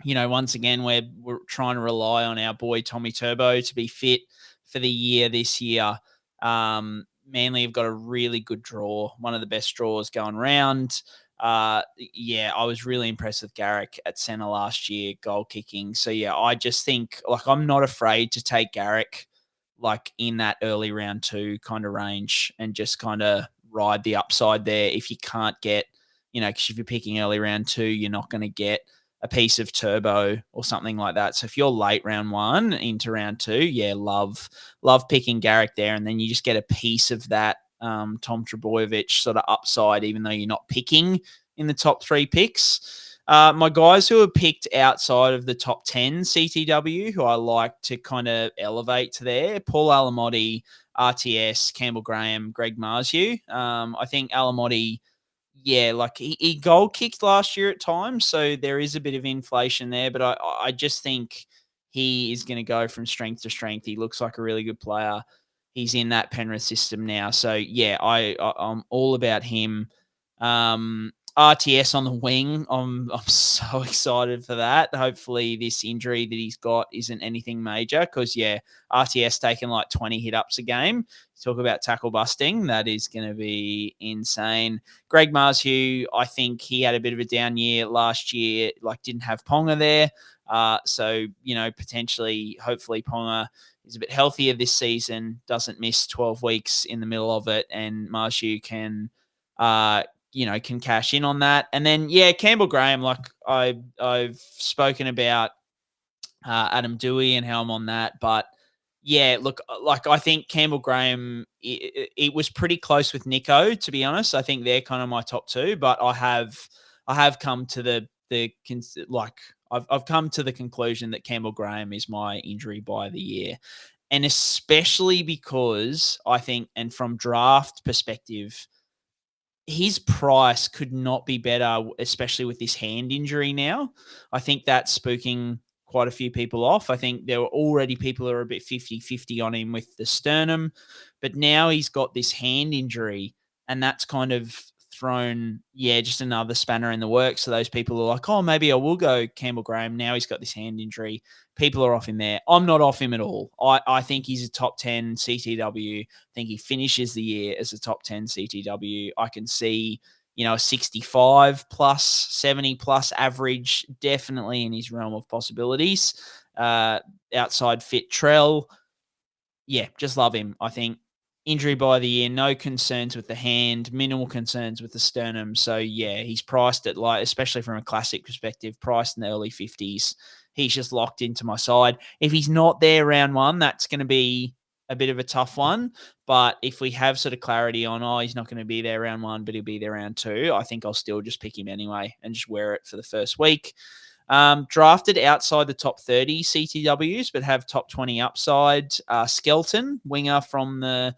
once again, we're trying to rely on our boy Tommy Turbo to be fit for the year this year. Manly have got a really good draw, one of the best draws going round. I was really impressed with Garrick at centre last year, goal kicking. So yeah, I just think like I'm not afraid to take Garrick like in that early round 2 kind of range and just kind of ride the upside there. If you can't get, because if you're picking early round 2, you're not going to get a piece of turbo or something like that. So if you're late round 1 into round 2, love picking Garrick there, and then you just get a piece of that Tom Trebojevic sort of upside, even though you're not picking in the top 3 picks. My guys who are picked outside of the top 10 CTW, who I like to kind of elevate to there, Paul Alamotti, RTS, Campbell Graham, Greg Marzu. I think Alamotti, he goal kicked last year at times, so there is a bit of inflation there, but I just think he is going to go from strength to strength. He looks like a really good player. He's in that Penrith system now. So, I'm all about him. RTS on the wing. I'm so excited for that. Hopefully this injury that he's got isn't anything major, because, RTS taking like 20 hit-ups a game. Talk about tackle busting. That is going to be insane. Greg Marzu, I think he had a bit of a down year last year, didn't have Ponga there. So, potentially, hopefully Ponga is a bit healthier this season, doesn't miss 12 weeks in the middle of it, and Marzu can cash in on that. And then, Campbell Graham, I've spoken about Adam Dewey and how I'm on that. But, I think Campbell Graham, it was pretty close with Nico, to be honest. I think they're kind of my top 2, but I have come to I've come to the conclusion that Campbell Graham is my injury by the year. And especially because I think, and from draft perspective, his price could not be better, especially with this hand injury now. I think that's spooking quite a few people off. I think there were already people who are a bit 50-50 on him with the sternum, but now he's got this hand injury, and that's kind of thrown, just another spanner in the works. So those people are like, oh, maybe I will go Campbell Graham. Now he's got this hand injury. People are off him there. I'm not off him at all. I think he's a top 10 CTW. I think he finishes the year as a top 10 CTW. I can see, a 65 plus, 70 plus average, definitely in his realm of possibilities. Outside fit Trell. Just love him. I think injury by the year, no concerns with the hand, minimal concerns with the sternum. So, he's priced at, especially from a classic perspective, priced in the early 50s. He's just locked into my side. If he's not there round 1, that's going to be a bit of a tough one. But if we have sort of clarity on, he's not going to be there round 1, but he'll be there round 2, I think I'll still just pick him anyway and just wear it for the first week. Drafted outside the top 30 CTWs, but have top 20 upside. Skelton, winger from the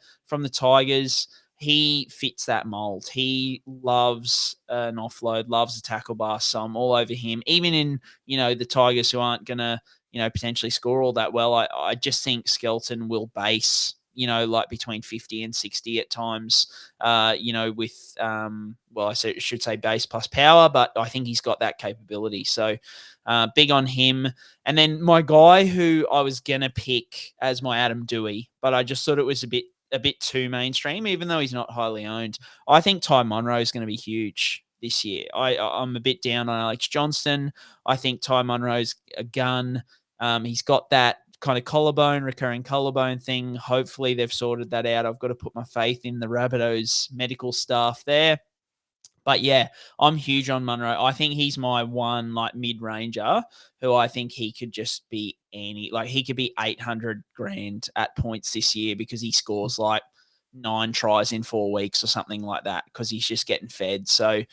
Tigers. He fits that mold. He loves an offload, loves a tackle bust. So I'm all over him. Even in, the Tigers who aren't going to, potentially score all that well, I just think Skelton will base, between 50 and 60 at times, with, I should say base plus power, but I think he's got that capability. So big on him. And then my guy who I was going to pick as my Adam Dewey, but I just thought it was a bit too mainstream, even though he's not highly owned. I think Ty Monroe is going to be huge this year. I'm a bit down on Alex Johnston. I think Ty Monroe's a gun. He's got that kind of recurring collarbone thing. Hopefully they've sorted that out. I've got to put my faith in the Rabbitohs medical staff there. But I'm huge on Monroe. I think he's my one mid-ranger who I think he could just be he could be 800 grand at points this year because he scores 9 tries in 4 weeks or something like that because he's just getting fed. So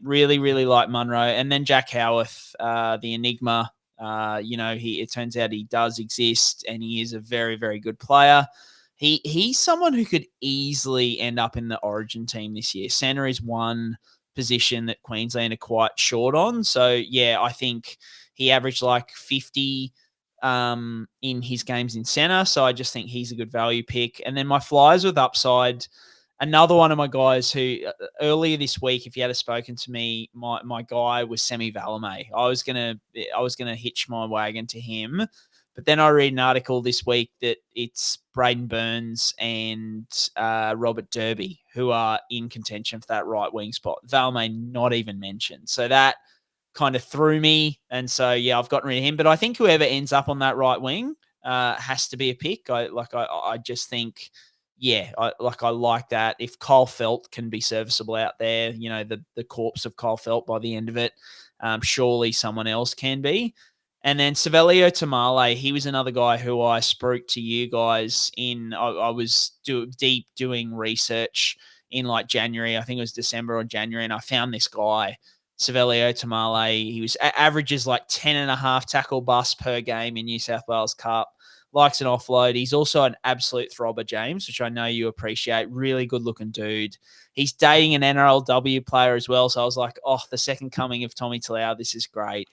really, really like Monroe. And then Jack Howarth, the Enigma, it turns out he does exist and he is a very, very good player. He's someone who could easily end up in the Origin team this year. Centre is one position that Queensland are quite short on. So, I think he averaged 50 in his games in centre. So I just think he's a good value pick. And then my flyers with upside, another one of my guys who earlier this week, if you had spoken to me, my guy was Semi Valame. I was gonna hitch my wagon to him. But then I read an article this week that it's Braden Burns and Robert Derby who are in contention for that right wing spot. Valme not even mentioned. So that kind of threw me. And so, I've gotten rid of him. But I think whoever ends up on that right wing has to be a pick. I just think, yeah, I like that. If Kyle Felt can be serviceable out there, the corpse of Kyle Felt by the end of it, surely someone else can be. And then Savelio Tamale, he was another guy who I spoke to you guys in. I was deep doing research in like January. I think it was December or January, and I found this guy, Savelio Tamale. He was averages like 10.5 tackle busts per game in New South Wales Cup. Likes an offload. He's also an absolute throbber, James, which I know you appreciate. Really good looking dude. He's dating an NRLW player as well. So I was like, oh, the second coming of Tommy Talau. This is great.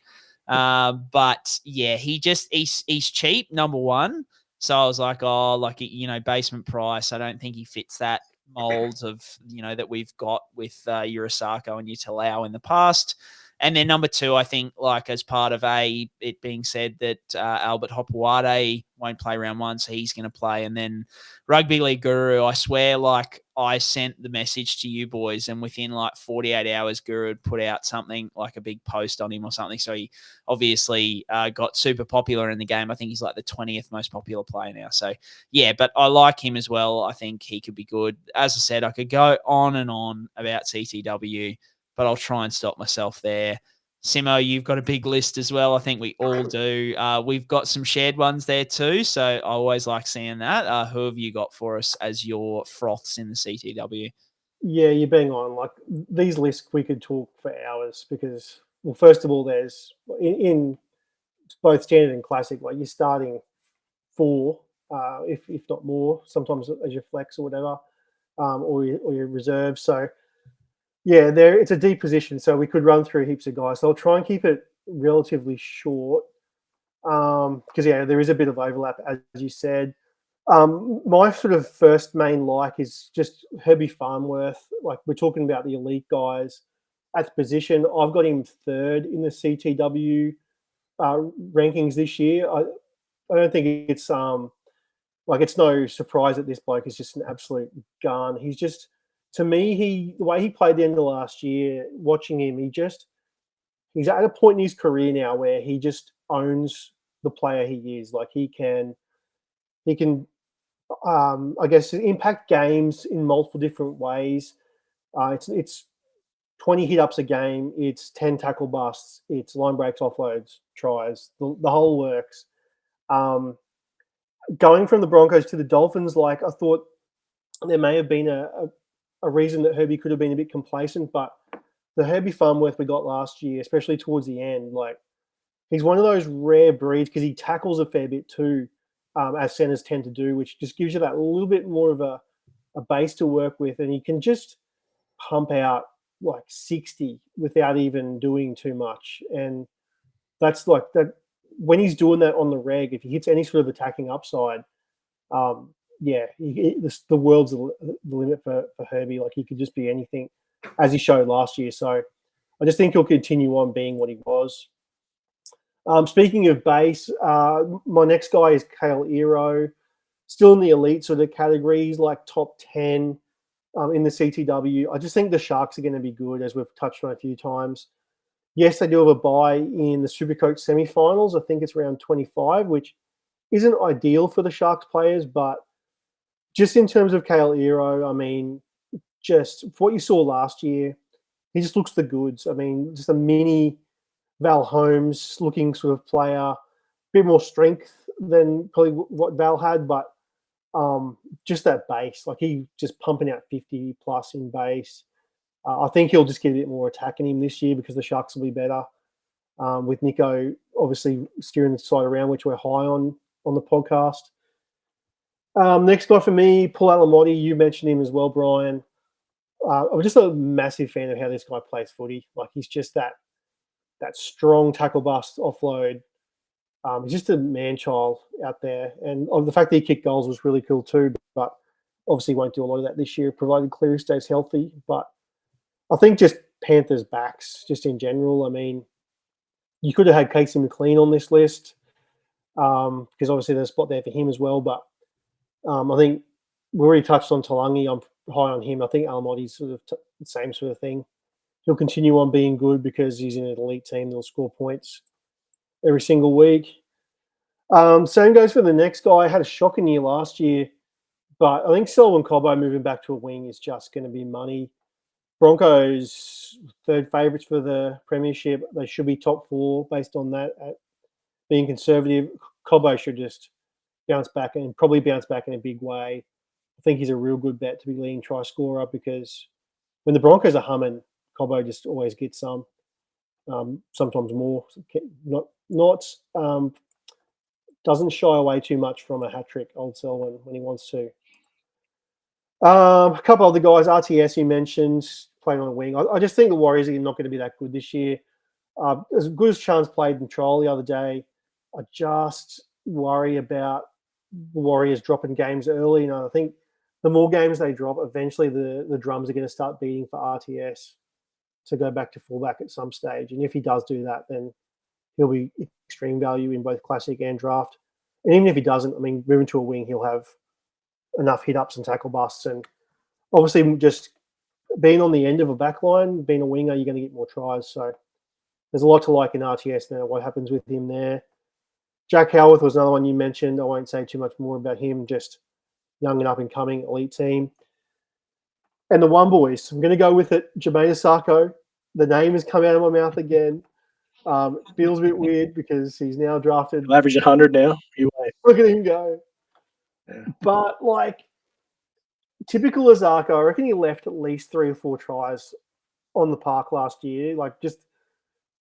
But yeah, he's cheap, number one. So I was like, basement price. I don't think he fits that mold of, that we've got with Urasako and Utalau in the past. And then number two, I think, like, as part of it being said that Albert Hopewade won't play round one, so he's going to play. And then Rugby League Guru, I swear, like, I sent the message to you boys, and within like 48 hours, Guru had put out something like a big post on him or something. So he obviously got super popular in the game. I think he's like the 20th most popular player now. So yeah, but I like him as well. I think he could be good. As I said, I could go on and on about CTW, but I'll try and stop myself there. Simo, you've got a big list as well. I think we all do. We've got some shared ones there too, so I always like seeing that. Who have you got for us as your froths in the CTW?
Yeah, you're bang on. Like, these lists, we could talk for hours because, well, first of all, there's in both standard and classic, like, you're starting 4, if not more, sometimes as your flex or whatever, or your reserve. So yeah, it's a deep position, so we could run through heaps of guys. So I'll try and keep it relatively short because, yeah, there is a bit of overlap, as you said. My sort of first main is just Herbie Farnworth. Like, we're talking about the elite guys at the position. I've got him 3rd in the CTW rankings this year. I don't think it's it's no surprise that this bloke is just an absolute gun. He's just, to me, the way he played the end of last year, watching him, he's at a point in his career now where he just owns the player he is. Like, he can I guess, impact games in multiple different ways. It's 20 hit ups a game. It's 10 tackle busts. It's line breaks, offloads, tries. The whole works. Going from the Broncos to the Dolphins, like, I thought there may have been a reason that Herbie could have been a bit complacent, but the Herbie Farnworth we got last year, especially towards the end, like, he's one of those rare breeds because he tackles a fair bit too, as centers tend to do, which just gives you that little bit more of a base to work with, and he can just pump out like 60 without even doing too much. And that's like that when he's doing that on the reg, if he hits any sort of attacking upside, the world's the limit for Herbie. Like, he could just be anything, as he showed last year. So I just think he'll continue on being what he was. Speaking of base, my next guy is Kale Ero, still in the elite sort of categories, like top 10 in the CTW. I just think the Sharks are going to be good, as we've touched on a few times. Yes, they do have a bye in the SuperCoach semi-finals. I think it's around 25, which isn't ideal for the Sharks players, but just in terms of Kale Ero, I mean, just what you saw last year, he just looks the goods. I mean, just a mini Val Holmes looking sort of player, a bit more strength than probably what Val had, but just that base, like, he just pumping out 50 plus in base. I think he'll just get a bit more attack in him this year because the Sharks will be better, with Nico obviously steering the side around, which we're high on the podcast. Next guy for me, Paul Alamotti. You mentioned him as well, Brien. I'm just a massive fan of how this guy plays footy. Like, he's just that strong tackle bust offload. He's just a man-child out there. And the fact that he kicked goals was really cool too, but obviously won't do a lot of that this year, provided Cleary stays healthy. But I think just Panthers backs, just in general. I mean, you could have had Casey McLean on this list because obviously there's a spot there for him as well. But I think we already touched on Talangi. I'm high on him. I think Alamotti's sort of the same sort of thing. He'll continue on being good because he's in an elite team that'll score points every single week. Same goes for the next guy. Had a shocking year last year, But I think Selwyn Cobbo moving back to a wing is just going to be money. Broncos third favourites for the premiership. They should be top 4 based on that. Being conservative, Cobbo should just bounce back and probably bounce back in a big way. I think he's a real good bet to be leading try scorer because when the Broncos are humming, Cobbo just always gets some, sometimes more. Doesn't shy away too much from a hat trick, old Selwyn, when he wants to. A couple other guys, RTS you mentioned, playing on a wing. I just think the Warriors are not going to be that good this year. As good as Chance played in trial the other day, I just worry about the Warriors dropping games early. I think the more games they drop, eventually the drums are going to start beating for RTS to go back to fullback at some stage. And if he does do that, then he'll be extreme value in both classic and draft. And even if he doesn't, moving to a wing, he'll have enough hit-ups and tackle busts. And obviously just being on the end of a back line, being a winger, you're going to get more tries. So there's a lot to like in RTS now, what happens with him there. Jack Howarth was another one you mentioned. I won't say too much more about him, just young and up-and-coming elite team. And the one boys, I'm going to go with it, Jermaine Asako. The name has come out of my mouth again. It feels a bit weird because he's now drafted.
He'll average 100 now.
Look at him go. Yeah. But, typical Asako, I reckon he left at least 3 or 4 tries on the park last year.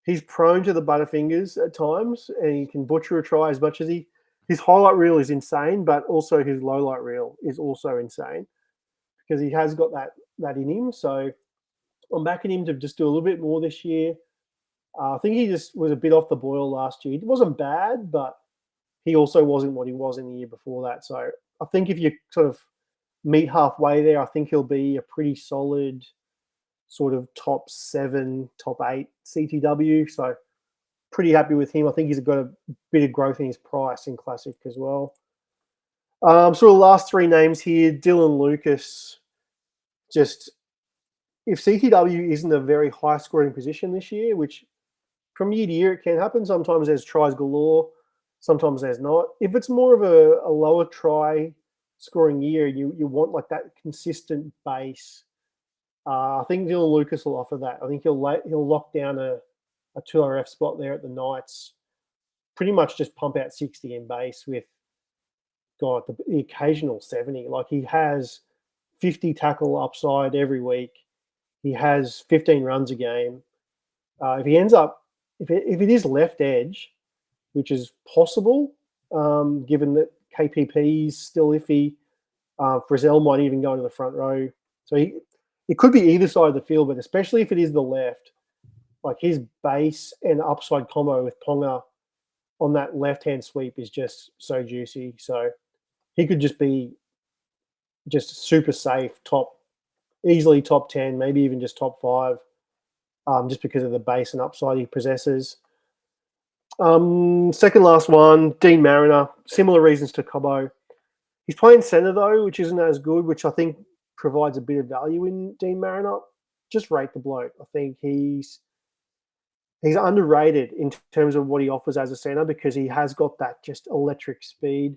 He's prone to the butterfingers at times, and he can butcher a try as much as his highlight reel is insane, but also his low light reel is also insane because he has got that in him. So I'm backing him to just do a little bit more this year. I think he just was a bit off the boil last year. It wasn't bad, but he also wasn't what he was in the year before that. So I think if you sort of meet halfway there, I think he'll be a pretty solid sort of top 7, top 8 CTW. So pretty happy with him. I think he's got a bit of growth in his price in Classic as well. So the last 3 names here, Dylan Lucas. Just if CTW isn't a very high scoring position this year, which from year to year it can happen. Sometimes there's tries galore, sometimes there's not. If it's more of a lower try scoring year, you want that consistent base. I think Dylan Lucas will offer that. I think he'll lock down a 2RF spot there at the Knights. Pretty much just pump out 60 in base with, the occasional 70. He has 50 tackle upside every week. He has 15 runs a game. If he ends up, if it is left edge, which is possible, given that KPP is still iffy, Frizzell might even go into the front row. So it could be either side of the field, but especially if it is the left, his base and upside combo with Ponga on that left-hand sweep is just so juicy. So he could just be just super safe, easily top 10, maybe even just top 5, just because of the base and upside he possesses. Second last one, Dean Mariner. Similar reasons to Cobbo. He's playing centre though, which isn't as good, which I think provides a bit of value in Dean Mariner. Just rate the bloke. I think he's underrated in terms of what he offers as a centre because he has got that just electric speed.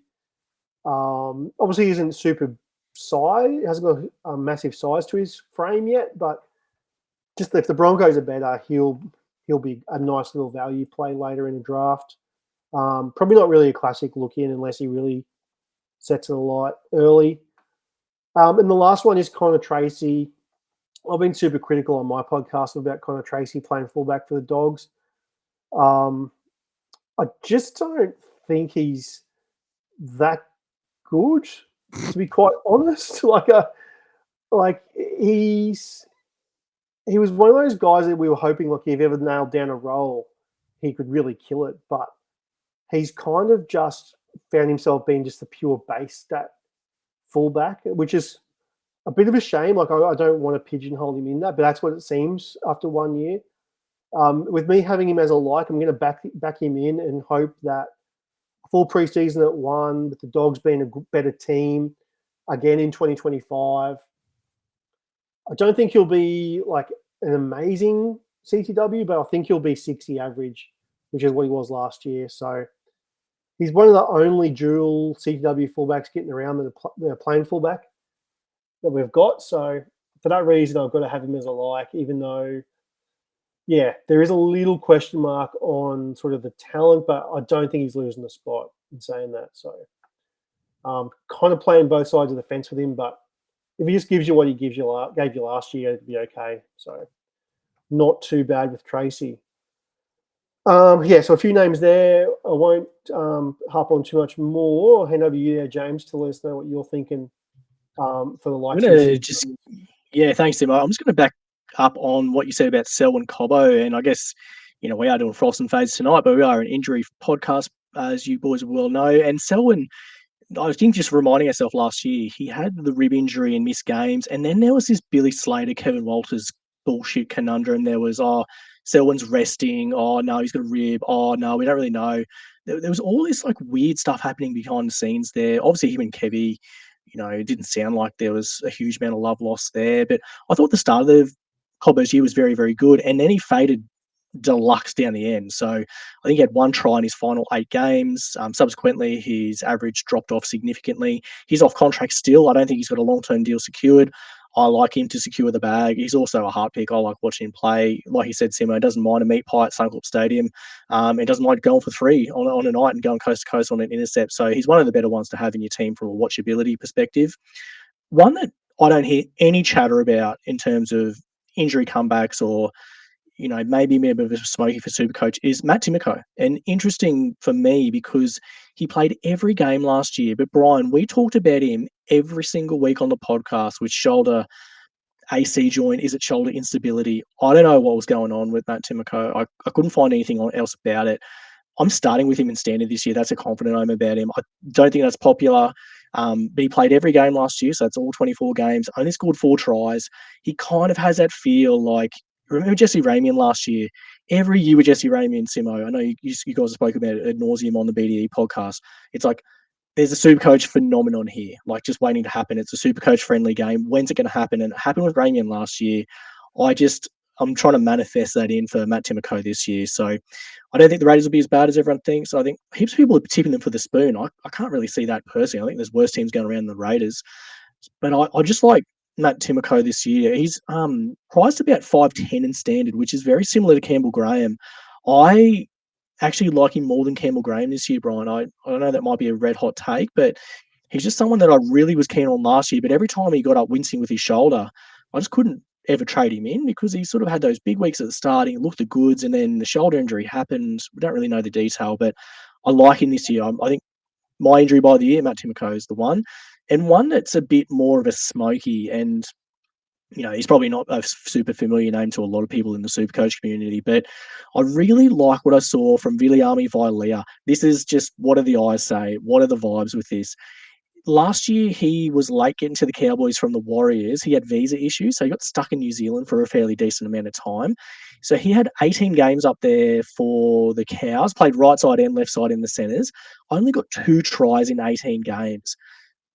Obviously, he isn't super size. He hasn't got a massive size to his frame yet, but just if the Broncos are better, he'll be a nice little value play later in the draft. Probably not really a classic look in unless he really sets it alight early. And the last one is Connor Tracy. I've been super critical on my podcast about Connor Tracy playing fullback for the Dogs. I just don't think he's that good, to be quite honest. He was one of those guys that we were hoping, if he ever nailed down a role, he could really kill it. But he's kind of just found himself being just a pure base stat fullback, which is a bit of a shame. I don't want to pigeonhole him in that, but that's what it seems after 1 year. With me having him as a like, I'm going to back him in and hope that full preseason at 1, with the Dogs being a better team again in 2025. I don't think he'll be an amazing CTW, but I think he'll be 60 average, which is what he was last year. So He's one of the only dual CTW fullbacks getting around that are playing fullback that we've got. So for that reason, I've got to have him as a like, even though, yeah, there is a little question mark on sort of the talent, but I don't think he's losing the spot in saying that. So kind of playing both sides of the fence with him, but if he just gives you what he gave you last year, it'd be okay. So not too bad with Tracy. So a few names there. I won't harp on too much more. I'll hand over to you there, James, to let us know what you're thinking for the likes of
thanks, Tim. I'm just going to back up on what you said about Selwyn Cobbo, and I guess, we are doing Froths and Fades tonight, but we are an injury podcast, as you boys well know, and Selwyn, I think just reminding ourselves last year, he had the rib injury and missed games. And then there was this Billy Slater, Kevin Walters bullshit conundrum. There was, Selwyn's resting. Oh, no, he's got a rib. Oh, no, we don't really know. There was all this like weird stuff happening behind the scenes there. Obviously, him and Kevy, it didn't sound like there was a huge amount of love lost there. But I thought the start of the Cobbo's year was very, very good. And then he faded deluxe down the end. So I think he had one try in his final 8 games. Subsequently, his average dropped off significantly. He's off contract still. I don't think he's got a long-term deal secured. I like him to secure the bag. He's also a heart pick. I like watching him play. Like he said, Simo doesn't mind a meat pie at Suncorp Stadium. He doesn't mind going for 3 on a night and going coast to coast on an intercept. So he's one of the better ones to have in your team from a watchability perspective. One that I don't hear any chatter about in terms of injury comebacks or maybe a bit of a smoky for SuperCoach is Matt Timoko. And interesting for me because he played every game last year. But Brien, we talked about him every single week on the podcast with shoulder AC joint. Is it shoulder instability? I don't know what was going on with Matt Timoko. I couldn't find anything else about it. I'm starting with him in standard this year. That's a confident I'm about him. I don't think that's popular. But he played every game last year, so that's all 24 games. Only scored 4 tries. He kind of has that feel like, remember Jesse Ramian last year? Every year with Jesse Ramian, Simo, I know you guys spoke about it ad nauseum on the BDE podcast. It's like there's a SuperCoach phenomenon here, like just waiting to happen. It's a SuperCoach friendly game. When's it going to happen? And it happened with Ramian last year. I'm trying to manifest that in for Matt Timoko this year. So I don't think the Raiders will be as bad as everyone thinks. I think heaps of people are tipping them for the spoon. I can't really see that personally. I think there's worse teams going around than the Raiders. But I just like Matt Timoko this year. He's priced about 5'10" in standard, which is very similar to Campbell Graham. I actually like him more than Campbell Graham this year, Brien. I know that might be a red hot take, but he's just someone that I really was keen on last year. But every time he got up wincing with his shoulder, I just couldn't ever trade him in because he sort of had those big weeks at the start. He looked the goods, and then the shoulder injury happened. We don't really know the detail, but I like him this year. I think my injury by the year, Matt Timoko is the one. And one that's a bit more of a smoky, and he's probably not a super familiar name to a lot of people in the SuperCoach community, but I really like what I saw from Viliami Vailea. This is just, what do the eyes say? What are the vibes with this? Last year, he was late getting to the Cowboys from the Warriors. He had visa issues, so he got stuck in New Zealand for a fairly decent amount of time. So he had 18 games up there for the Cows, played right side and left side in the centres. Only got 2 tries in 18 games.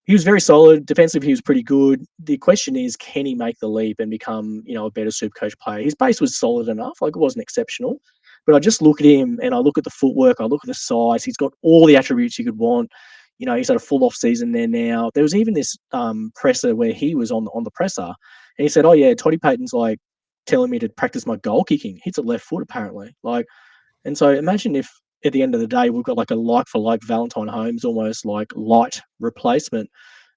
He was very solid. Defensively, he was pretty good. The question is, can he make the leap and become, a better SuperCoach player? His base was solid enough. Like, it wasn't exceptional. But I just look at him and I look at the footwork. I look at the size. He's got all the attributes you could want. He's had a full off season there now. There was even this presser where he was on the presser. And he said, oh, yeah, Toddy Payton's like telling me to practice my goal kicking. Hits it left foot, apparently. And so imagine if at the end of the day, we've got like a like-for-like Valentine Holmes, almost like light replacement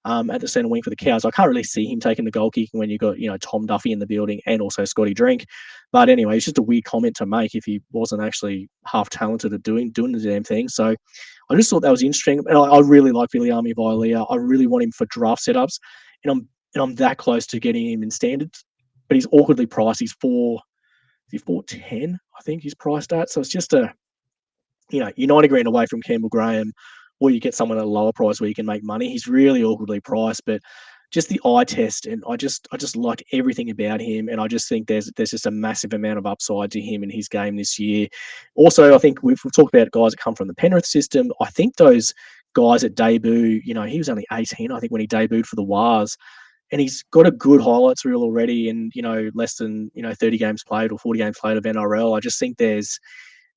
at the centre wing for the Cows. I can't really see him taking the goal kicking when you've got, Tom Duffy in the building and also Scotty Drink. But anyway, it's just a weird comment to make if he wasn't actually half talented at doing the damn thing. So I just thought that was interesting. And I really like Viliami Vailea. I really want him for draft setups. And I'm that close to getting him in standards. But he's awkwardly priced. He's 410, I think he's priced at. So it's just you're 90 grand away from Campbell Graham, or you get someone at a lower price where you can make money. He's really awkwardly priced, but just the eye test, and I just like everything about him, and I just think there's just a massive amount of upside to him in his game this year. Also, I think we've talked about guys that come from the Penrith system. I think those guys at debut, he was only 18, I think, when he debuted for the Wars, and he's got a good highlights reel already, and less than 30 games played or 40 games played of NRL. I just think there's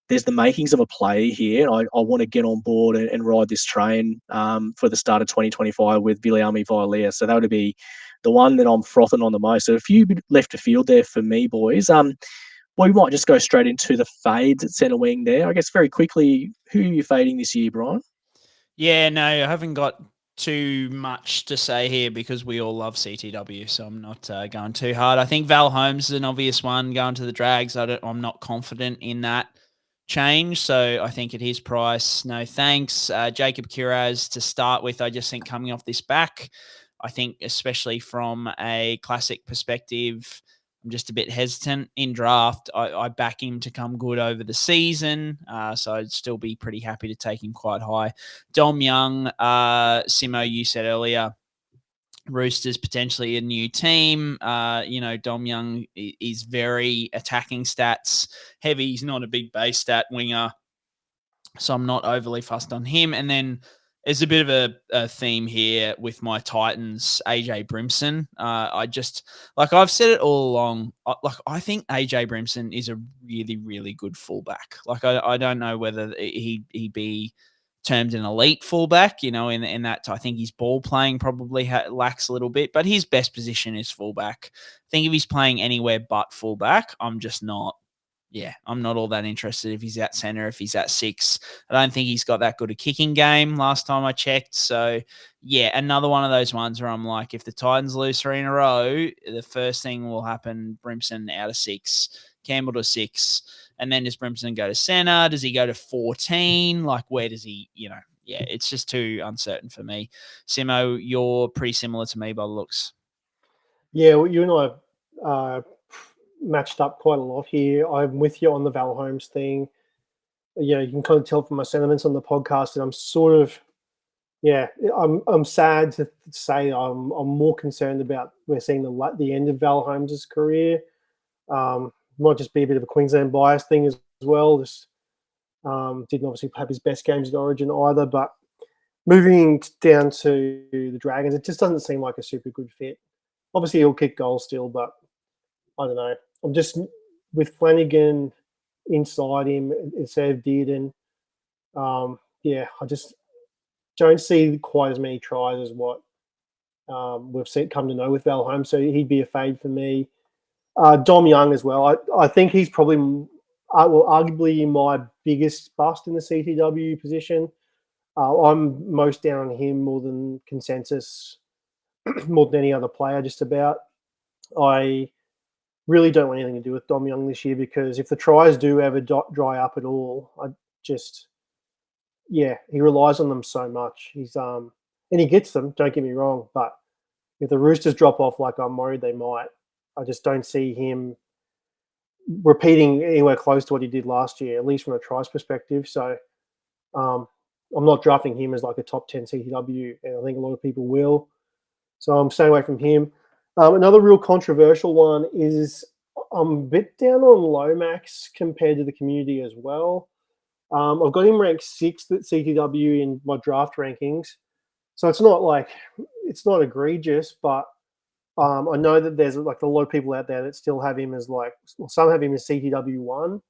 there's the makings of a play here. I want to get on board and ride this train for the start of 2025 with Viliami Vialia. So that would be the one that I'm frothing on the most. So a few left to field there for me, boys. We might just go straight into the fades at centre wing there. I guess very quickly, who are you fading this year, Brien?
Yeah, no, I haven't got too much to say here because we all love CTW, so I'm not going too hard. I think Val Holmes is an obvious one going to the Drags. I'm not confident in that change, so I think at his price, no thanks. Jacob Kiraz to start with, I just think coming off this back, I think especially from a classic perspective, I'm just a bit hesitant in draft. I back him to come good over the season, so I'd still be pretty happy to take him quite high. Dom Young, Simo, you said earlier, Roosters potentially a new team. Dom Young is very attacking stats heavy. He's not a big base stat winger, so I'm not overly fussed on him. And then there's a bit of a theme here with my Titans, AJ Brimson. I've said it all along. I think AJ Brimson is a really, really good fullback. I don't know whether he'd be termed an elite fullback, in that I think his ball playing probably lacks a little bit, but his best position is fullback. I think if he's playing anywhere but fullback, I'm not all that interested if he's at center, if he's at 6. I don't think he's got that good a kicking game last time I checked. So, yeah, another one of those ones where I'm like, if the Titans lose 3 in a row, the first thing will happen, Brimson out of 6, Campbell to 6, and then does Brimson go to center? Does he go to 14? Where does he, it's just too uncertain for me. Simo, you're pretty similar to me by the looks.
Yeah, well, you and I matched up quite a lot here. I'm with you on the Val Holmes thing. You can kind of tell from my sentiments on the podcast that I'm sort of, I'm sad to say I'm more concerned about we're seeing the end of Val Holmes' career. Might just be a bit of a Queensland bias thing as well. Just didn't obviously have his best games at Origin either, but moving down to the Dragons, it just doesn't seem like a super good fit. Obviously, he'll kick goals still, but I don't know. I'm just with Flanagan inside him instead of Dearden. I just don't see quite as many tries as what we've come to know with Val Holmes. So he'd be a fade for me. Dom Young as well. I think he's probably, arguably my biggest bust in the CTW position. I'm most down on him more than consensus, more than any other player, just about. I really don't want anything to do with Dom Young this year because if the tries do ever dry up at all, he relies on them so much. He's and he gets them, don't get me wrong, but if the Roosters drop off like I'm worried they might, I just don't see him repeating anywhere close to what he did last year, at least from a tries perspective. So I'm not drafting him as like a top 10 CTW, and I think a lot of people will. So I'm staying away from him. Another real controversial one is I'm a bit down on Lomax compared to the community as well. I've got him ranked 6th at CTW in my draft rankings. So it's not egregious, but I know that there's a lot of people out there that still have him as some have him as CTW 1.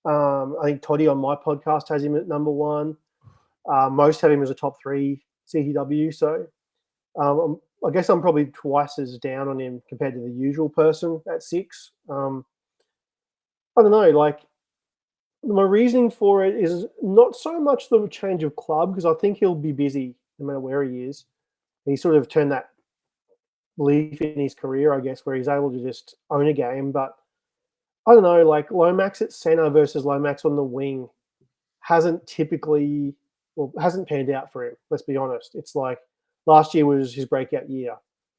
I think Toddy on my podcast has him at number 1. Most have him as a top 3 CTW. So I guess I'm probably twice as down on him compared to the usual person at 6. I don't know, my reasoning for it is not so much the change of club, because I think he'll be busy no matter where he is. He sort of turned that leaf in his career, I guess, where he's able to just own a game. But I don't know, Lomax at centre versus Lomax on the wing hasn't panned out for him. Let's be honest. It's like last year was his breakout year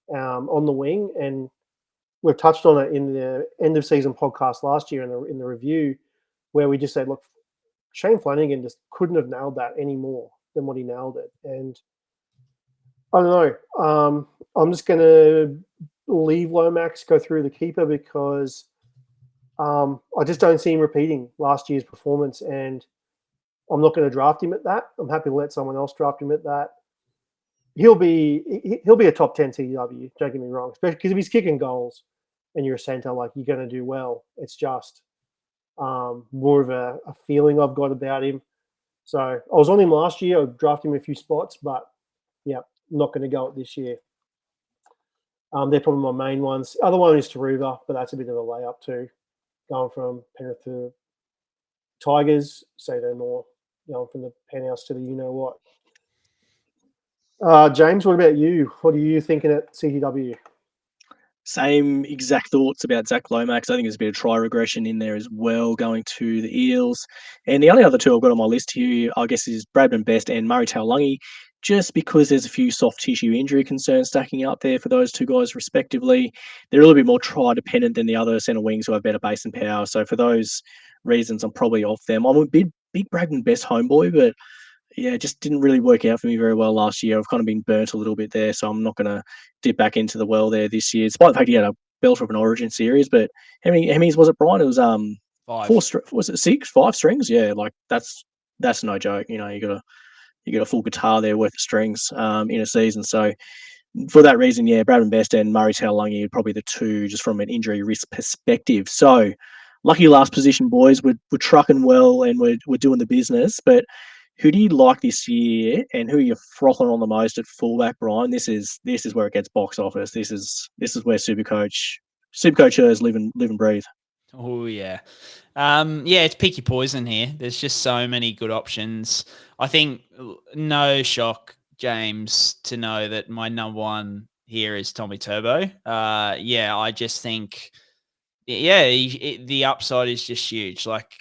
on the wing, and we've touched on it in the end of season podcast last year in the review, where we just said, look, Shane Flanagan just couldn't have nailed that any more than what he nailed it. And I don't know. I'm just going to leave Lomax go through the keeper because I just don't see him repeating last year's performance, and I'm not going to draft him at that. I'm happy to let someone else draft him at that. He'll be a top 10 CW, don't get me wrong, especially because if he's kicking goals and you're a centre, you're going to do well. It's just more of a feeling I've got about him. So I was on him last year. I drafted him a few spots, but yeah, not going to go it this year. They're probably my main ones. Other one is Taruva, but that's a bit of a layup too. Going from Penrith to Tigers, say no more. Going from the penthouse to the you-know-what. James, what about you? What are you thinking at CTW?
Same exact thoughts about Zach Lomax. I think there's a bit of try regression in there as well, going to the Eels. And the only other two I've got on my list here, I guess, is Bradman Best and Murray Taulagi, just because there's a few soft tissue injury concerns stacking up there for those two guys respectively. They're a little bit more try dependent than the other centre wings who have better base and power. So for those reasons, I'm probably off them. I'm a big Bradman Best homeboy, but yeah, it just didn't really work out for me very well last year. I've kind of been burnt a little bit there, so I'm not going to dip back into the well there this year. Despite the fact he had a belter of an Origin series, but how many was it, Brian? It was
5.
was it 6, 5 strings? Yeah, like that's no joke. You know, you got a full guitar there worth of strings in a season. So for that reason, yeah, Bradman Best and Murray Taulagi are probably the two just from an injury risk perspective. So lucky last position, boys. We're trucking well and we're doing the business, but who do you like this year, and who are you frothing on the most at fullback, Brian? This is where it gets box office. This is where Supercoachers live and breathe.
Oh yeah, it's pick your poison here. There's just so many good options. I think no shock, James, to know that my number one here is Tommy Turbo. I just think, the upside is just huge. Like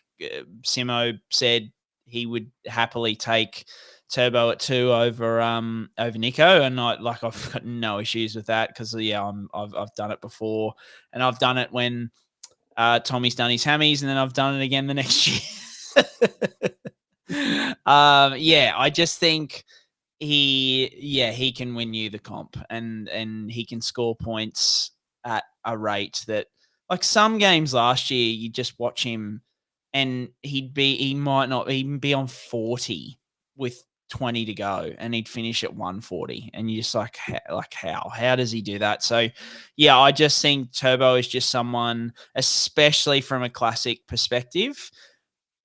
Simo said, he would happily take Turbo at 2 over Nico, and I've got no issues with that because I've done it before, and I've done it when Tommy's done his hammies, and then I've done it again the next year. I just think he can win you the comp, and he can score points at a rate that, like some games last year, you just watch him and he might not even be on 40 with 20 to go, and he'd finish at 140, and you're just like how does he do that? So yeah, I just think Turbo is just someone, especially from a classic perspective,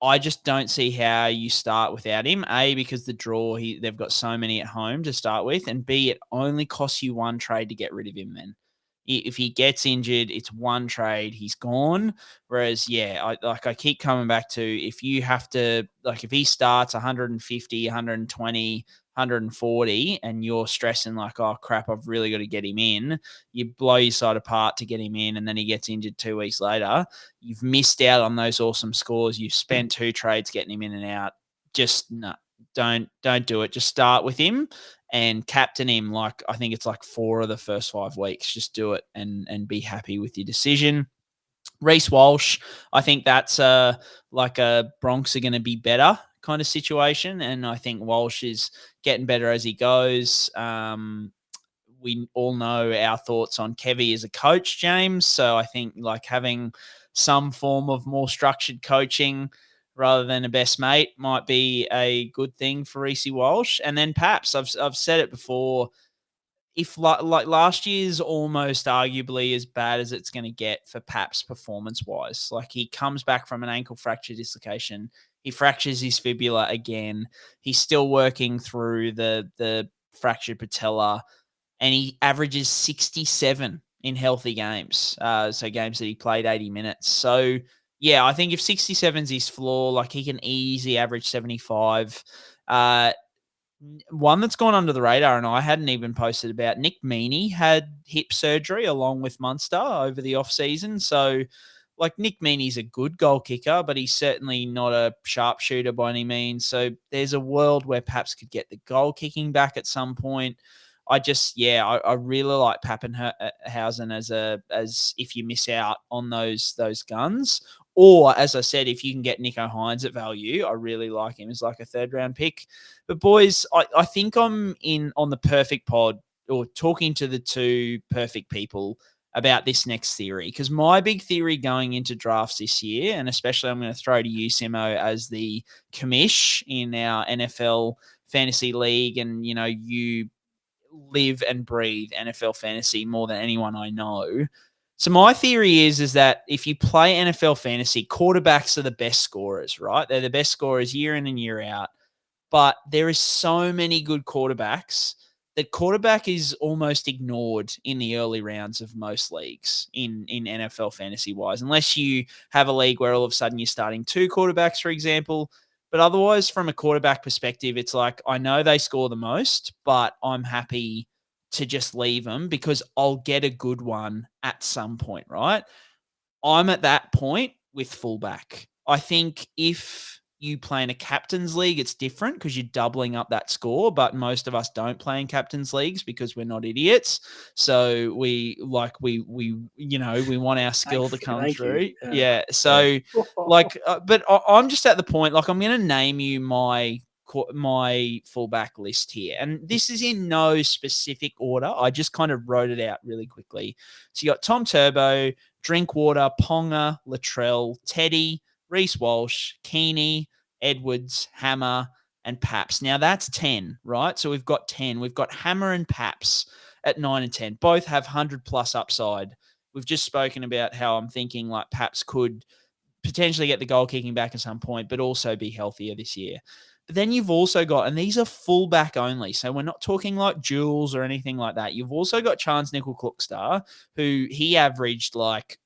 I just don't see how you start without him. A, because the draw, they've got so many at home to start with, and B, it only costs you one trade to get rid of him. Then, if he gets injured, it's one trade, he's gone. Whereas, I keep coming back to, if you have to, like, if he starts 150, 120, 140, and you're stressing like, oh crap, I've really got to get him in, you blow your side apart to get him in, and then he gets injured 2 weeks later. You've missed out on those awesome scores. You've spent 2 trades getting him in and out. Just no, don't do it. Just start with him and captain him. Like, I think it's like 4 of the first 5 weeks. Just do it and be happy with your decision. Reece Walsh, I think that's like a Bronx are going to be better kind of situation, and I think Walsh is getting better as he goes. We all know our thoughts on Kevy as a coach, James. So I think like having some form of more structured coaching rather than a best mate might be a good thing for Reece Walsh. And then perhaps I've said it before, if like last year's almost arguably as bad as it's going to get for Paps performance wise. Like, he comes back from an ankle fracture dislocation. He fractures his fibula again. He's still working through the fractured patella, and he averages 67 in healthy games. So games that he played 80 minutes. So yeah, I think if 67's his floor, like, he can easily average 75. One that's gone under the radar, and I hadn't even posted about, Nick Meaney had hip surgery along with Munster over the off season. So like, Nick Meaney's a good goal kicker, but he's certainly not a sharpshooter by any means. So there's a world where Paps could get the goal kicking back at some point. I really like Pappenhausen as if you miss out on those guns. Or, as I said, if you can get Nico Hines at value, I really like him as like a 3rd round pick. But boys, I think I'm in on the perfect pod, or talking to the 2 perfect people about this next theory. Because my big theory going into drafts this year, and especially I'm going to throw to you, Simo, as the commish in our NFL fantasy league, and you live and breathe NFL fantasy more than anyone I know. So my theory is that if you play NFL fantasy, quarterbacks are the best scorers, right? They're the best scorers year in and year out. But there is so many good quarterbacks that quarterback is almost ignored in the early rounds of most leagues in NFL fantasy wise, unless you have a league where all of a sudden you're starting 2 quarterbacks, for example. But otherwise, from a quarterback perspective, it's like, I know they score the most, but I'm happy to just leave them because I'll get a good one at some point, right? I'm at that point with fullback. I think if you play in a captain's league, it's different because you're doubling up that score, but most of us don't play in captain's leagues because we're not idiots. So we want our skill to come
Thank you.
through. Yeah. So but I'm just at the point, like, I'm going to name you my fullback list here. And this is in no specific order. I just kind of wrote it out really quickly. So you got Tom Turbo, Drinkwater, Ponga, Latrell, Teddy, Reece Walsh, Keeney, Edwards, Hammer, and Paps. Now that's 10, right? So we've got 10. We've got Hammer and Paps at 9 and 10. Both have 100+ upside. We've just spoken about how I'm thinking like Paps could potentially get the goal kicking back at some point, but also be healthier this year. But then you've also got, and these are fullback only, so we're not talking like Jules or anything like that. You've also got Chance Nickel-Klukstar, who he averaged like,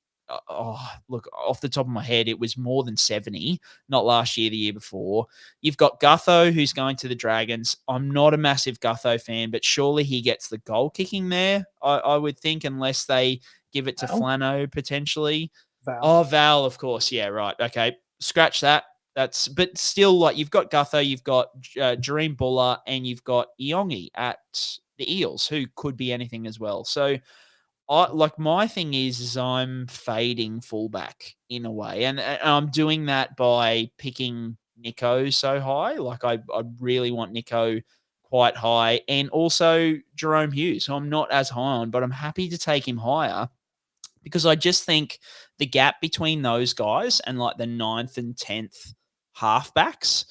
look, off the top of my head, it was more than 70, not last year, the year before. You've got Gutho, who's going to the Dragons. I'm not a massive Gutho fan, but surely he gets the goal kicking there, I would think, unless they give it to Flano potentially.
Val.
Oh, Val, of course. Yeah, right. Okay. Scratch that. But still, like, you've got Gutho, you've got Jareem Buller, and you've got Iongi at the Eels, who could be anything as well. So, my thing is I'm fading fullback in a way, and I'm doing that by picking Nico so high. Like, I really want Nico quite high, and also Jerome Hughes, who I'm not as high on, but I'm happy to take him higher, because I just think the gap between those guys and like the 9th and 10th halfbacks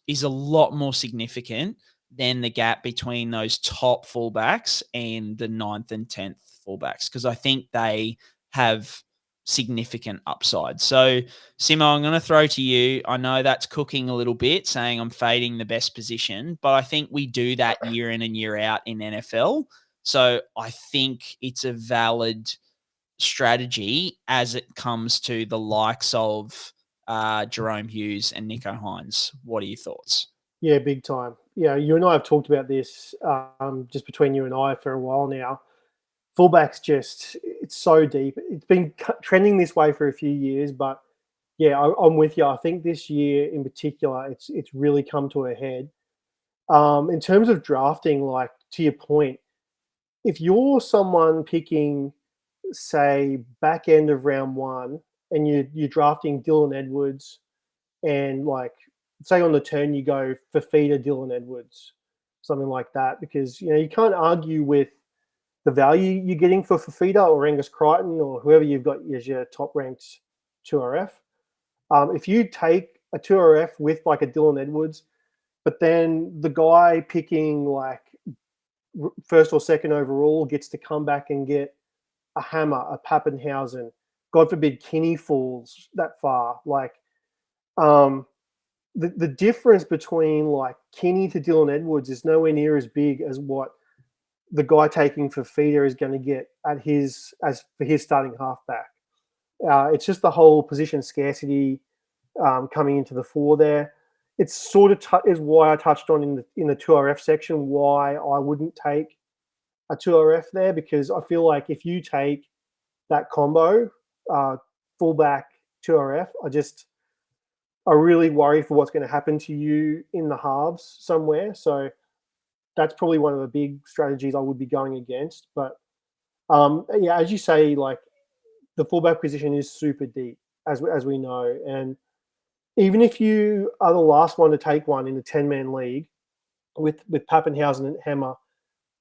is a lot more significant than the gap between those top fullbacks and the 9th and 10th fullbacks, because I think they have significant upside. So, Simo, I'm going to throw to you. I know that's cooking a little bit, saying I'm fading the best position, but I think we do that year in and year out in NFL. So I think it's a valid strategy as it comes to the likes of Jerome Hughes and Nico Hines. What are your thoughts?
Yeah, big time. Yeah, you and I have talked about this just between you and I for a while now. Fullback's it's so deep. It's been trending this way for a few years, but yeah, I'm with you. I think this year in particular, it's really come to a head. In terms of drafting, like, to your point, if you're someone picking, say, back end of round 1, and you're drafting Dylan Edwards, and like, say on the turn you go for feeder Dylan Edwards, something like that, because you can't argue with the value you're getting for Fafita or Angus Crichton or whoever you've got as your top ranked 2RF. If you take a 2RF with like a Dylan Edwards, but then the guy picking like first or second overall gets to come back and get a Hammer, a Pappenhausen, God forbid Kinney falls that far. Like, the difference between like Kinney to Dylan Edwards is nowhere near as big as what the guy taking for feeder is going to get for his starting halfback. It's just the whole position scarcity coming into the fore there. It's sort of is why I touched on in the 2RF section why I wouldn't take a 2RF there, because I feel like if you take that combo, fullback 2RF, I really worry for what's going to happen to you in the halves somewhere. So that's probably one of the big strategies I would be going against. But yeah, as you say, like, the fullback position is super deep, as we know, and even if you are the last one to take one in a 10-man league with Pappenhausen and Hammer,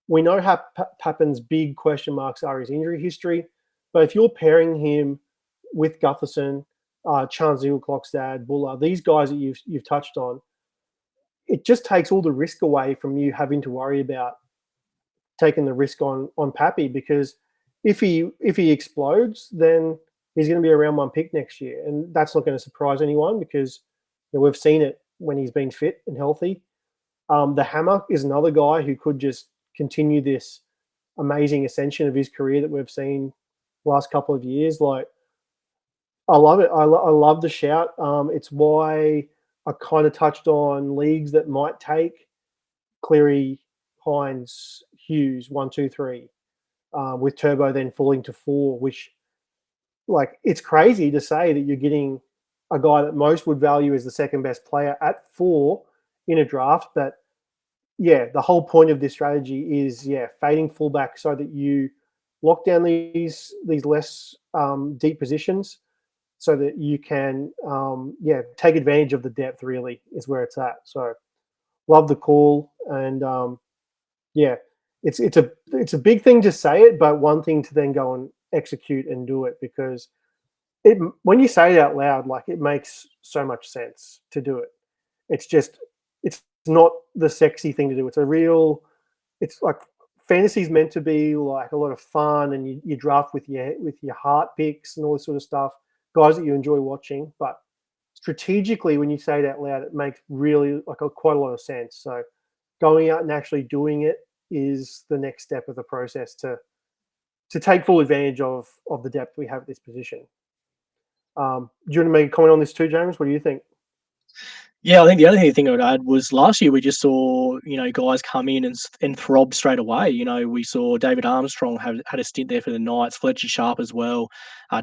we know how Pappen's big question marks are his injury history. But if you're pairing him with Gutherson, Chance Nickel-Klukstar, Buller, these guys that you've touched on, it just takes all the risk away from you having to worry about taking the risk on Pappy, because if he explodes, then he's going to be a round 1 pick next year, and that's not going to surprise anyone because we've seen it when he's been fit and healthy. The Hammer is another guy who could just continue this amazing ascension of his career that we've seen last couple of years. Like, I love it. I love the shout. It's why I kind of touched on leagues that might take Cleary, Hines, Hughes 1, 2, 3, with Turbo then falling to 4. Which, like, it's crazy to say that you're getting a guy that most would value as the second best player at 4 in a draft. But yeah, the whole point of this strategy is fading fullback so that you lock down these less deep positions, so that you can take advantage of the depth. Really is where it's at. So love the call, and it's a big thing to say it, but one thing to then go and execute and do it, because when you say it out loud, like, it makes so much sense to do it. It's not the sexy thing to do. It's like fantasy's meant to be like a lot of fun, and you draft with your heart picks and all this sort of stuff, guys that you enjoy watching. But strategically, when you say it out loud, it makes really quite a lot of sense. So going out and actually doing it is the next step of the process to take full advantage of the depth we have at this position. Do you want to make a comment on this too, James? What do you think?
Yeah, I think the only thing I would add was last year we just saw, guys come in and throb straight away. We saw David Armstrong had a stint there for the Knights, Fletcher Sharp as well,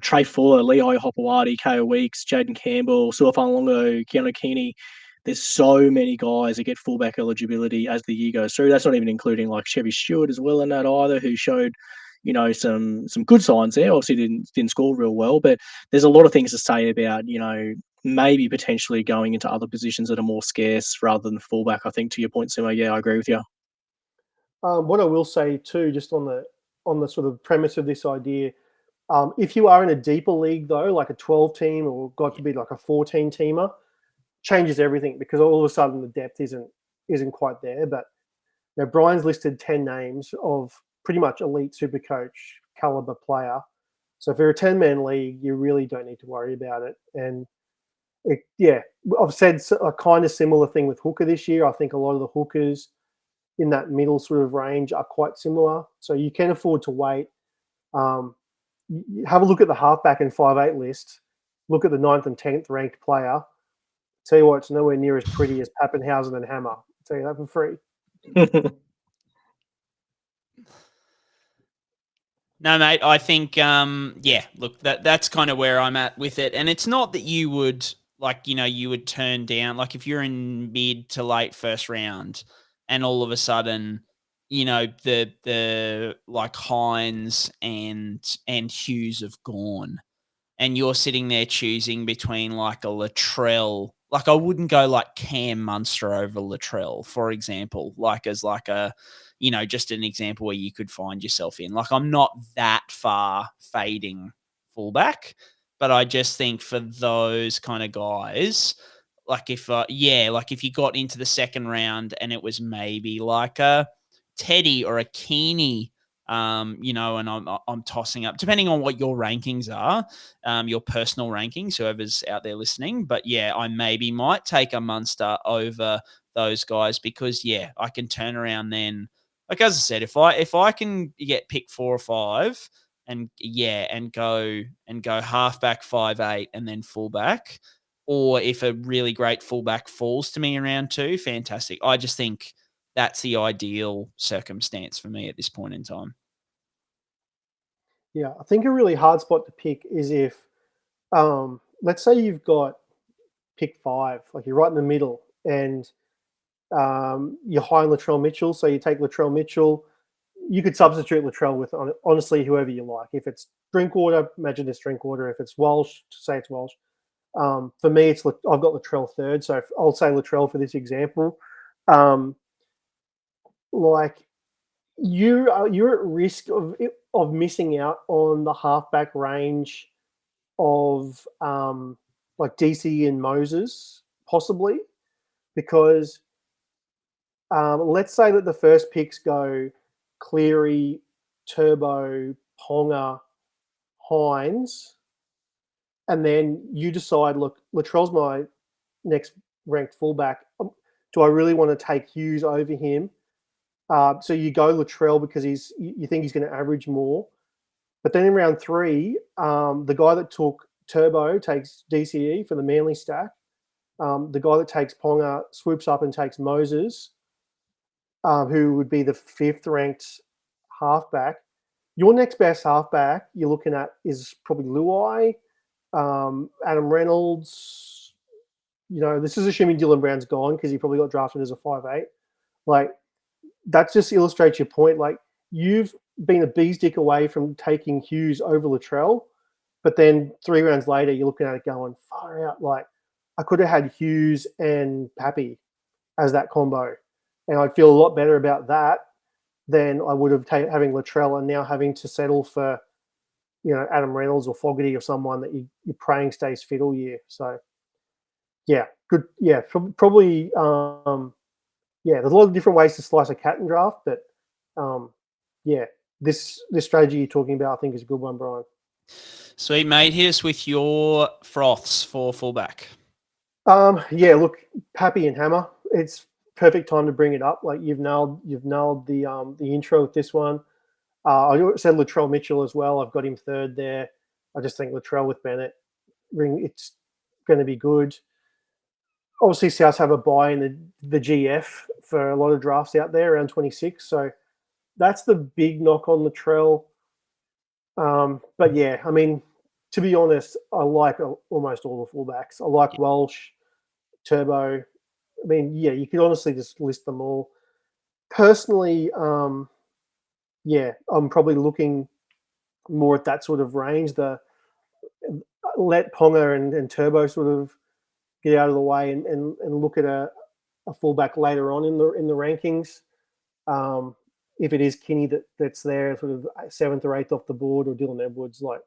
Trey Fuller, Lehigh Hopewadi, Ko Weeks, Jaden Campbell, Suafalongo, Keanu Keeney. There's so many guys that get fullback eligibility as the year goes through. That's not even including like Chevy Stewart as well in that either, who showed some good signs there. Obviously didn't score real well, but there's a lot of things to say about maybe potentially going into other positions that are more scarce rather than fullback. I think to your point, Simo, yeah, I agree with you.
What I will say too, just on the sort of premise of this idea, if you are in a deeper league though, like a 12 team or got to be like a 14 teamer, changes everything, because all of a sudden the depth isn't quite there. But Brian's listed 10 names of pretty much elite SuperCoach caliber player. So if you're a 10-man league, you really don't need to worry about it. And I've said a kind of similar thing with hooker this year. I think a lot of the hookers in that middle sort of range are quite similar. So you can afford to wait. Have a look at the halfback and 5'8" list. Look at the 9th and 10th ranked player. Tell you what, it's nowhere near as pretty as Pappenhausen and Hammer. I'll tell you that for free.
No, mate, I think, look, that's kind of where I'm at with it. And it's not that you would, you would turn down, like, if you're in mid to late first round and all of a sudden, the like Hines and Hughes have gone, and you're sitting there choosing between like a Latrell, like I wouldn't go like Cam Munster over Latrell, for example, like as like a, just an example where you could find yourself in. Like, I'm not that far fading fullback, but I just think for those kind of guys, like if you got into the second round and it was maybe like a Teddy or a Keeney, and I'm tossing up, depending on what your rankings are, your personal rankings, whoever's out there listening. But yeah, I maybe might take a Munster over those guys, because I can turn around then. Like, as I said, if I can get pick 4 or 5 and go halfback 5'8" and then fullback, or if a really great fullback falls to me in round 2, fantastic. I just think that's the ideal circumstance for me at this point in time.
Yeah, I think a really hard spot to pick is if, let's say you've got pick 5, like you're right in the middle, and you're high on Latrell Mitchell, so you take Latrell Mitchell. You could substitute Latrell with, honestly, whoever you like. If it's Drinkwater, imagine it's Drinkwater. If it's Walsh, say it's Walsh. For me, I've got Latrell third, so I'll say Latrell for this example. You're at risk of missing out on the halfback range of like DC and Moses, possibly, because let's say that the first picks go Cleary, Turbo, Ponga, Hines, and then you decide, look, Latrell's my next ranked fullback. Do I really want to take Hughes over him? So you go Latrell because you think he's going to average more. But then in round 3, the guy that took Turbo takes DCE for the Manly stack. The guy that takes Ponga swoops up and takes Moses, who would be the 5th ranked halfback. Your next best halfback you're looking at is probably Luai, Adam Reynolds. This is assuming Dylan Brown's gone because he probably got drafted as a 5'8". Like, that just illustrates your point. Like, you've been a bee's dick away from taking Hughes over Latrell, but then 3 rounds later, you're looking at it going, far out. Like, I could have had Hughes and Pappy as that combo, and I'd feel a lot better about that than I would have having Latrell and now having to settle for, Adam Reynolds or Fogarty or someone that you're praying stays fit all year. So, yeah, good. Yeah, probably. There's a lot of different ways to slice a cat and draft, but this strategy you're talking about, I think, is a good one, Brian.
Sweet, mate. Hit us with your froths for fullback.
Look, Pappy and Hammer. It's perfect time to bring it up. Like, you've nailed the intro with this one. I said Latrell Mitchell as well. I've got him 3rd there. I just think Latrell with Bennett, it's going to be good. Obviously, Souths have a buy in the GF for a lot of drafts out there around 26. So that's the big knock on Latrell. But yeah, I mean, to be honest, I like almost all the fullbacks. I like Welsh, Turbo. I mean, yeah, you could honestly just list them all. Personally, I'm probably looking more at that sort of range. Let Ponga and Turbo sort of get out of the way and look at a fullback later on in the rankings. If it is Kinney that's there, sort of 7th or 8th off the board, or Dylan Edwards, like,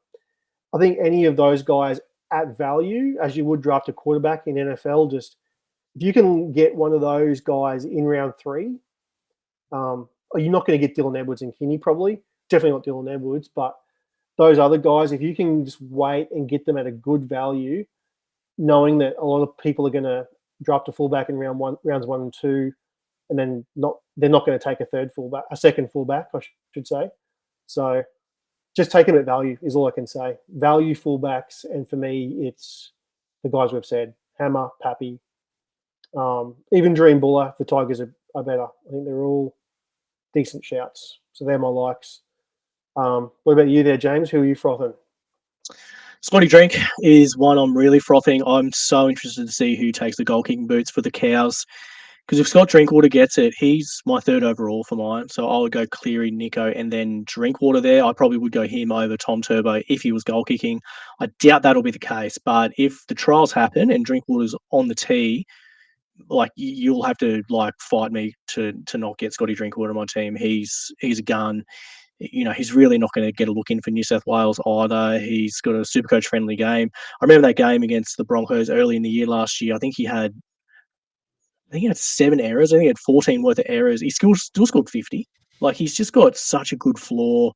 I think any of those guys at value, as you would draft a quarterback in NFL, just if you can get one of those guys in round 3, you're not going to get Dylan Edwards and Kinney probably. Definitely not Dylan Edwards, but those other guys, if you can just wait and get them at a good value, knowing that a lot of people are going to draft a fullback in rounds 1 and 2, and then they're not going to take a second fullback, I should say. So just take them at value is all I can say. Value fullbacks, and for me, it's the guys we've said: Hammer, Pappy, even Dream Buller. The Tigers are better. I think they're all decent shouts. So they're my likes. What about you there, James? Who are you frothing?
Scotty Drink is one I'm really frothing. I'm so interested to see who takes the goal kicking boots for the Cows. Because if Scott Drinkwater gets it, he's my 3rd overall for mine. So I would go Cleary, Nico, and then Drinkwater there. I probably would go him over Tom Turbo if he was goal kicking. I doubt that'll be the case. But if the trials happen and Drinkwater's on the tee, like, you'll have to fight me to not get Scotty Drinkwater on my team. He's a gun. He's really not going to get a look in for New South Wales either. He's got a SuperCoach friendly game. I remember that game against the Broncos early in the year last year. I think he had 7 errors. I think he had 14 worth of errors. He still scored 50. Like, he's just got such a good floor.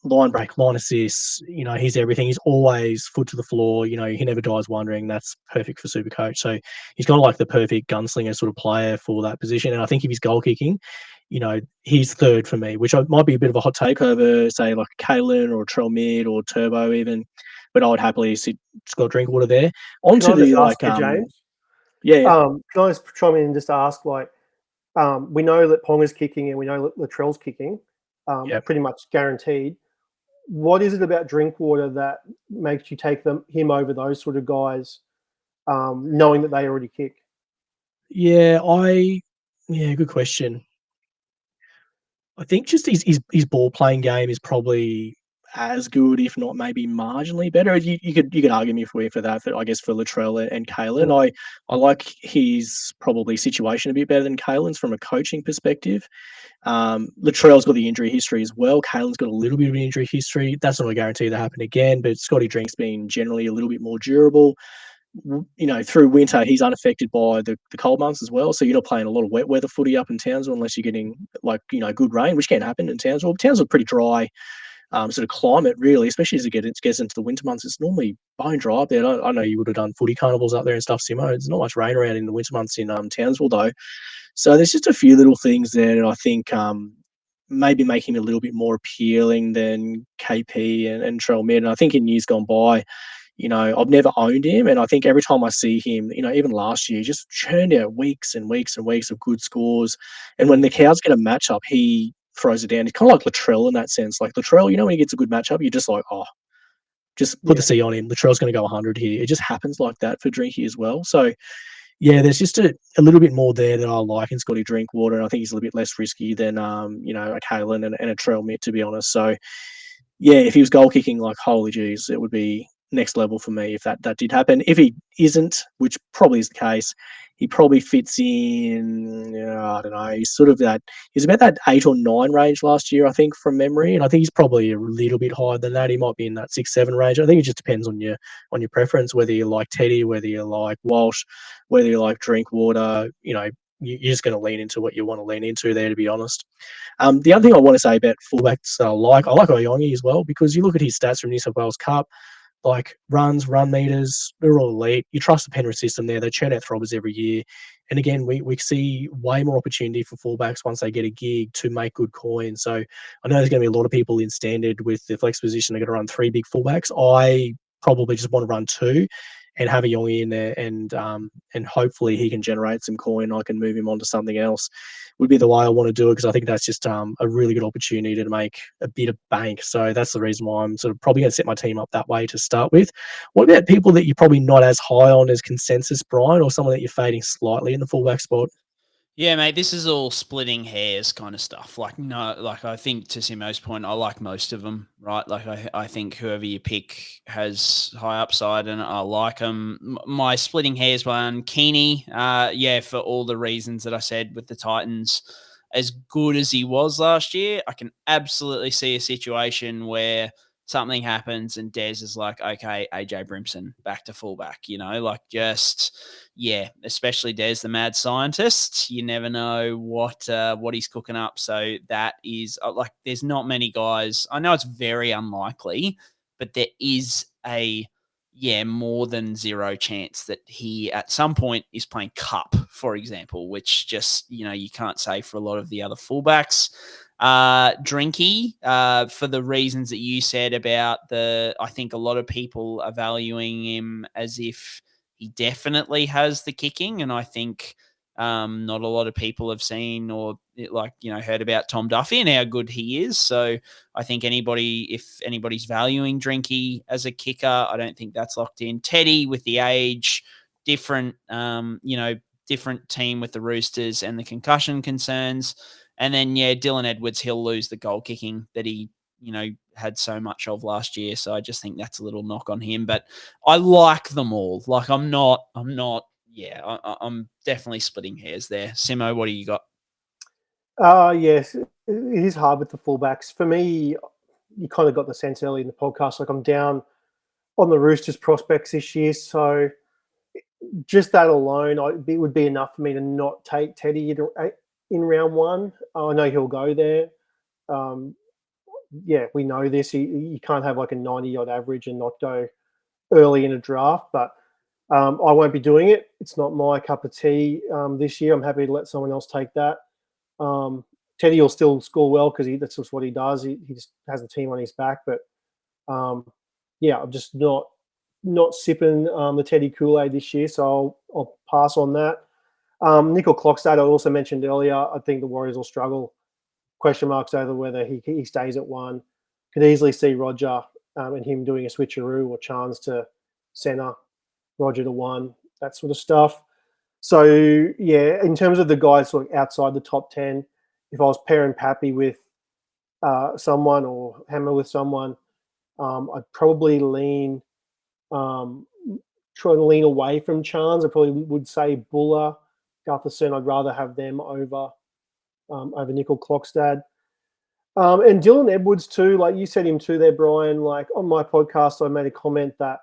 Line break, line assists. He's everything. He's always foot to the floor. He never dies wondering. That's perfect for SuperCoach. So he's kind of like the perfect gunslinger sort of player for that position. And I think if he's goal kicking, he's 3rd for me, which might be a bit of a hot take over, say, like Kalen or Trell Mid or Turbo even. But I would happily sit Scott Drinkwater there. Onto the
James.
Yeah.
Can I just chime in and just ask, we know that Ponga's kicking and we know that Latrell's kicking, pretty much guaranteed. What is it about Drinkwater that makes you take him over those sort of guys, knowing that they already kick?
Yeah, good question. I think just his ball playing game is probably as good, if not maybe marginally better. You could argue me for that. I guess for Latrell and Kalen, I like his probably situation a bit better than Kalen's from a coaching perspective. Latrell's got the injury history as well. Kalen's got a little bit of an injury history. That's not a guarantee that happen again, but Scotty Drink's been generally a little bit more durable. Through winter, he's unaffected by the cold months as well. So you're not playing a lot of wet weather footy up in Townsville unless you're getting good rain, which can happen in Townsville. Townsville's pretty dry sort of climate, really, especially as it gets into the winter months. It's normally bone dry up there. I know you would have done footy carnivals up there and stuff, Simo. There's not much rain around in the winter months in Townsville, though. So there's just a few little things there that I think maybe make him a little bit more appealing than KP and Trell Mid. And I think in years gone by, I've never owned him. And I think every time I see him, even last year, he just churned out weeks and weeks and weeks of good scores. And when the Cows get a matchup, he throws it down. He's kind of like Latrell in that sense. Like Latrell, when he gets a good matchup, you're just like, oh, just put the C on him. Latrell's going to go 100 here. It just happens like that for Drinky as well. So, yeah, there's just a little bit more there that I like in Scotty Drinkwater, and I think he's a little bit less risky than a Kalen and a Trell Mitt, to be honest. So, yeah, if he was goal kicking, like, holy geez, it would be next level for me if that did happen. If he isn't, which probably is the case, he probably fits in, I don't know, he's about that 8 or 9 range last year, I think, from memory, and I think he's probably a little bit higher than that. He might be in that 6-7 range. I think it just depends on your preference, whether you like Teddy, whether you like Walsh, whether you like Drinkwater. You're just going to lean into what you want to lean into there, to be honest. The other thing I want to say about fullbacks I like Oyongi as well, because you look at his stats from New South Wales Cup, like runs, run meters, they're all elite. You trust the Penrith system there. They churn out throbbers every year. And again, we see way more opportunity for fullbacks once they get a gig to make good coin. So I know there's going to be a lot of people in standard with the flex position. They're going to run 3 big fullbacks. I probably just want to run 2 and have a Yongi in there, and hopefully he can generate some coin. I can move him on to something else. Would be the way I want to do it, because I think that's just a really good opportunity to make a bit of bank. So that's the reason why I'm sort of probably going to set my team up that way to start with. What about people that you're probably not as high on as consensus, Brien, or someone that you're fading slightly in the fullback spot?
Yeah, mate, this is all splitting hairs kind of stuff. I think to Simo's point, I like most of them, right? Like I think whoever you pick has high upside, and I like them. My splitting hairs one, Keeney, for all the reasons that I said with the Titans, as good as he was last year, I can absolutely see a situation where something happens and Des is like, okay, AJ Brimson back to fullback, especially Des, the mad scientist. You never know what he's cooking up. So that is there's not many guys. I know it's very unlikely, but there is more than zero chance that he at some point is playing cup, for example, which just, you can't say for a lot of the other fullbacks. Drinky, for the reasons that you said about I think a lot of people are valuing him as if he definitely has the kicking. And I think not a lot of people have seen or heard about Tom Duffy and how good he is. So I think if anybody's valuing Drinky as a kicker, I don't think that's locked in. Teddy, with the age, different team with the Roosters and the concussion concerns. And then, Dylan Edwards, he'll lose the goal kicking that he, had so much of last year. So I just think that's a little knock on him. But I like them all. I'm definitely splitting hairs there. Simo, what do you got?
Yes, it is hard with the fullbacks. For me, you kind of got the sense early in the podcast, I'm down on the Roosters prospects this year. So just that alone, it would be enough for me to not take Teddy in round 1. I know he'll go there. We know this. You can't have like a 90-odd average and not go early in a draft, but I won't be doing it. It's not my cup of tea this year. I'm happy to let someone else take that. Teddy will still score well because that's just what he does. He just has the team on his back. But I'm just not sipping the Teddy Kool-Aid this year, so I'll pass on that. Nickel Clockstad, I also mentioned earlier, I think the Warriors will struggle. Question marks over whether he stays at 1. Could easily see Roger and him doing a switcheroo or Chance to centre, Roger to 1, that sort of stuff. So, in terms of the guys sort of outside the top 10, if I was pairing Pappy with someone or Hammer with someone, I'd probably try to lean away from Chance. I probably would say Buller, Gutherson. I'd rather have them over Nickel Clockstad. And Dylan Edwards too, like you said him too there, Brien. Like on my podcast, I made a comment that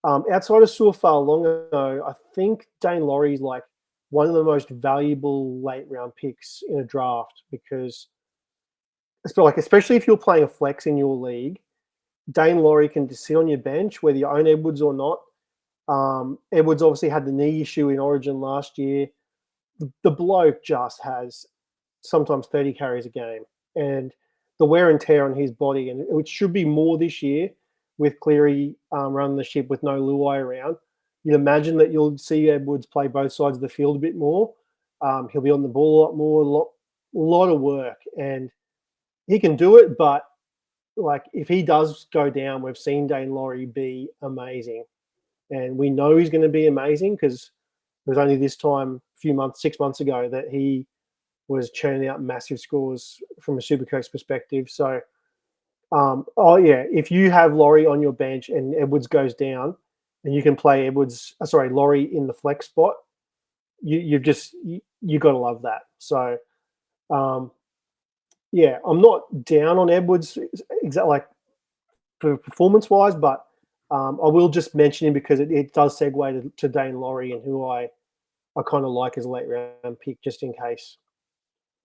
outside of Suafar Longo, I think Dane Laurie's like one of the most valuable late round picks in a draft because especially if you're playing a flex in your league, Dane Laurie can just sit on your bench, whether you own Edwards or not. Edwards obviously had the knee issue in Origin last year. The bloke just has sometimes 30 carries a game, and the wear and tear on his body, and it should be more this year with Cleary running the ship with no Luai around. You'd imagine that you'll see Edwards play both sides of the field a bit more. He'll be on the ball a lot more, a lot of work, and he can do it. But like, if he does go down, we've seen Dane Laurie be amazing, and we know he's going to be amazing because it was only this time, 6 months ago, that he was churning out massive scores from a SuperCoach perspective. So, if you have Laurie on your bench and Edwards goes down, and you can play Laurie in the flex spot, you got to love that. So, I'm not down on Edwards for performance wise, but I will just mention him because it does segue to Dane Laurie, and who I kind of like as a late round pick just in case,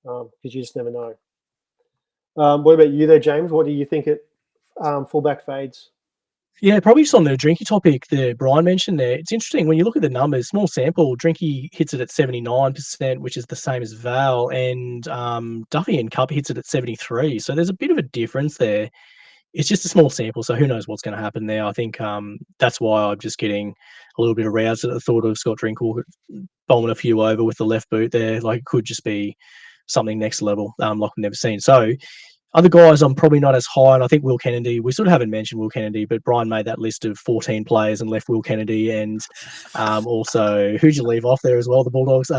because you just never know. What about you there, James? What do you think at fullback fades?
Yeah, probably just on the Drinky topic that Brien mentioned there. It's interesting when you look at the numbers, small sample, Drinky hits it at 79%, which is the same as Val, and Duffy and Cup hits it at 73%. So there's a bit of a difference there. It's just a small sample, so who knows what's going to happen there. I think that's why I'm just getting a little bit aroused at the thought of Scott Drinkle bombing a few over with the left boot there. Like, it could just be something next level, like we've never seen. So other guys I'm probably not as high on. I think Will Kennedy, we sort of haven't mentioned Will Kennedy, but Brien made that list of 14 players and left Will Kennedy, and also, who'd you leave off there as well? The Bulldogs,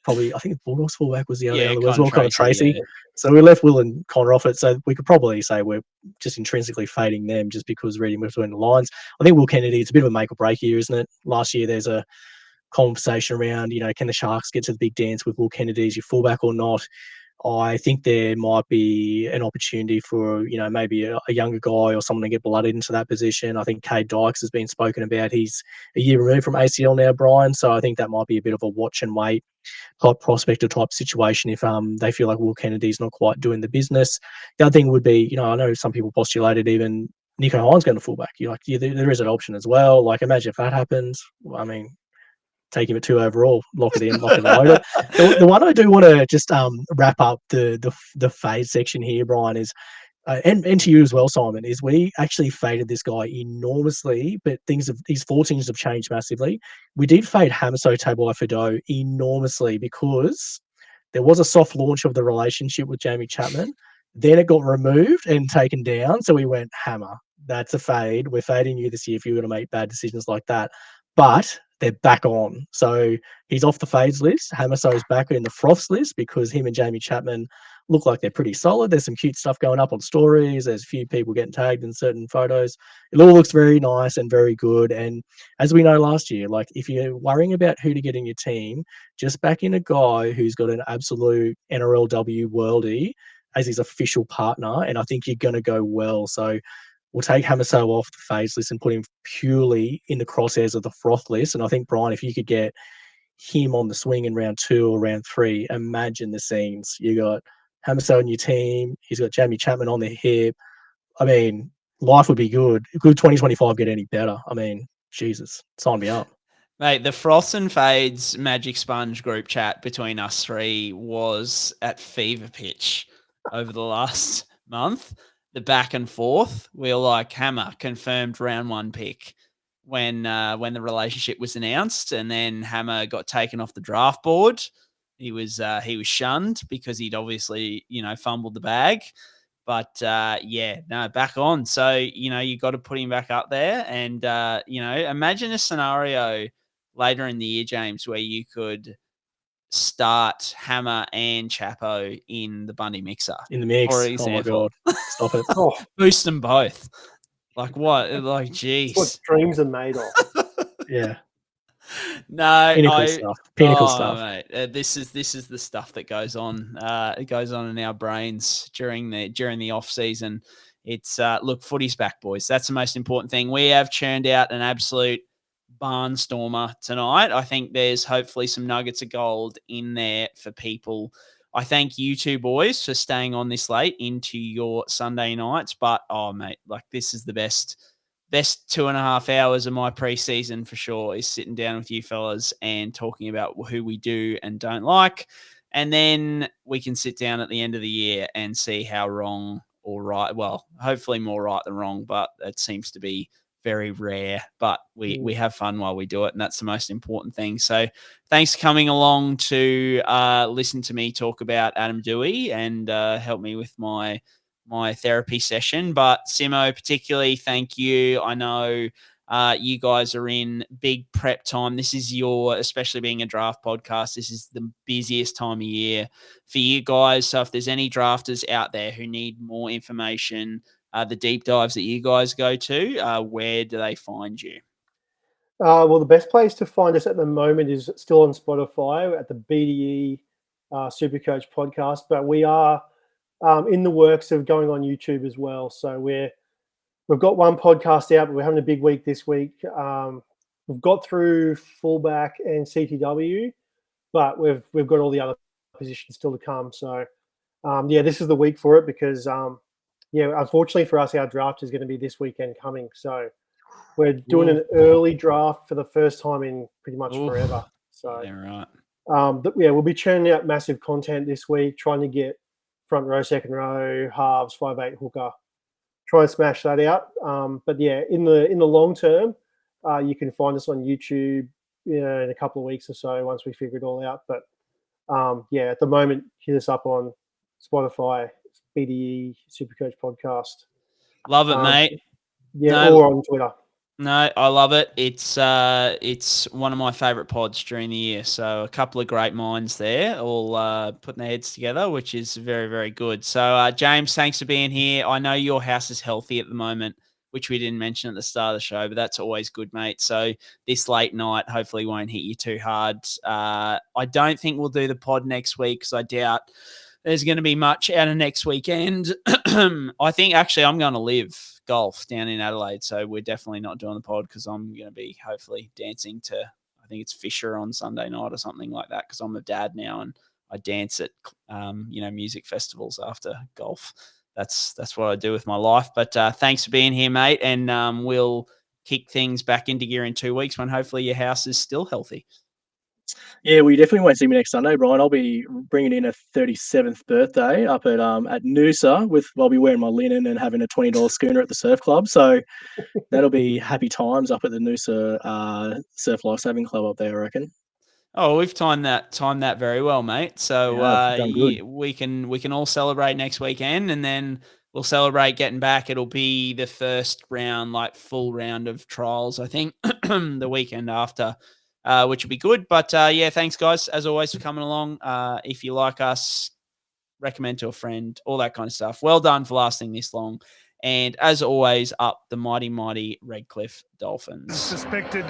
probably, I think the Bulldogs fullback was the other one as well, Connor Tracy. Yeah. So we left Will and Connor off it, so we could probably say we're just intrinsically fading them just because reading between the lines. I think Will Kennedy, it's a bit of a make or break year, isn't it? Last year there's a conversation around, can the Sharks get to the big dance with Will Kennedy as your fullback or not? I think there might be an opportunity for, maybe a younger guy or someone to get blooded into that position. I think Cade Dykes has been spoken about. He's a year removed from ACL now, Brien. So I think that might be a bit of a watch and wait type prospector type situation if they feel like Will Kennedy's not quite doing the business. The other thing would be, I know some people postulated even Nicho Hynes going to fullback. There is an option as well. Like, imagine if that happens. I mean, take him at 2 overall, lock it in, lock it and load it. The one I do want to just wrap up the fade section here, Brien, is and to you as well, Simon, is we actually faded this guy enormously, but his fortunes have changed massively. We did fade Hamiso Tabuai-Fidow enormously because there was a soft launch of the relationship with Jamie Chapman. Then it got removed and taken down. So we went, Hammer, that's a fade. We're fading you this year if you're going to make bad decisions like that. But they're back on. So he's off the fades list. Hamiso's back in the Froths list because him and Jamie Chapman look like they're pretty solid. There's some cute stuff going up on stories. There's a few people getting tagged in certain photos. It all looks very nice and very good. And as we know last year, like, if you're worrying about who to get in your team, just back in a guy who's got an absolute NRLW worldie as his official partner, and I think you're going to go well. So we'll take Hamiso off the phase list and put him purely in the crosshairs of the Froth list. And I think, Brien, if you could get him on the swing in round 2 or round 3, imagine the scenes. You got Hamiso on your team. He's got Jamie Chapman on the hip. I mean, life would be good. Could 2025 get any better? I mean, Jesus, sign me up.
Mate, the Froths and Fades Magic Sponge group chat between us three was at fever pitch over the last month. The back and forth, we were like, Hammer confirmed round 1 pick when the relationship was announced, and then Hammer got taken off the draft board. He was shunned because he'd obviously fumbled the bag, but back on. So you got to put him back up there, and imagine a scenario later in the year, James, where you could start Hammer and Chapo in the Bundy mixer.
In the mix.
For example.
Oh, my God. Stop it.
Boost them both. Like what? Like, geez.
What dreams are made of.
Yeah.
No,
Pinnacle stuff.
Mate, this is the stuff that goes on. It goes on in our brains during the off season. It's look, footy's back, boys. That's the most important thing. We have churned out an absolute barnstormer tonight. I think there's hopefully some nuggets of gold in there for people I thank you two boys for staying on this late into your Sunday nights. But, oh, mate, like this is the best 2.5 hours of my preseason for sure, is sitting down with you fellas and talking about who we do and don't like. And then we can sit down at the end of the year and see how wrong or right. Well, hopefully more right than wrong, but it seems to be very rare. But we have fun while we do it, and that's the most important thing. So thanks for coming along to listen to me talk about Adam Dewey and help me with my therapy session. But Simo, particularly, thank you. I know you guys are in big prep time. This is especially being a draft podcast, this is the busiest time of year for you guys. So if there's any drafters out there who need more information, the deep dives that you guys go to, where do they find you?
Well, the best place to find us at the moment is still on Spotify at the BDE SuperCoach podcast, but we are in the works of going on YouTube as well. So we've got one podcast out, but we're having a big week this week. We've got through Fullback and CTW, but we've got all the other positions still to come. So this is the week for it because unfortunately for us, our draft is going to be this weekend coming. So we're doing an early draft for the first time in pretty much forever. So
yeah, right.
We'll be churning out massive content this week, trying to get front row, second row, halves, 5'8" hooker. Try and smash that out. But yeah, in the long term, you can find us on YouTube, in a couple of weeks or so once we figure it all out. But at the moment, hit us up on Spotify, BDE SuperCoach podcast.
Love it, mate.
Or on Twitter.
No, I love it. It's one of my favorite pods during the year. So a couple of great minds there, all putting their heads together, which is very, very good. So James, thanks for being here. I know your house is healthy at the moment, which we didn't mention at the start of the show, but that's always good, mate. So this late night hopefully won't hit you too hard. I don't think we'll do the pod next week because I doubt there's going to be much out of next weekend. I think actually I'm going to live golf down in Adelaide, so we're definitely not doing the pod because I'm going to be hopefully dancing to, I think it's Fisher on Sunday night or something like that, because I'm a dad now and I dance at music festivals after golf. That's what I do with my life. But thanks for being here, mate, and we'll kick things back into gear in 2 weeks when hopefully your house is still healthy.
Yeah, we definitely won't see me next Sunday, Brian. I'll be bringing in a 37th birthday up at Noosa I'll be wearing my linen and having a $20 schooner at the surf club. So that'll be happy times up at the Noosa Surf Lifesaving Club up there, I reckon.
Oh, we've timed that very well, mate. So
done good.
we can all celebrate next weekend, and then we'll celebrate getting back. It'll be the first round, like full round of trials, I think, the weekend after. Which will be good. But thanks, guys, as always, for coming along. If you like us, recommend to a friend, all that kind of stuff. Well done for lasting this long. And as always, up the mighty, mighty Redcliffe Dolphins.
Suspected